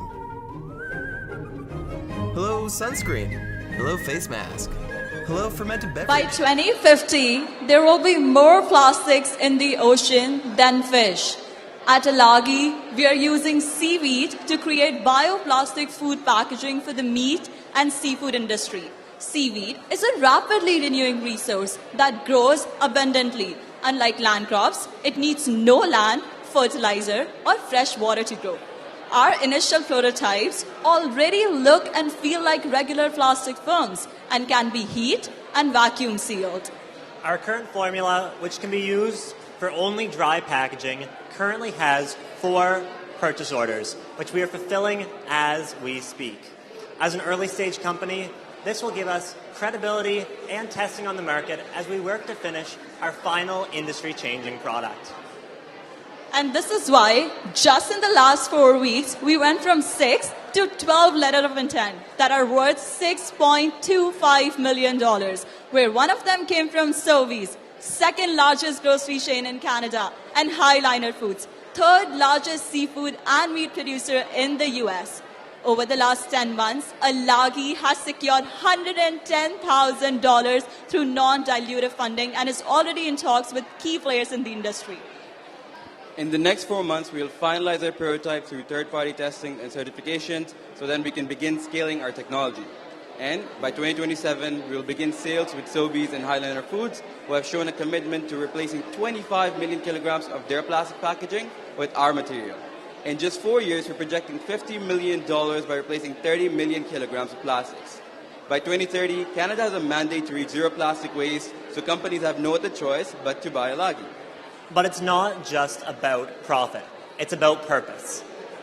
Hello, sunscreen. Hello, face mask. Hello, fermented beverage. By 2050, there will be more plastics in the ocean than fish. At Alagi, we are using seaweed to create bioplastic food packaging for the meat and seafood industry. Seaweed is a rapidly renewing resource that grows abundantly. Unlike land crops, it needs no land, fertilizer, or fresh water to grow. Our initial prototypes already look and feel like regular plastic films and can be heat and vacuum sealed. Our current formula, which can be used for only dry packaging, currently has 4 purchase orders, which we are fulfilling as we speak. As an early stage company, this will give us credibility and testing on the market as we work to finish our final industry-changing product. And this is why, just in the last 4 weeks, we went from 6 to 12 letters of intent that are worth $6.25 million, where one of them came from Sobeys, second largest grocery chain in Canada, and Highliner Foods, third largest seafood and meat producer in the US. Over the last 10 months, Alagi has secured $110,000 through non-dilutive funding and is already in talks with key players in the industry. In the next 4 months, we'll finalize our prototype through third-party testing and certifications so then we can begin scaling our technology. And by 2027, we will begin sales with Sobeys and Highliner Foods, who have shown a commitment to replacing 25 million kilograms of their plastic packaging with our material. In just 4 years, we're projecting $50 million by replacing 30 million kilograms of plastics. By 2030, Canada has a mandate to reach zero plastic waste, so companies have no other choice but to buy Alagi. But it's not just about profit. It's about purpose.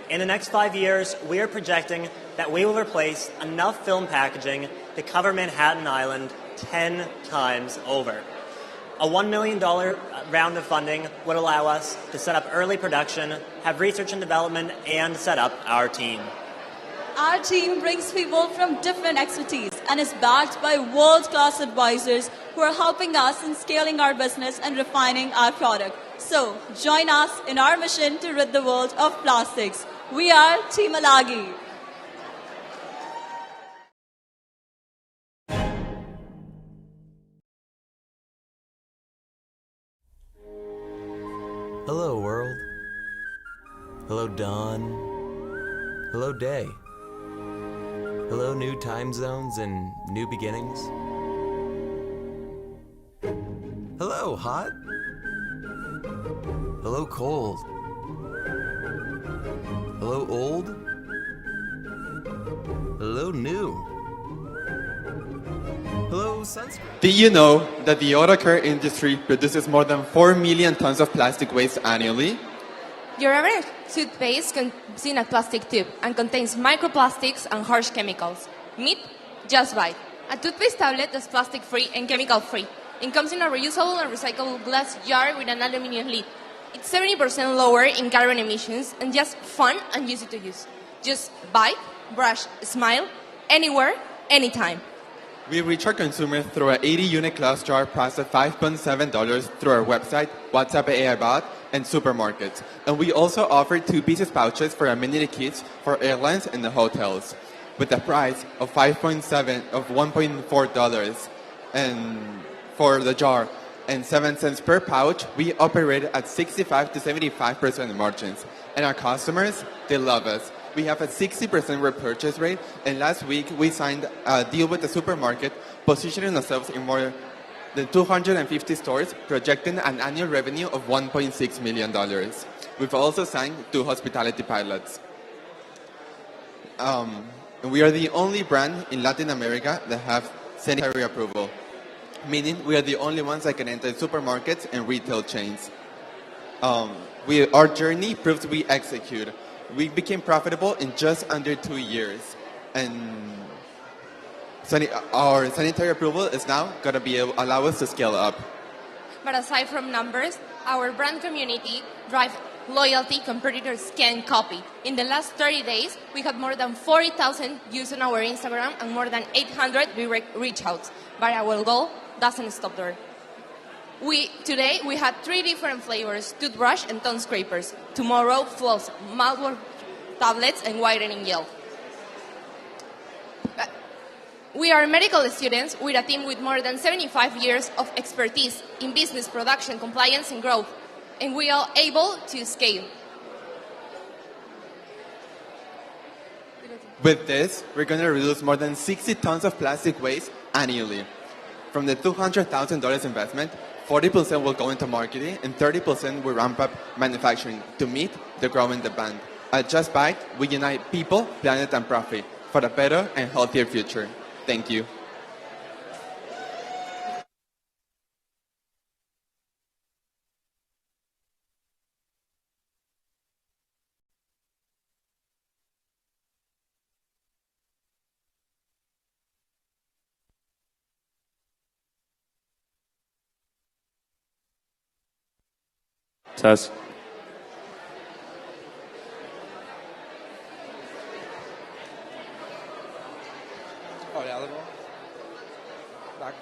In the next 5 years, we are projecting that we will replace enough film packaging to cover Manhattan Island 10 times over. A $1 million round of funding would allow us to set up early production, have research and development, and set up our team. Our team brings people from different expertise and is backed by world-class advisors who are helping us in scaling our business and refining our product. So, join us in our mission to rid the world of plastics. We are Team Alagi. Hello, world. Hello, dawn. Hello, day. Hello, new time zones and new beginnings. Hello, hot. Hello, cold. Hello, old. Hello, new. Hello, sunscreen. Did you know that the auto care industry produces more than 4 million tons of plastic waste annually? Your average toothpaste comes in a plastic tube and contains microplastics and harsh chemicals. Meet Just Bite. A toothpaste tablet that's plastic-free and chemical-free. It comes in a reusable and recyclable glass jar with an aluminum lid. It's 70% lower in carbon emissions and just fun and easy to use. Just bite, brush, smile, anywhere, anytime. We reach our consumers through an 80-unit glass jar priced at $5.7 through our website, WhatsApp AI bot, and supermarkets. And we also offer 2-piece pouches for amenity kits for airlines and the hotels, with a price of $1.4 and for the jar, and 7 cents per pouch. We operate at 65 to 75% margins, and our customers, they love us. We have a 60% repurchase rate, and last week we signed a deal with the supermarket, positioning ourselves in more than 250 stores, projecting an annual revenue of $1.6 million. We've also signed 2 hospitality pilots. And we are the only brand in Latin America that have sanitary approval, meaning we are the only ones that can enter supermarkets and retail chains. Our journey proves we execute. We became profitable in just under 2 years, and our sanitary approval is now going to allow us to scale up. But aside from numbers, our brand community drives loyalty competitors can't copy. In the last 30 days, we had more than 40,000 views on our Instagram and more than 800 direct reach outs. But our goal doesn't stop there. Today we had 3 different flavors: toothbrush and tongue scrapers. Tomorrow, floss, mouthwash tablets, and whitening gel. We are medical students with a team with more than 75 years of expertise in business, production, compliance, and growth, and we are able to scale. With this, we're going to reduce more than 60 tons of plastic waste annually. From the $200,000 investment, 40% will go into marketing and 30% will ramp up manufacturing to meet the growing demand. At Just Bite, we unite people, planet, and profit for a better and healthier future. Thank you. Test. Back.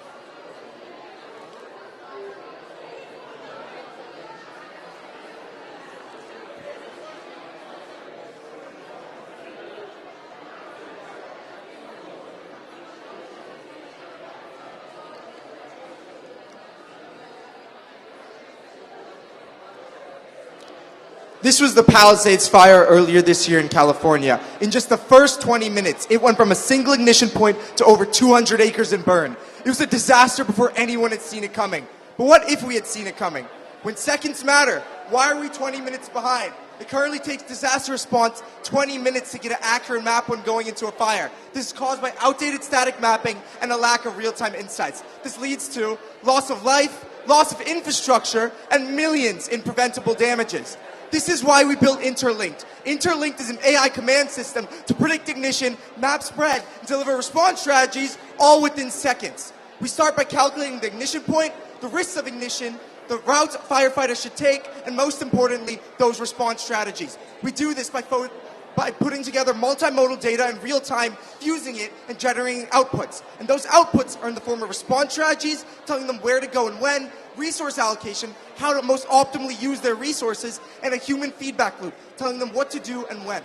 This was the Palisades fire earlier this year in California. In just the first 20 minutes, it went from a single ignition point to over 200 acres in burn. It was a disaster before anyone had seen it coming. But what if we had seen it coming? When seconds matter, why are we 20 minutes behind? It currently takes disaster response 20 minutes to get an accurate map when going into a fire. This is caused by outdated static mapping and a lack of real-time insights. This leads to loss of life, loss of infrastructure, and millions in preventable damages. This is why we built Interlinked. Interlinked is an AI command system to predict ignition, map spread, and deliver response strategies all within seconds. We start by calculating the ignition point, the risks of ignition, the routes firefighters should take, and most importantly, those response strategies. We do this by putting together multimodal data in real time, fusing it, and generating outputs. And those outputs are in the form of response strategies, telling them where to go and when, resource allocation, how to most optimally use their resources, and a human feedback loop, telling them what to do and when.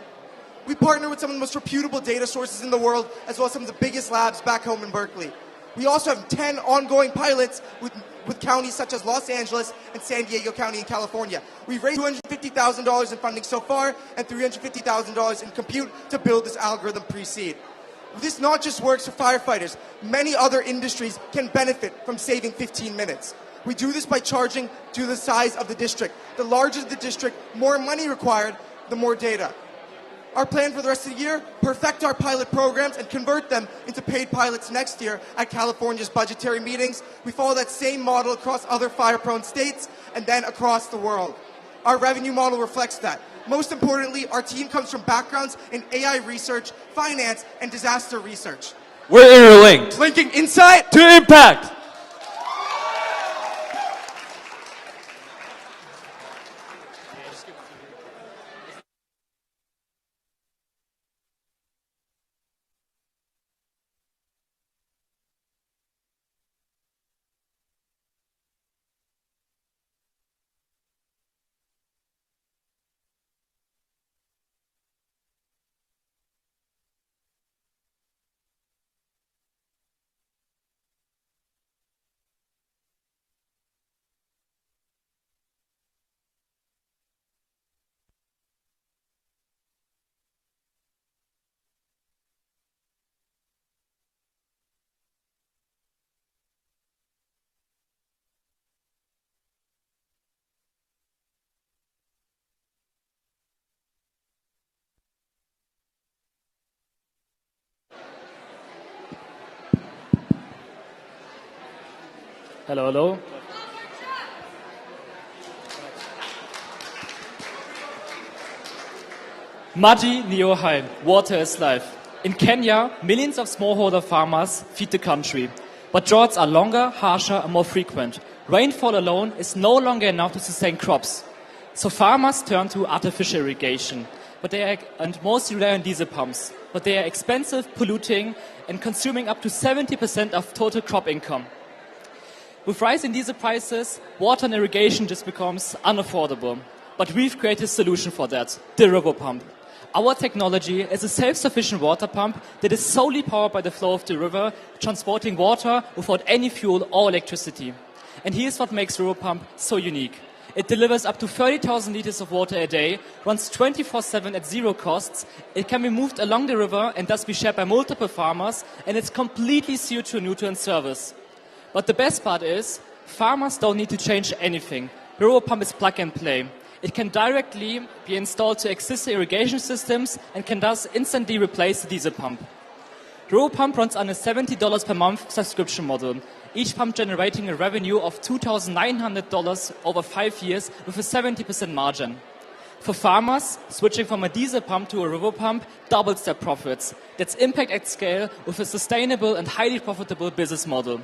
We partner with some of the most reputable data sources in the world, as well as some of the biggest labs back home in Berkeley. We also have 10 ongoing pilots with counties such as Los Angeles and San Diego County in California. We've raised $250,000 in funding so far and $350,000 in compute to build this algorithm pre-seed. This not just works for firefighters. Many other industries can benefit from saving 15 minutes. We do this by charging to the size of the district. The larger the district, more money required, the more data. Our plan for the rest of the year, perfect our pilot programs and convert them into paid pilots next year at California's budgetary meetings. We follow that same model across other fire-prone states and then across the world. Our revenue model reflects that. Most importantly, our team comes from backgrounds in AI research, finance, and disaster research. We're interlinked. Linking insight to impact. Hello, hello. Maji Niohai, water is life. In Kenya, millions of smallholder farmers feed the country. But droughts are longer, harsher, and more frequent. Rainfall alone is no longer enough to sustain crops. So farmers turn to artificial irrigation, and mostly rely on diesel pumps. But they are expensive, polluting, and consuming up to 70% of total crop income. With rising diesel prices, water and irrigation just becomes unaffordable. But we've created a solution for that, the river pump. Our technology is a self-sufficient water pump that is solely powered by the flow of the river, transporting water without any fuel or electricity. And here's what makes river pump so unique. It delivers up to 30,000 liters of water a day, runs 24/7 at zero costs, it can be moved along the river and thus be shared by multiple farmers, and it's completely CO2 neutral in service. But the best part is, farmers don't need to change anything. The river pump is plug and play. It can directly be installed to existing irrigation systems and can thus instantly replace the diesel pump. The river pump runs on a $70 per month subscription model, each pump generating a revenue of $2,900 over 5 years with a 70% margin. For farmers, switching from a diesel pump to a river pump doubles their profits. That's impact at scale with a sustainable and highly profitable business model.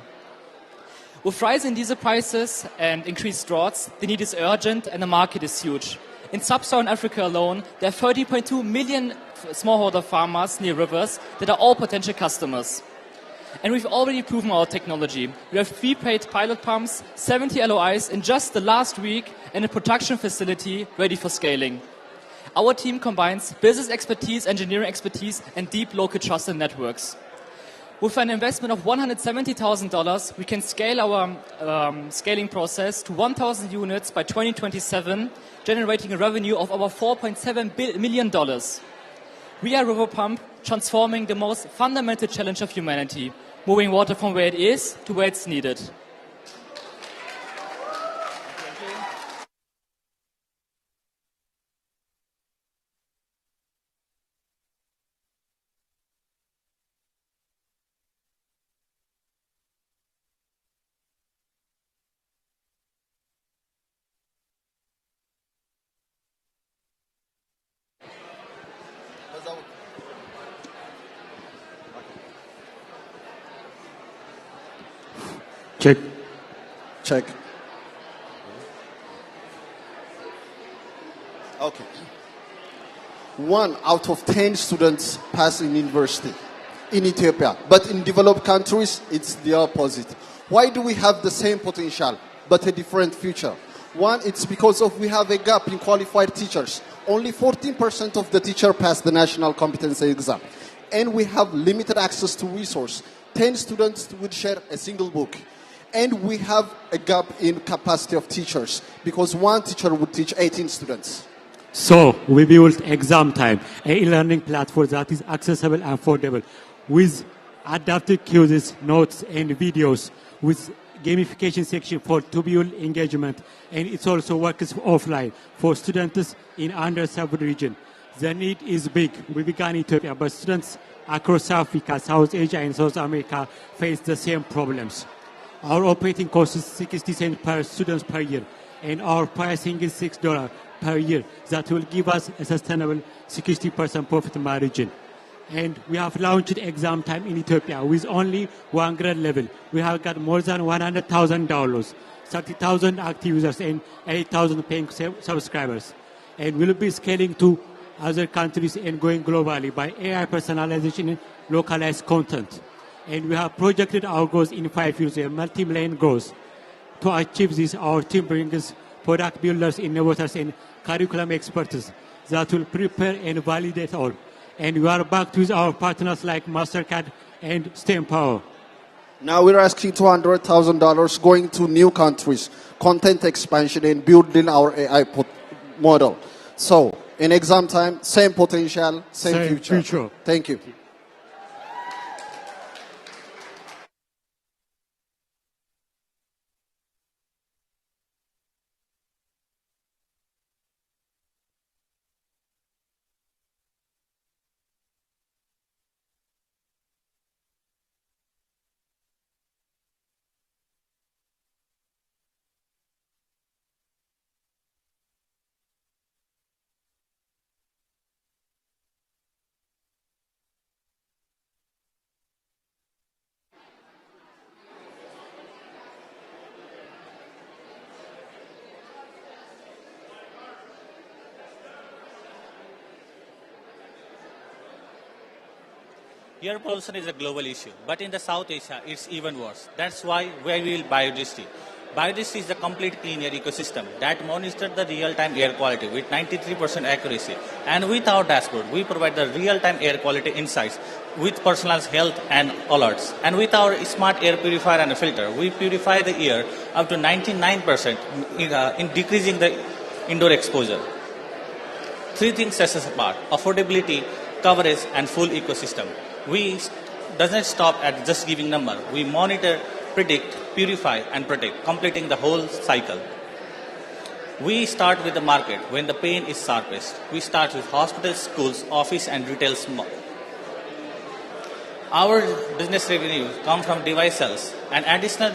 With rising diesel prices and increased droughts, the need is urgent and the market is huge. In sub-Saharan Africa alone, there are 30.2 million smallholder farmers near rivers that are all potential customers. And we've already proven our technology. We have 3 paid pilot pumps, 70 LOIs in just the last week, and a production facility ready for scaling. Our team combines business expertise, engineering expertise, and deep local trust and networks. With an investment of $170,000, we can scale our scaling process to 1,000 units by 2027, generating a revenue of over $4.7 million. We are River Pump, transforming the most fundamental challenge of humanity, moving water from where it is to where it's needed. Check. Check. Okay. 1 out of 10 students pass in university in Ethiopia, but in developed countries, it's the opposite. Why do we have the same potential, but a different future? One, it's because we have a gap in qualified teachers. Only 14% of the teacher pass the national competency exam. And we have limited access to resource. 10 students would share a single book. And we have a gap in capacity of teachers because one teacher would teach 18 students. So we built Exam Time, an e-learning platform that is accessible and affordable with adaptive quizzes, notes, and videos with gamification section to build engagement. And it also works offline for students in underserved region. The need is big. We began in Ethiopia, but students across Africa, South Asia, and South America face the same problems. Our operating cost is 60 cents per student per year, and our pricing is $6 per year. That will give us a sustainable 60% profit margin. And we have launched Exam Time in Ethiopia with only one grade level. We have got more than 100,000 downloads, 30,000 active users, and 8,000 paying subscribers. And we'll be scaling to other countries and going globally by AI personalization and localized content. And we have projected our goals in 5 years, a multi-million goals. To achieve this, our team brings product builders, innovators, and curriculum experts that will prepare and validate all. And we are backed with our partners like MasterCard and STEM Power. Now we're asking $200,000 going to new countries, content expansion, and building our AI model. So, in Exam Time, same potential, same future. Thank you. Air pollution is a global issue, but in the South Asia, it's even worse. That's why we will biodiversity. Biodiversity is the complete clean air ecosystem that monitors the real-time air quality with 93% accuracy. And with our dashboard, we provide the real-time air quality insights with personalized health and alerts. And with our smart air purifier and filter, we purify the air up to 99% in decreasing the indoor exposure. 3 things set us apart: affordability, coverage, and full ecosystem. We doesn't stop at just giving number. We monitor, predict, purify, and protect, completing the whole cycle. We start with the market when the pain is sharpest. We start with hospitals, schools, office, and retail. Our business revenue comes from device sales, and additional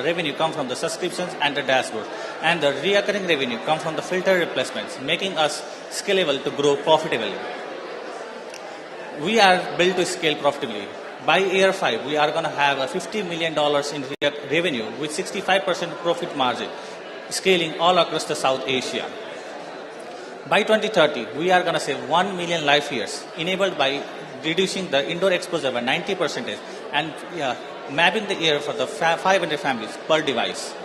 revenue comes from the subscriptions and the dashboard. And the recurring revenue comes from the filter replacements, making us scalable to grow profitably. We are built to scale profitably. By year 5, we are going to have a $50 million in revenue with 65% profit margin, scaling all across the South Asia. By 2030, we are going to save 1 million life years, enabled by reducing the indoor exposure by 90% and mapping the air for the 500 families per device.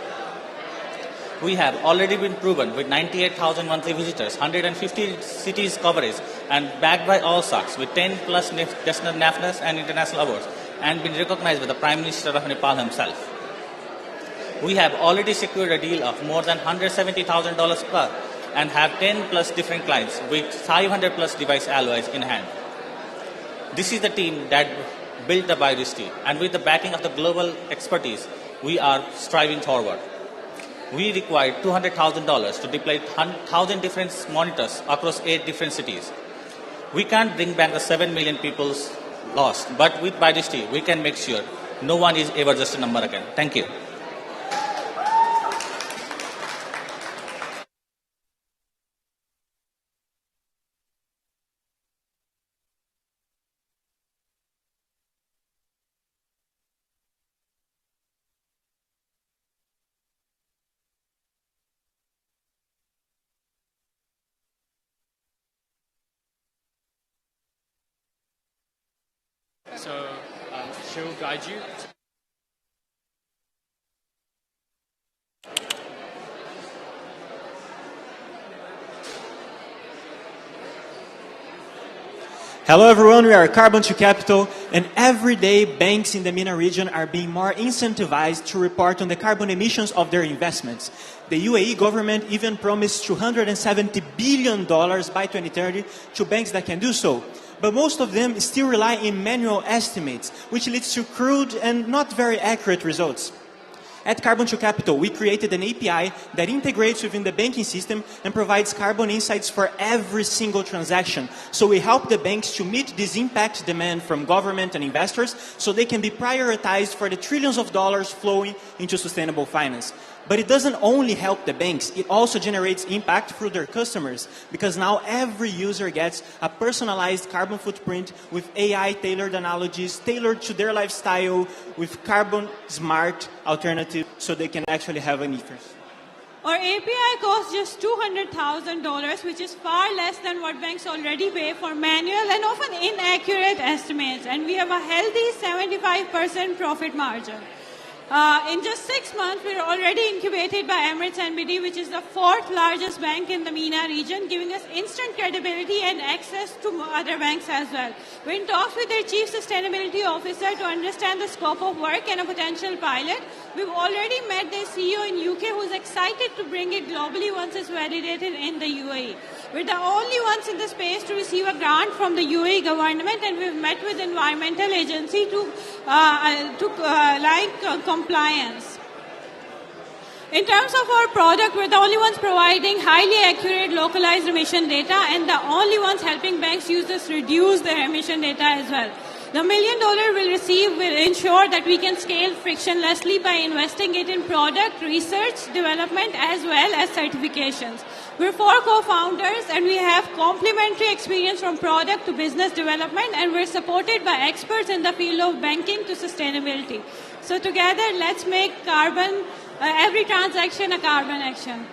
We have already been proven with 98,000 monthly visitors, 150 cities coverage, and backed by all SOCs with 10 plus national NAFNAs and international awards. and been recognized by the Prime Minister of Nepal himself. We have already secured a deal of more than $170,000 plus and have 10 plus different clients with 500 plus device alloys in hand. This is the team that built the biodiversity, and with the backing of the global expertise, we are striving forward. We required $200,000 to deploy 1,000 different monitors across 8 different cities. We can't bring back the 7 million people's lost, but with biodiversity, we can make sure no one is ever just a number again. Thank you. So she'll guide you. Hello everyone, we are Carbon to Capital, and every day banks in the MENA region are being more incentivized to report on the carbon emissions of their investments. The UAE government even promised $270 billion by 2030 to banks that can do so. But most of them still rely on manual estimates, which leads to crude and not very accurate results. At Carbon to Capital, we created an API that integrates within the banking system and provides carbon insights for every single transaction. So we help the banks to meet this impact demand from government and investors so they can be prioritized for the trillions of dollars flowing into sustainable finance. But it doesn't only help the banks, it also generates impact through their customers, because now every user gets a personalized carbon footprint with AI-tailored analogies tailored to their lifestyle with carbon-smart alternative so they can actually have an ethos. Our API costs just $200,000, which is far less than what banks already pay for manual and often inaccurate estimates, and we have a healthy 75% profit margin. In just 6 months, we are already incubated by Emirates NBD, which is the 4th largest bank in the MENA region, giving us instant credibility and access to other banks as well. We're in talks with their Chief Sustainability Officer to understand the scope of work and a potential pilot. We've already met their CEO in UK, who's excited to bring it globally once it's validated in the UAE. We're the only ones in the space to receive a grant from the UAE government, and we've met with the environmental agency to compliance. In terms of our product, we're the only ones providing highly accurate localized emission data and the only ones helping banks use this reduce their emission data as well. The $1 million we'll receive will ensure that we can scale frictionlessly by investing it in product, research, development, as well as certifications. We're 4 co-founders and we have complementary experience from product to business development, and we're supported by experts in the field of banking to sustainability. So together, let's make carbon, every transaction a carbon action.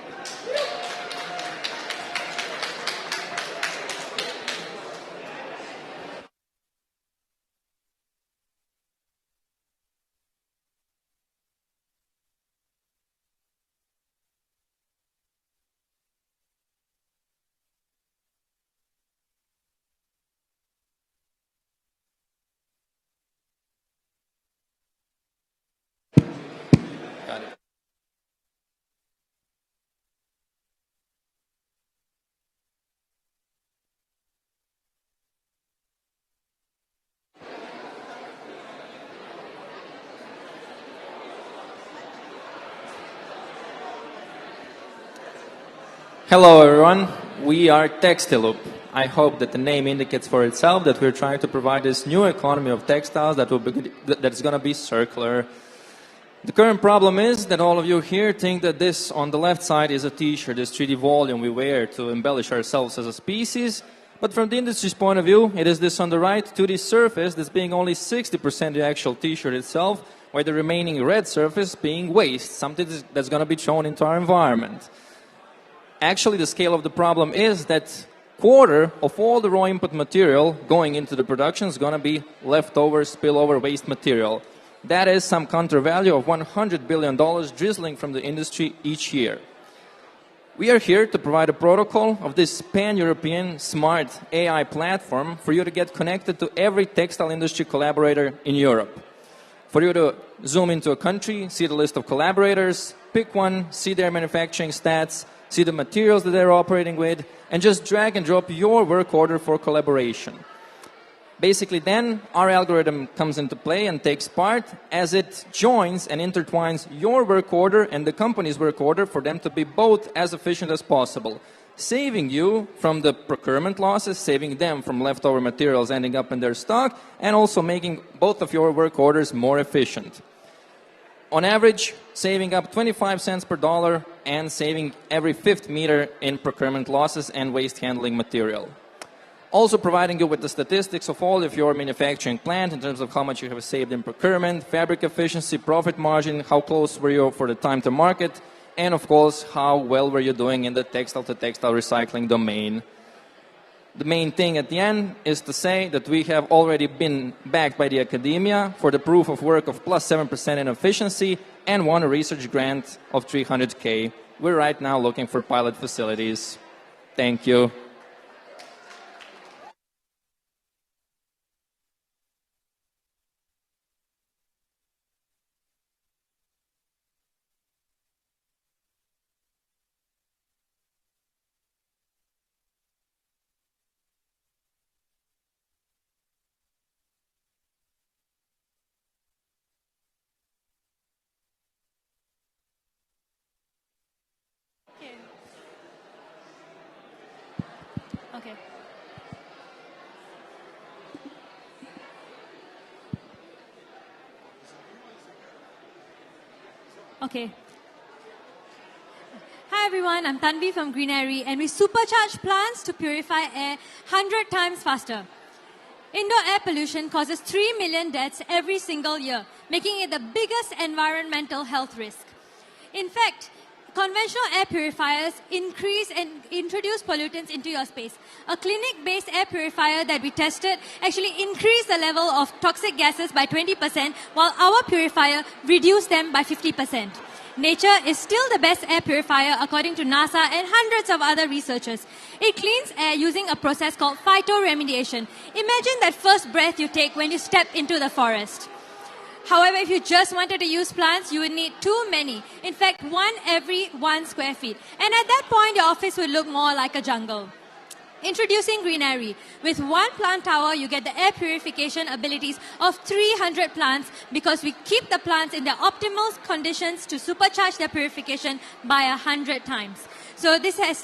Hello everyone, we are Textiloop. I hope that the name indicates for itself that we're trying to provide this new economy of textiles that's going to be circular. The current problem is that all of you here think that this on the left side is a t-shirt, this 3D volume we wear to embellish ourselves as a species. But from the industry's point of view, it is this on the right 2D surface that's being only 60% the actual t-shirt itself, while the remaining red surface being waste, something that's going to be thrown into our environment. Actually, the scale of the problem is that quarter of all the raw input material going into the production is going to be leftover, spillover waste material. That is some counter value of $100 billion drizzling from the industry each year. We are here to provide a protocol of this pan-European smart AI platform for you to get connected to every textile industry collaborator in Europe. For you to zoom into a country, see the list of collaborators, pick one, see their manufacturing stats, see the materials that they're operating with, and just drag and drop your work order for collaboration. Basically, then, our algorithm comes into play and takes part as it joins and intertwines your work order and the company's work order for them to be both as efficient as possible, saving you from the procurement losses, saving them from leftover materials ending up in their stock, and also making both of your work orders more efficient. On average, saving up 25 cents per dollar and saving every fifth meter in procurement losses and waste handling material. Also providing you with the statistics of all of your manufacturing plant in terms of how much you have saved in procurement, fabric efficiency, profit margin, how close were you for the time to market, and of course, how well were you doing in the textile-to-textile recycling domain. The main thing at the end is to say that we have already been backed by the academia for the proof of work of plus 7% in efficiency and won a research grant of $300K. We're right now looking for pilot facilities. Thank you. Okay. Okay. Hi everyone, I'm Tanvi from Greenery, and we supercharge plants to purify air 100 times faster. Indoor air pollution causes 3 million deaths every single year, making it the biggest environmental health risk. In fact, conventional air purifiers increase and introduce pollutants into your space. A clinic-based air purifier that we tested actually increased the level of toxic gases by 20%, while our purifier reduced them by 50%. Nature is still the best air purifier according to NASA and hundreds of other researchers. It cleans air using a process called phytoremediation. Imagine that first breath you take when you step into the forest. However, if you just wanted to use plants, you would need too many. In fact, one every 1 square feet. And at that point, your office would look more like a jungle. Introducing Greenery. With one plant tower, you get the air purification abilities of 300 plants because we keep the plants in their optimal conditions to supercharge their purification by 100 times. So it has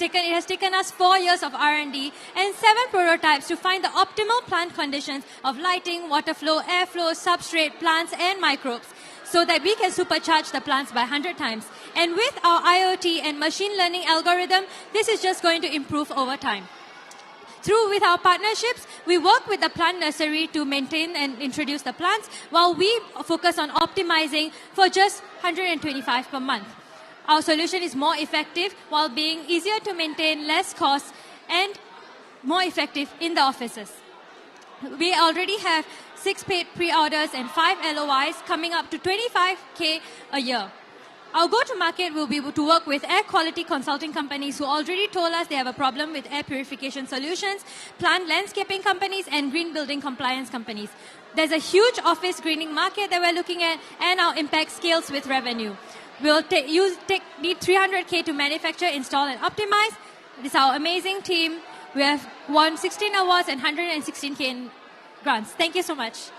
taken us 4 years of R&D and 7 prototypes to find the optimal plant conditions of lighting, water flow, airflow, substrate, plants, and microbes, so that we can supercharge the plants by 100 times. And with our IoT and machine learning algorithm, this is just going to improve over time. With our partnerships, we work with the plant nursery to maintain and introduce the plants, while we focus on optimizing for just $125 per month. Our solution is more effective while being easier to maintain, less cost, and more effective in the offices. We already have 6 paid pre-orders and 5 LOIs coming up to $25K a year. Our go-to-market will be to work with air quality consulting companies who already told us they have a problem with air purification solutions, plant landscaping companies, and green building compliance companies. There's a huge office greening market that we're looking at, and our impact scales with revenue. We'll need $300K to manufacture, install, and optimize. This is our amazing team. We have won 16 awards and 116K in grants. Thank you so much.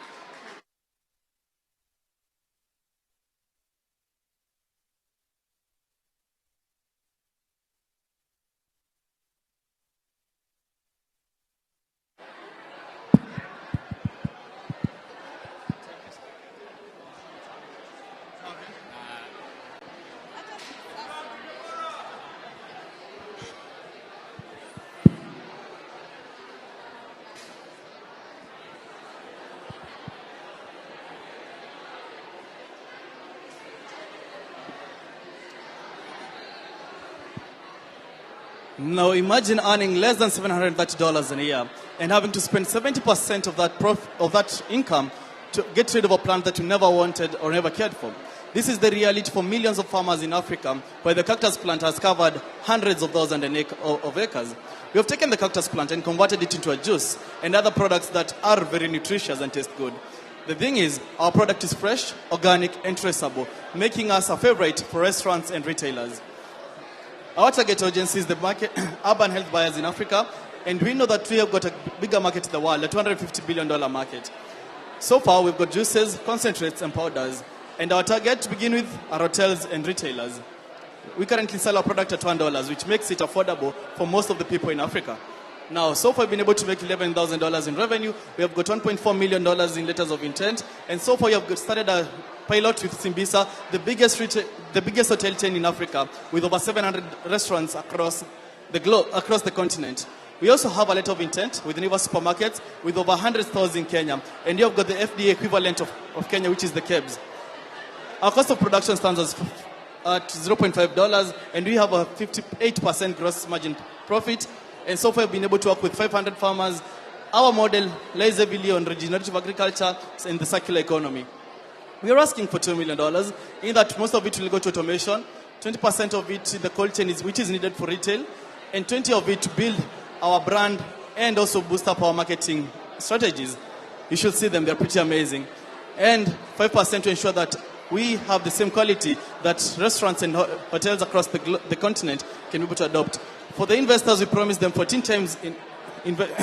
Now imagine earning less than $730 a year and having to spend 70% of that income to get rid of a plant that you never wanted or never cared for. This is the reality for millions of farmers in Africa, where the cactus plant has covered hundreds of thousands of acres. We have taken the cactus plant and converted it into a juice and other products that are very nutritious and taste good. The thing is, our product is fresh, organic, and traceable, making us a favorite for restaurants and retailers. Our target audience is the market, urban health buyers in Africa, and we know that we have got a bigger market in the world, a $250 billion market. So far, we've got juices, concentrates, and powders. And our target to begin with are hotels and retailers. We currently sell our product at $1, which makes it affordable for most of the people in Africa. Now, so far we've been able to make $11,000 in revenue. We have got $1.4 million in letters of intent. And so far we have started a pilot with Simbisa, the biggest hotel chain in Africa, with over 700 restaurants across the continent. We also have a letter of intent with Niva supermarkets with over 100 stores in Kenya. And you have got the FDA equivalent of Kenya, which is the KEBS. Our cost of production stands at $0.5, and we have a 58% gross margin profit. And so far, we've been able to work with 500 farmers. Our model lies heavily on regenerative agriculture and the circular economy. We are asking for $2 million, in that most of it will go to automation, 20% of it the cold chain which is needed for retail, and 20% of it to build our brand and also boost up our marketing strategies. You should see them; they're pretty amazing. And 5% to ensure that we have the same quality that restaurants and hotels across the continent can be able to adopt. For the investors, we promise them 14 times in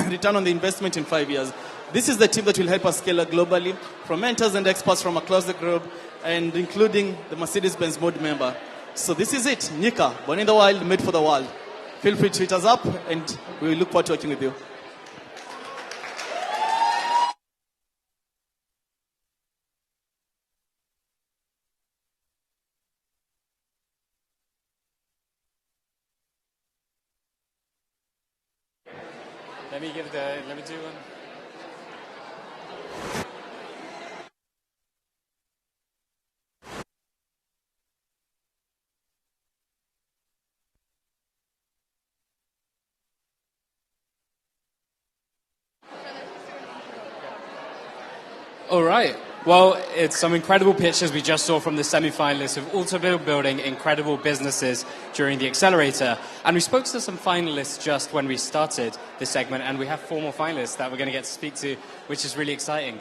return on the investment in 5 years. This is the team that will help us scale globally, from mentors and experts from across the globe, and including the Mercedes-Benz board member. So this is it, Nika, born in the wild, made for the world. Feel free to hit us up, and we look forward to working with you. Let me do one. All right. Well, it's some incredible pictures we just saw from the semi-finalists who've also been building incredible businesses during the accelerator. And we spoke to some finalists just when we started this segment, and we have 4 more finalists that we're going to get to speak to, which is really exciting.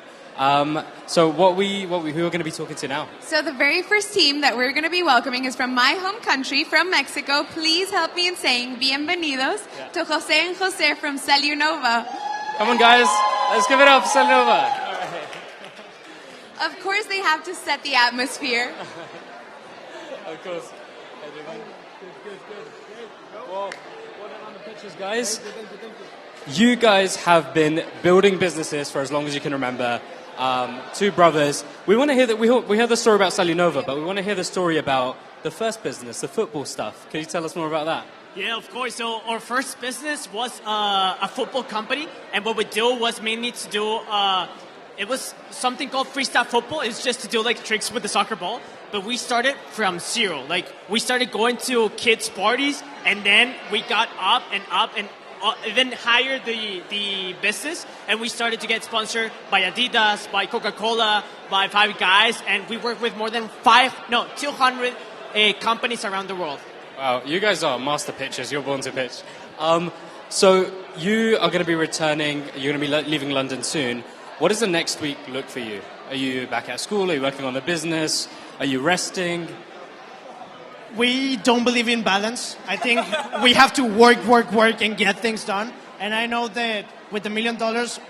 So who are we going to be talking to now? So the very first team that we're going to be welcoming is from my home country, from Mexico. Please help me in saying bienvenidos to Jose and Jose from Celunova. Come on, guys. Let's give it up for Celunova. Of course, they have to set the atmosphere. Of course. Good. Well, on the pictures, guys. You guys have been building businesses for as long as you can remember. 2 brothers. We want to hear that. We heard the story about Celunova, but we want to hear the story about the first business, the football stuff. Can you tell us more about that? Yeah, of course. So our first business was a football company, and what we do was mainly to do. It was something called freestyle football. It's just to do like tricks with the soccer ball. But we started from zero. Like we started going to kids' parties, and then we got up and then hired the business, and we started to get sponsored by Adidas, by Coca-Cola, by Five Guys, and we work with more than 200 companies around the world. Wow, you guys are master pitchers. You're born to pitch. So you are going to be returning. You're going to be leaving London soon. What does the next week look for you? Are you back at school? Are you working on the business? Are you resting? We don't believe in balance. I think we have to work, and get things done. And I know that with $1 million,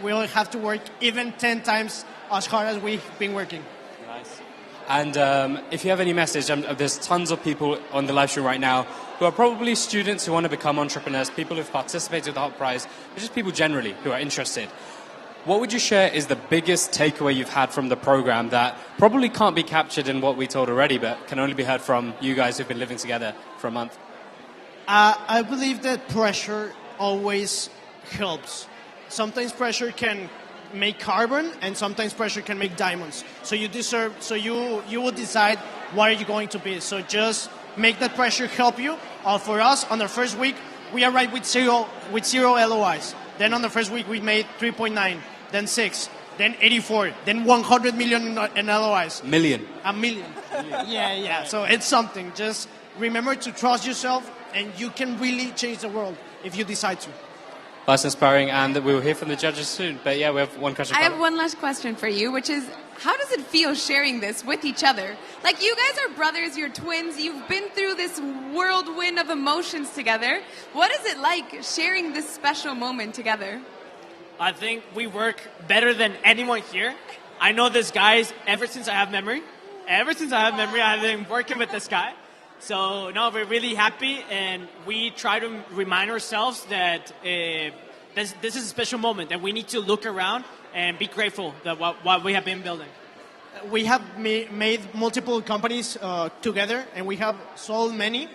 we'll have to work even 10 times as hard as we've been working. Nice. And if you have any message, there's tons of people on the live stream right now who are probably students who want to become entrepreneurs, people who've participated in the Hult Prize, but just people generally who are interested. What would you share is the biggest takeaway you've had from the program that probably can't be captured in what we told already, but can only be heard from you guys who've been living together for a month? I believe that pressure always helps. Sometimes pressure can make carbon, and sometimes pressure can make diamonds. So you will decide what are you going to be. So just make that pressure help you. For us, on the first week, we arrived with zero LOIs. Then on the first week, we made 3.9. Then 6, then 84, then 100 million in LOIs. Million. $1 million. Yeah. So it's something. Just remember to trust yourself, and you can really change the world if you decide to. That's inspiring, and we'll hear from the judges soon. But yeah, we have one question. I have one last question for you, which is, how does it feel sharing this with each other? Like, you guys are brothers, you're twins, you've been through this whirlwind of emotions together. What is it like sharing this special moment together? I think we work better than anyone here. I know this guy ever since I have memory. Ever since I have memory, I've been working with this guy. So, no, we're really happy, and we try to remind ourselves that this is a special moment, and we need to look around and be grateful that what we have been building. We have made multiple companies together, and we have sold many,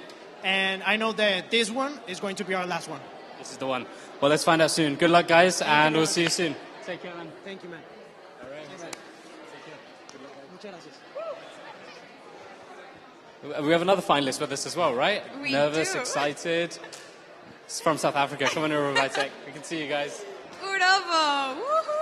and I know that this one is going to be our last one. This is the one. Well, let's find out soon. Good luck, guys, and we'll see you soon. Take care, man. Thank you, man. All right. Take care. Muchas gracias. We have another finalist with us as well, right? We Nervous, do. excited. It's from South Africa. Come on over, Vitek. We can see you guys. Uravo! Woohoo!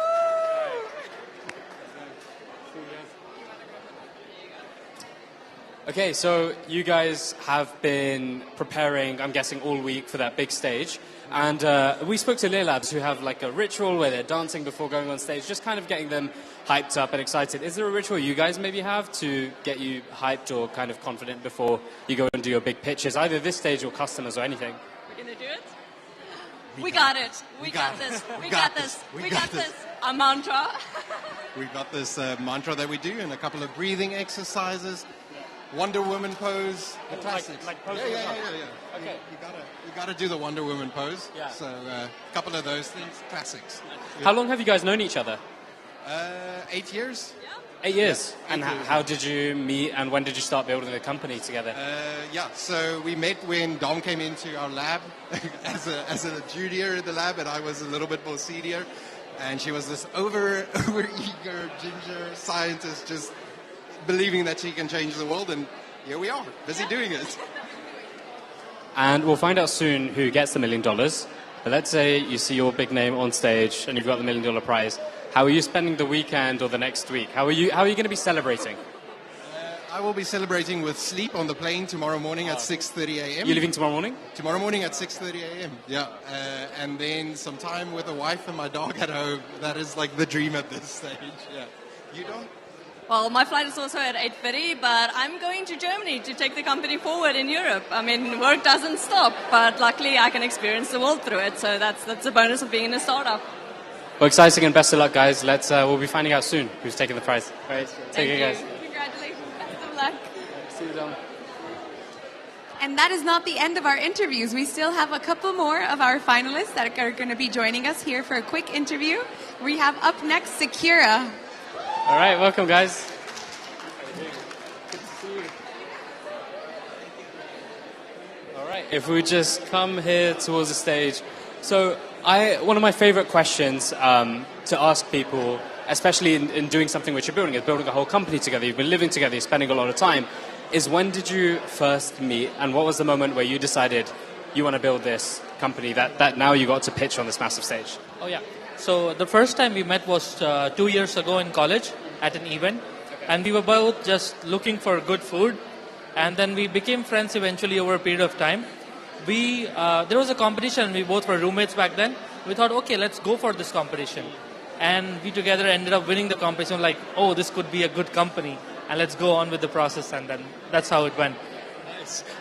Okay, so you guys have been preparing, I'm guessing, all week for that big stage. And we spoke to Leolabs, who have like a ritual where they're dancing before going on stage, just kind of getting them hyped up and excited. Is there a ritual you guys maybe have to get you hyped or kind of confident before you go and do your big pitches, either this stage or customers or anything? We're going to do it? We got it. We got this. We got this. We got this. A mantra. We've got this mantra that we do and a couple of breathing exercises. Wonder Woman pose, the classics. Like pose. Yeah. Okay. You gotta do the Wonder Woman pose. Yeah. So a couple of those things, classics. How long have you guys known each other? 8 years. 8 years. Yeah, And 8 years. how did you meet and when did you start building the company together? So we met when Dom came into our lab as a junior in the lab, and I was a little bit more senior. And she was this over-eager ginger scientist, just believing that she can change the world, and here we are, busy doing it. And we'll find out soon who gets the $1 million. But let's say you see your big name on stage and you've got the $1 million prize. How are you spending the weekend or the next week? How are you going to be celebrating? I will be celebrating with sleep on the plane tomorrow morning at 6:30 a.m. You're leaving tomorrow morning? Tomorrow morning at 6:30 a.m. Yeah, and then some time with the wife and my dog at home. That is like the dream at this stage. Yeah, you don't. Well, my flight is also at 8:30, but I'm going to Germany to take the company forward in Europe. I mean, work doesn't stop, but luckily I can experience the world through it. So that's the bonus of being in a startup. Well, exciting and best of luck, guys. We'll be finding out soon who's taking the prize. All right, take care, guys. Congratulations. Best of luck. See you, Dom. And that is not the end of our interviews. We still have a couple more of our finalists that are going to be joining us here for a quick interview. We have up next Secura. All right, welcome, guys. All right, if we just come here towards the stage. So one of my favorite questions to ask people, especially in doing something which you're building, is building a whole company together. You've been living together, you're spending a lot of time, is when did you first meet, and what was the moment where you decided you want to build this company that now you got to pitch on this massive stage? Oh, yeah. So the first time we met was 2 years ago in college at an event. And we were both just looking for good food. And then we became friends eventually over a period of time. There was a competition. We both were roommates back then. We thought, okay, let's go for this competition. And we together ended up winning the competition. Like, oh, this could be a good company. And let's go on with the process. And then that's how it went.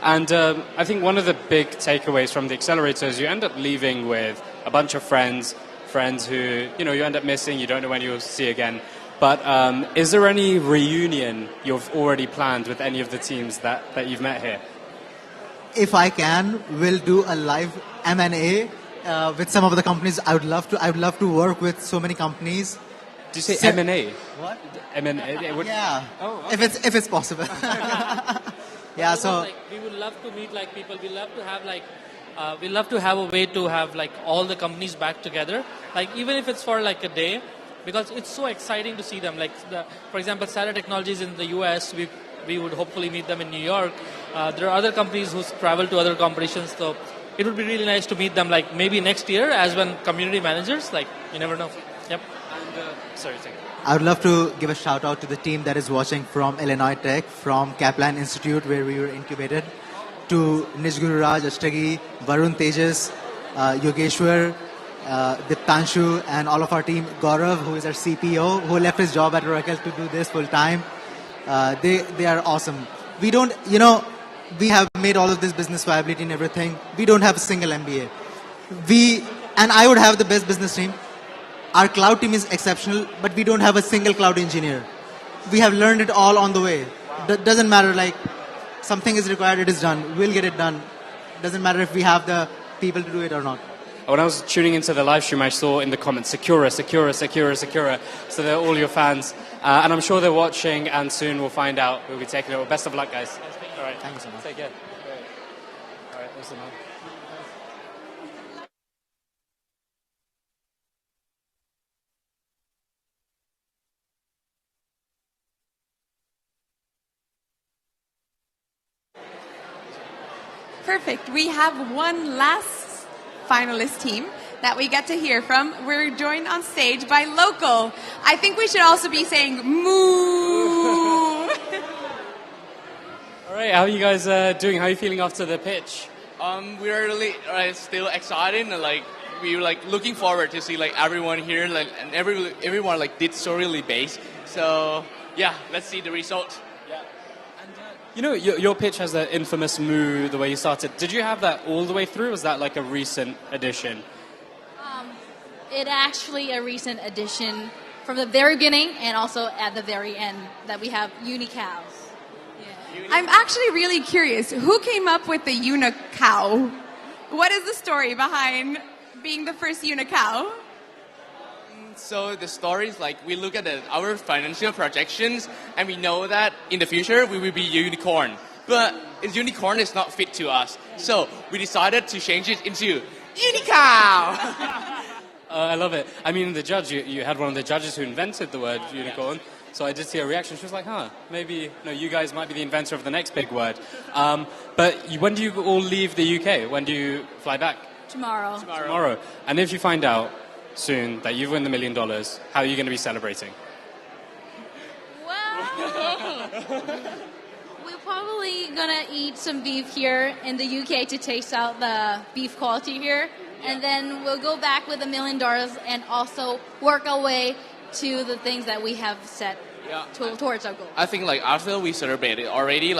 And I think one of the big takeaways from the accelerator is you end up leaving with a bunch of friends who you end up missing, you don't know when you'll see again. But is there any reunion you've already planned with any of the teams that you've met here? If I can, we'll do a live M&A with some of the companies. I would love to work with so many companies. Did you say M&A? What? M&A? Yeah. Oh, okay. If it's possible. Yeah. So we would love to meet people. We love to have we love to have a way to have all the companies back together. Even if it's for a day, because it's so exciting to see them. For example, Sarah Technologies in the US, we would hopefully meet them in New York. There are other companies who travel to other competitions, so it would be really nice to meet them. Maybe next year, as when community managers. You never know. Yep. And sorry. I would love to give a shout out to the team that is watching from Illinois Tech, from Kaplan Institute, where we were incubated, to Nijguru Raj, Ashtagi, Varun Tejas, Yogeshwar, Diptanshu, and all of our team, Gaurav, who is our CPO, who left his job at Oracle to do this full time. They are awesome. We don't, we have made all of this business viability and everything. We don't have a single MBA. And I would have the best business team. Our cloud team is exceptional, but we don't have a single cloud engineer. We have learned it all on the way. Doesn't matter, something is required, it is done. We'll get it done. Doesn't matter if we have the people to do it or not. When I was tuning into the live stream, I saw in the comments, Secura, Secura, Secura, Secura. So they're all your fans. And I'm sure they're watching, and soon we'll find out who'll be taking it. Well, best of luck, guys. All right. Thanks so much. Take care. All right, awesome, man. Perfect. We have one last finalist team that we get to hear from. We're joined on stage by Local. I think we should also be saying moo. All right, how are you guys doing? How are you feeling after the pitch? We are really still excited and we were looking forward to see everyone here and everyone did so really base. So yeah, let's see the result. Your pitch has that infamous moo, the way you started. Did you have that all the way through? Or was that a recent addition? It actually a recent addition from the very beginning and also at the very end that we have unicows. Yeah. I'm actually really curious. Who came up with the unicow? What is the story behind being the first unicow? So the story is we look at our financial projections and we know that in the future we will be unicorn. But unicorn is not fit to us. So we decided to change it into unicow. I love it. I mean, the judge, you had one of the judges who invented the word unicorn. So I did see a reaction. She was like, maybe you guys might be the inventor of the next big word. But when do you all leave the UK? When do you fly back? Tomorrow. Tomorrow. And if you find out soon that you've won the $1 million, how are you going to be celebrating? Well, we're probably going to eat some beef here in the UK to taste out the beef quality here. And then we'll go back with $1 million and also work our way to the things that we have set towards our goal. I think after we celebrate it already,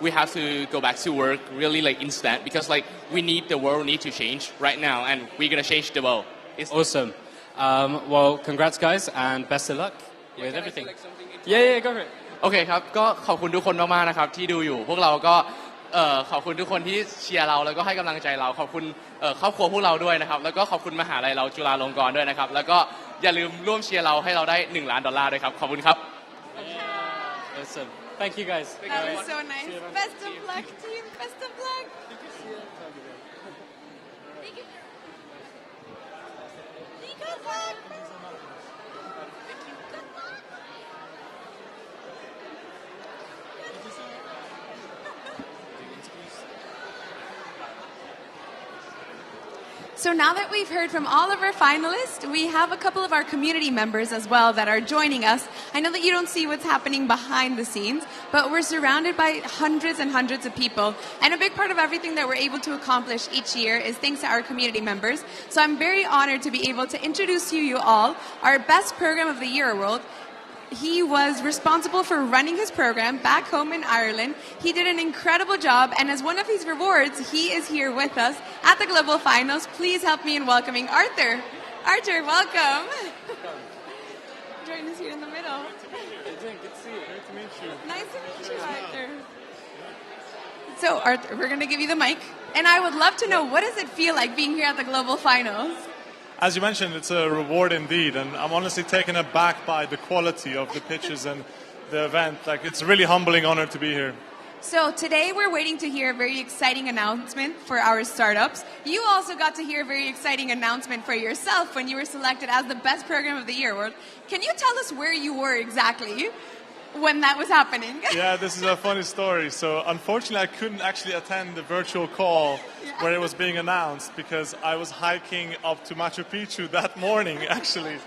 we have to go back to work really instant because the world need to change right now and we're going to change the world. Awesome. Well, congrats, guys, and best of luck with everything. Yeah, go for it. โอเคครับก็ขอบคุณทุกคนมากๆนะครับที่ดูอยู่พวกเราก็ขอบคุณทุกคนที่เชียร์เราแล้วก็ให้กำลังใจเราขอบคุณครอบครัวพวกเราด้วยนะครับแล้วก็ขอบคุณมหาลัยเราจุฬาลงกรณ์ด้วยนะครับแล้วก็อย่าลืมร่วมเชียร์เราให้เราได้$1 ล้านด้วยครับขอบคุณครับ Awesome. Thank you, guys. That was so nice. Best of luck, team. Best of luck. So now that we've heard from all of our finalists, we have a couple of our community members as well that are joining us. I know that you don't see what's happening behind the scenes, but we're surrounded by hundreds and hundreds of people. And a big part of everything that we're able to accomplish each year is thanks to our community members. So I'm very honored to be able to introduce you all our Best Program of the Year award. He was responsible for running his program back home in Ireland. He did an incredible job, and as one of his rewards, he is here with us at the Global Finals. Please help me in welcoming Arthur. Arthur, welcome. Join us here in the middle. Good to see you. Great to meet you. Nice to meet you, Arthur. So, Arthur, we're going to give you the mic, and I would love to know, what does it feel like being here at the Global Finals? As you mentioned, it's a reward indeed, and I'm honestly taken aback by the quality of the pitches and the event. It's a really humbling honor to be here. So today we're waiting to hear a very exciting announcement for our startups. You also got to hear a very exciting announcement for yourself when you were selected as the Best Program of the Year award. Can you tell us where you were exactly when that was happening? Yeah, this is a funny story. So unfortunately, I couldn't actually attend the virtual call where it was being announced because I was hiking up to Machu Picchu that morning, actually.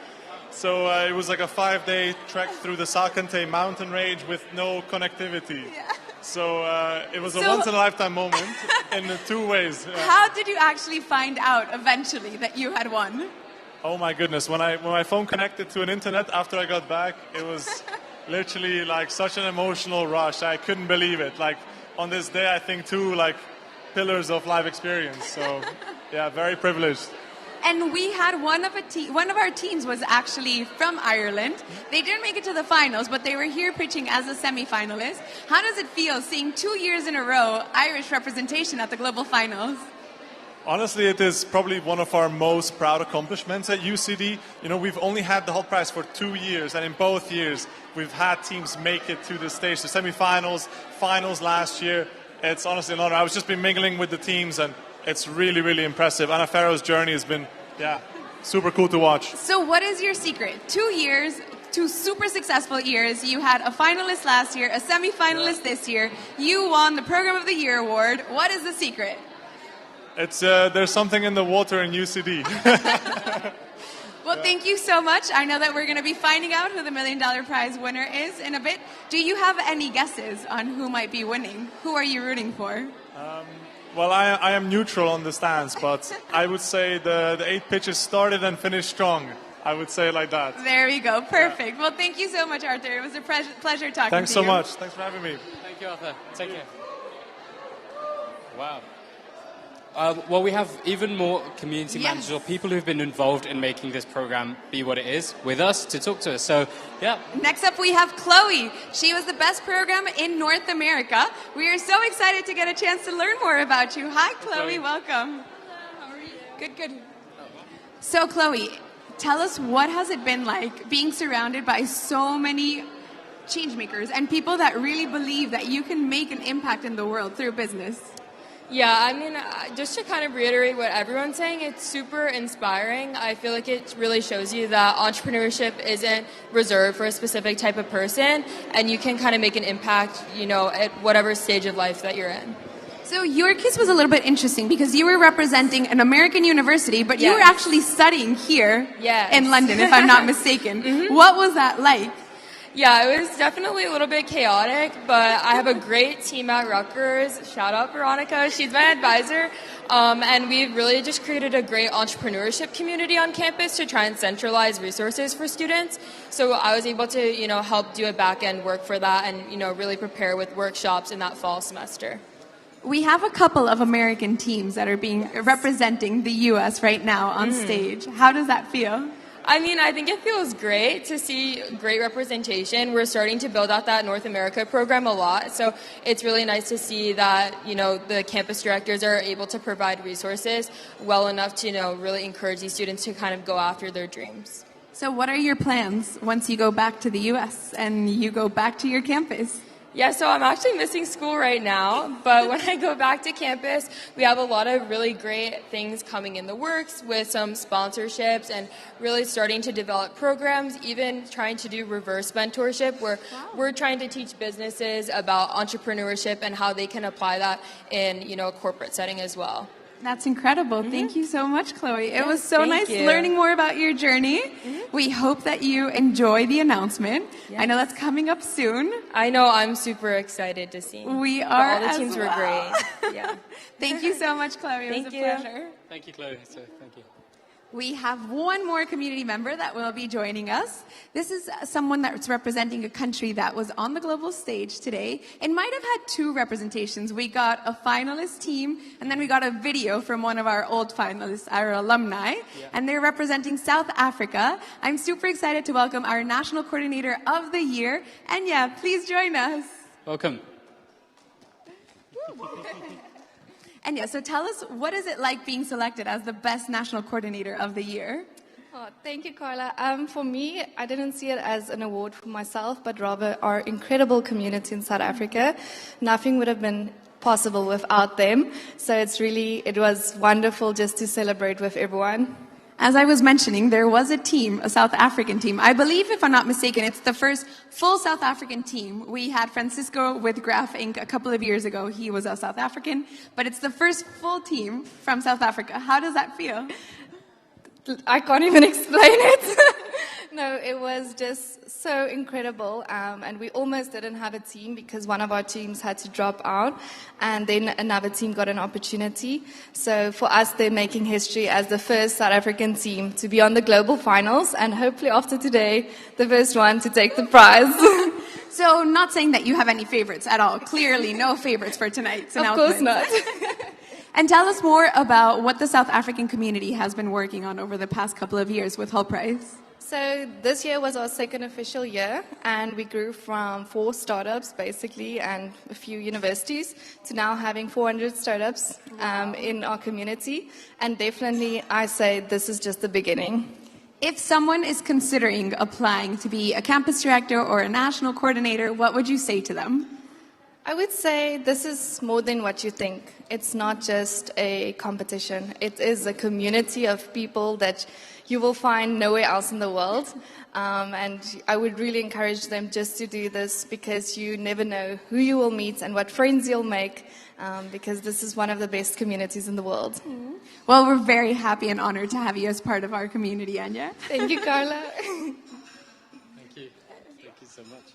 So it was like a 5-day trek through the Salkantay mountain range with no connectivity. So it was a once-in-a-lifetime moment in 2 ways. How did you actually find out eventually that you had won? Oh my goodness! When my phone connected to an internet after I got back, it was literally like such an emotional rush. I couldn't believe it. Like on this day, I think 2 like pillars of life experience. So yeah, very privileged. And we had one of our teams was actually from Ireland. They didn't make it to the finals, but they were here pitching as a semi-finalist. How does it feel seeing 2 years in a row Irish representation at the global finals? Honestly, it is probably one of our most proud accomplishments at UCD. You know, we've only had the Hult Prize for 2 years, and in both years, we've had teams make it to the stage, the semi-finals, finals last year. It's honestly an honor. I've just been mingling with the teams, and it's really, really impressive. Anna Farrow's journey has been, super cool to watch. So what is your secret? 2 years, 2 super successful years. You had a finalist last year, a semi-finalist this year. You won the Program of the Year award. What is the secret? It's there's something in the water in UCD. Well, thank you so much. I know that we're going to be finding out who the $1 Million Prize winner is in a bit. Do you have any guesses on who might be winning? Who are you rooting for? Well, I am neutral on the stance, but I would say the 8 pitches started and finished strong. I would say it like that. There we go. Perfect. Well, thank you so much, Arthur. It was a pleasure talking Thanks to you. so much. Thanks for having me. Thank you, Arthur. Take care. Wow. Well, we have even more community managers or people who've been involved in making this program be what it is with us to talk to us. So, yeah. Next up, we have Chloe. She was the best program in North America. We are so excited to get a chance to learn more about you. Hi, Chloe. Welcome. Hello. How are you? Good. So, Chloe, tell us, what has it been like being surrounded by so many change makers and people that really believe that you can make an impact in the world through business? Yeah, I mean, just to kind of reiterate what everyone's saying, it's super inspiring. I feel like it really shows you that entrepreneurship isn't reserved for a specific type of person, and you can kind of make an impact, at whatever stage of life that you're in. So your case was a little bit interesting because you were representing an American university, but you were actually studying here in London, if I'm not mistaken. What was that like? Yeah, it was definitely a little bit chaotic, but I have a great team at Rutgers. Shout out Veronica, she's my advisor. And we've really just created a great entrepreneurship community on campus to try and centralize resources for students. So I was able to, help do a back-end work for that and, really prepare with workshops in that fall semester. We have a couple of American teams that are representing the U.S. right now on stage. How does that feel? I mean, I think it feels great to see great representation. We're starting to build out that North America program a lot. So it's really nice to see that, the campus directors are able to provide resources well enough to, really encourage these students to kind of go after their dreams. So what are your plans once you go back to the U.S. and you go back to your campus? Yeah, so I'm actually missing school right now, but when I go back to campus, we have a lot of really great things coming in the works with some sponsorships and really starting to develop programs, even trying to do reverse mentorship where we're trying to teach businesses about entrepreneurship and how they can apply that in, a corporate setting as well. That's incredible. Thank you so much, Chloe. It was so nice learning more about your journey. We hope that you enjoy the announcement. I know that's coming up soon. I know. I'm super excited to see. We are. All the teams were great. Yeah. Thank you so much, Chloe. It was a pleasure. Thank you, Chloe. Thank you. We have one more community member that will be joining us. This is someone that's representing a country that was on the global stage today. It might have had 2 representations. We got a finalist team, and then we got a video from one of our old finalists, our alumni, and they're representing South Africa. I'm super excited to welcome our National Coordinator of the Year, Enya. Please join us. Welcome. Enya, so tell us, what is it like being selected as the best National Coordinator of the Year? Oh, thank you, Carla. For me, I didn't see it as an award for myself, but rather our incredible community in South Africa. Nothing would have been possible without them. So it was wonderful just to celebrate with everyone. As I was mentioning, there was a team, a South African team. I believe, if I'm not mistaken, it's the first full South African team. We had Francisco with Graph Inc. a couple of years ago. He was a South African, but it's the first full team from South Africa. How does that feel? I can't even explain it. No, it was just so incredible. And we almost didn't have a team because one of our teams had to drop out and then another team got an opportunity. So for us, they're making history as the first South African team to be on the global finals and hopefully after today, the first one to take the prize. So not saying that you have any favorites at all. Clearly no favorites for tonight's announcement. Of course not. And tell us more about what the South African community has been working on over the past couple of years with Hult Prize. So this year was our second official year, and we grew from 4 startups, basically, and a few universities, to now having 400 startups in our community. And definitely, I say this is just the beginning. If someone is considering applying to be a campus director or a national coordinator, what would you say to them? I would say this is more than what you think. It's not just a competition. It is a community of people that you will find nowhere else in the world. And I would really encourage them just to do this because you never know who you will meet and what friends you'll make because this is one of the best communities in the world. Well, we're very happy and honored to have you as part of our community, Anya. Thank you, Carla. Thank you. Thank you so much.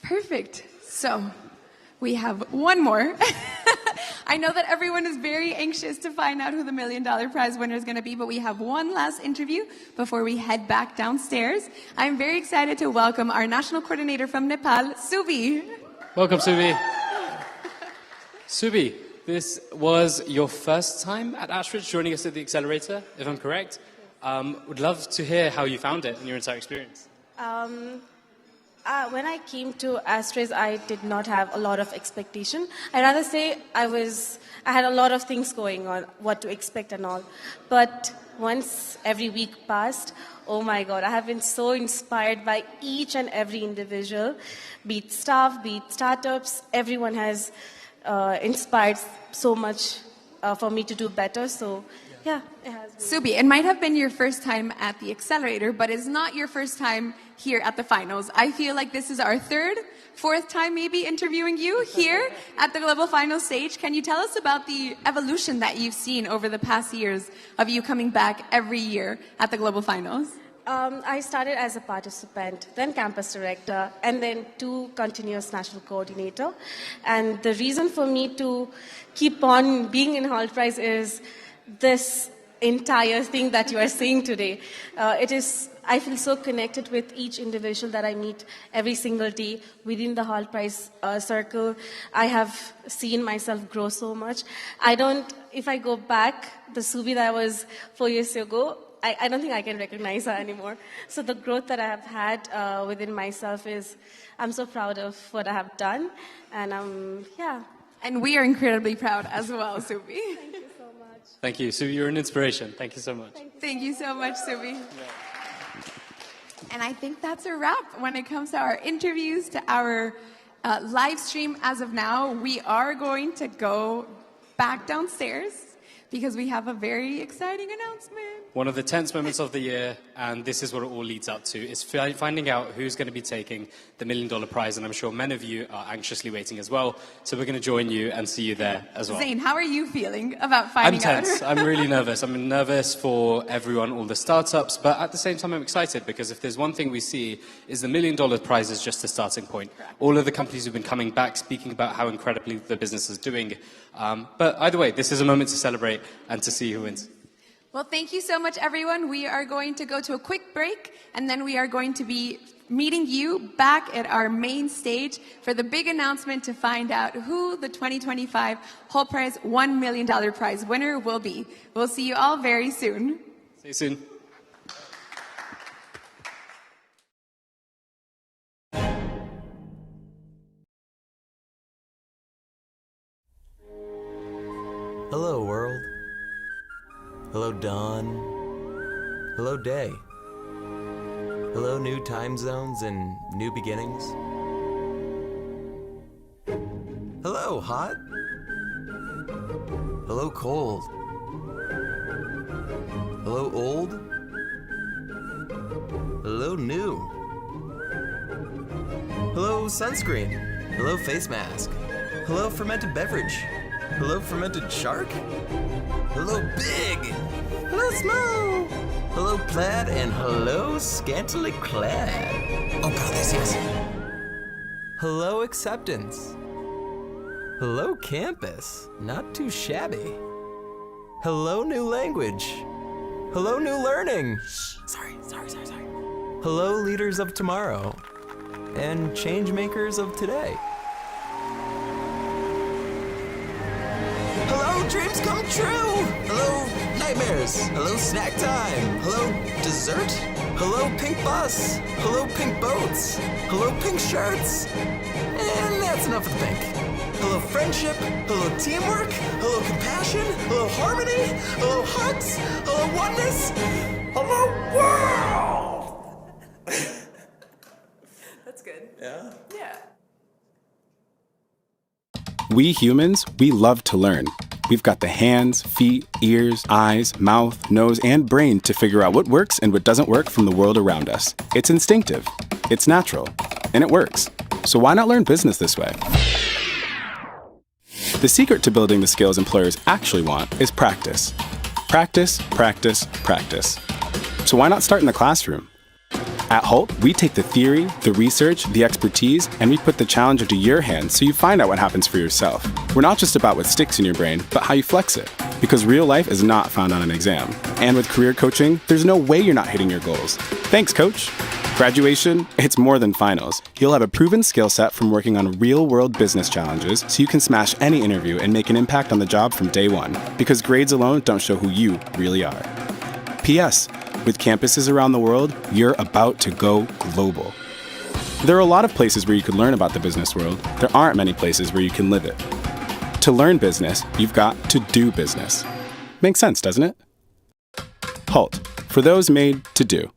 Perfect. So we have one more. I know that everyone is very anxious to find out who the $1 Million Prize winner is going to be, but we have one last interview before we head back downstairs. I'm very excited to welcome our national coordinator from Nepal, Subi. Welcome, Subi. Subi, this was your first time at Ashridge, joining us at the Accelerator, if I'm correct. Would love to hear how you found it and your entire experience. When I came to Ashridge, I did not have a lot of expectation. I rather say I had a lot of things going on, what to expect and all. But once every week passed, oh my God, I have been so inspired by each and every individual, be it staff, be it startups. Everyone has inspired so much for me to do better. So yeah, it has been. Subi, it might have been your first time at the Accelerator, but it's not your first time here at the finals. I feel like this is our fourth time maybe interviewing you here at the Global Finals stage. Can you tell us about the evolution that you've seen over the past years of you coming back every year at the Global Finals? I started as a participant, then campus director, and then 2 continuous national coordinator. And the reason for me to keep on being in Hult Prize is this entire thing that you are seeing today. I feel so connected with each individual that I meet every single day within the Hult Prize circle. I have seen myself grow so much. If I go back, the Subi that I was 4 years ago, I don't think I can recognize her anymore. So the growth that I have had within myself I'm so proud of what I have done. And yeah. And we are incredibly proud as well, Subi. Thank you so much. Thank you. Subi, you're an inspiration. Thank you so much. Thank you so much, Subi. And I think that's a wrap when it comes to our interviews, to our live stream. As of now, we are going to go back downstairs because we have a very exciting announcement. One of the tense moments of the year, and this is what it all leads up to, is finding out who's going to be taking the $1 Million Prize, and I'm sure many of you are anxiously waiting as well. So we're going to join you and see you there as well. Zane, how are you feeling about finding out? I'm tense. I'm really nervous. I'm nervous for everyone, all the startups, but at the same time I'm excited because if there's one thing we see is the $1 Million Prize is just the starting point. Correct. All of the companies who've been coming back speaking about how incredibly the business is doing. But either way, this is a moment to celebrate and to see who wins. Well, thank you so much, everyone. We are going to go to a quick break, and then we are going to be meeting you back at our main stage for the big announcement to find out who the 2025 Hult Prize $1 Million Prize winner will be. We'll see you all very soon. See you soon. Hello, world. Hello, dawn. Hello, day. Hello, new time zones and new beginnings. Hello, hot. Hello, cold. Hello, old. Hello, new. Hello, sunscreen. Hello, face mask. Hello, fermented beverage. Hello, fermented shark? Hello, big! Hello, small! Hello, plaid, and hello, scantily clad. Oh god, yes. Hello, acceptance. Hello, campus. Not too shabby. Hello, new language. Hello, new learning. Sorry. Hello, leaders of tomorrow. And change makers of today. Hello, dreams come true! Hello, nightmares! Hello, snack time! Hello, dessert? Hello, pink bus! Hello, pink boats! Hello, pink shirts! And that's enough of the pink. Hello, friendship! Hello, teamwork! Hello, compassion! Hello, harmony! Hello, hugs! Hello, oneness! Hello, world! That's good. Yeah? Yeah. We humans, we love to learn. We've got the hands, feet, ears, eyes, mouth, nose, and brain to figure out what works and what doesn't work from the world around us. It's instinctive, it's natural, and it works. So why not learn business this way? The secret to building the skills employers actually want is practice. Practice, practice, practice. So why not start in the classroom? At Hult, we take the theory, the research, the expertise, and we put the challenge into your hands so you find out what happens for yourself. We're not just about what sticks in your brain, but how you flex it. Because real life is not found on an exam. And with career coaching, there's no way you're not hitting your goals. Thanks, coach. Graduation, it's more than finals. You'll have a proven skill set from working on real-world business challenges so you can smash any interview and make an impact on the job from day one. Because grades alone don't show who you really are. P.S. With campuses around the world, you're about to go global. There are a lot of places where you could learn about the business world. There aren't many places where you can live it. To learn business, you've got to do business. Makes sense, doesn't it? Hult, for those made to do.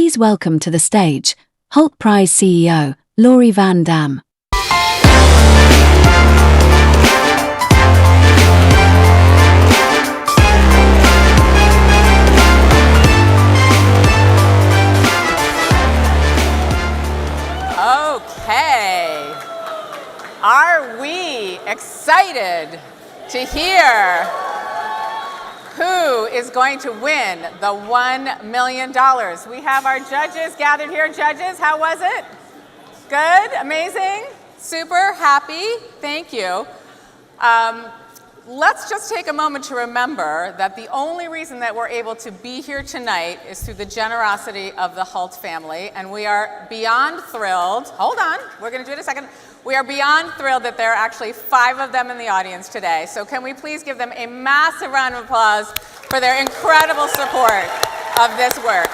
Please welcome to the stage, Hult Prize CEO, Laurie Van Dam. Okay. Are we excited to hear who is going to win the $1 million? We have our judges gathered here. Judges, how was it? Good? Amazing? Super happy? Thank you. Let's just take a moment to remember that the only reason that we're able to be here tonight is through the generosity of the Hult family, and we are beyond thrilled. Hold on, we're going to do it in a second. We are beyond thrilled that there are actually 5 of them in the audience today. So can we please give them a massive round of applause for their incredible support of this work.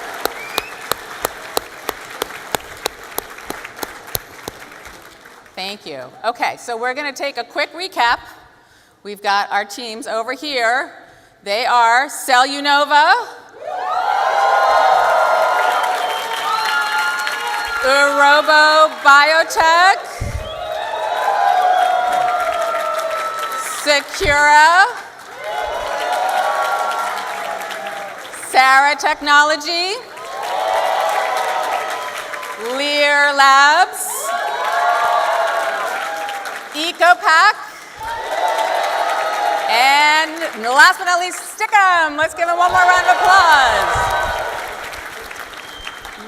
Thank you. Okay, so we're going to take a quick recap. We've got our teams over here. They are Cellunova, Urobo Biotech, Secura, Sarah Technology, Lear Labs, EcoPack, and last but not least, Stickum. Let's give them one more round of applause.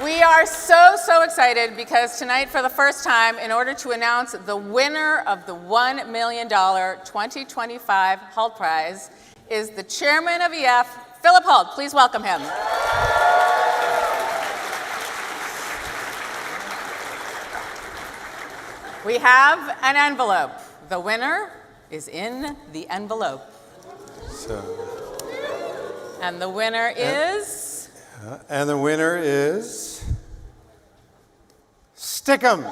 We are so excited because tonight, for the first time, in order to announce the winner of the $1 million 2025 Hult Prize is the chairman of EF, Philip Hult. Please welcome him. We have an envelope. The winner is in the envelope. And the winner is? And the winner is Stickum. You're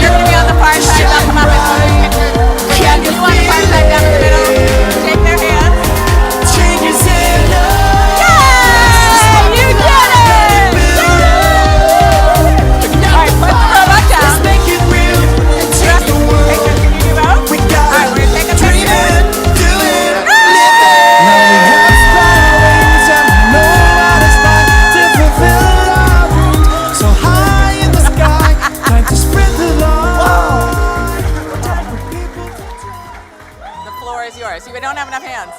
going to be on the far side. They'll come up and yeah, you on the far side down in the middle. Shake their hands. We don't have enough hands.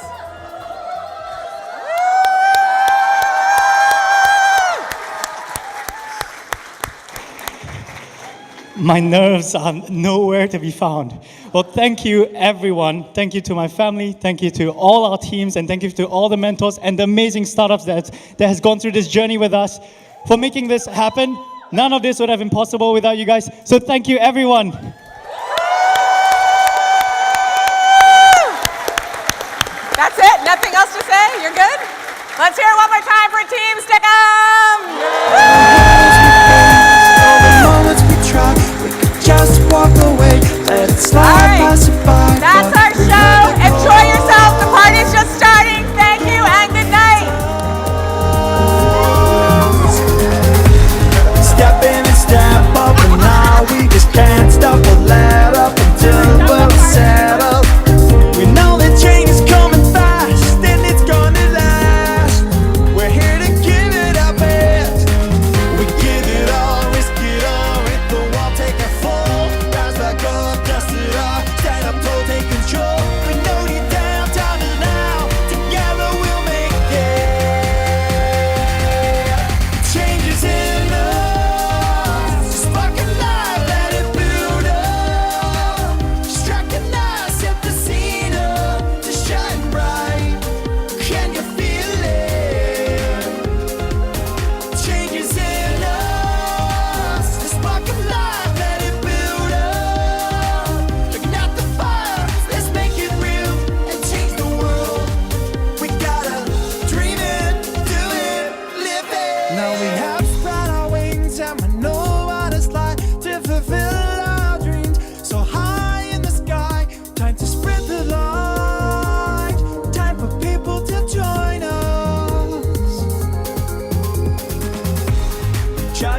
My nerves are nowhere to be found. Well, thank you, everyone. Thank you to my family. Thank you to all our teams. And thank you to all the mentors and the amazing startups that has gone through this journey with us for making this happen. None of this would have been possible without you guys. So thank you, everyone. That's it? Nothing else to say? You're good? Let's hear it one more time for Team Stickum! All the moments we try, we could just walk away, let it slide pass it by. That's our show. Enjoy yourself. The party's just starting. Thank you and good night. Step in and step up, and now we just can't stop.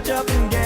charge up and get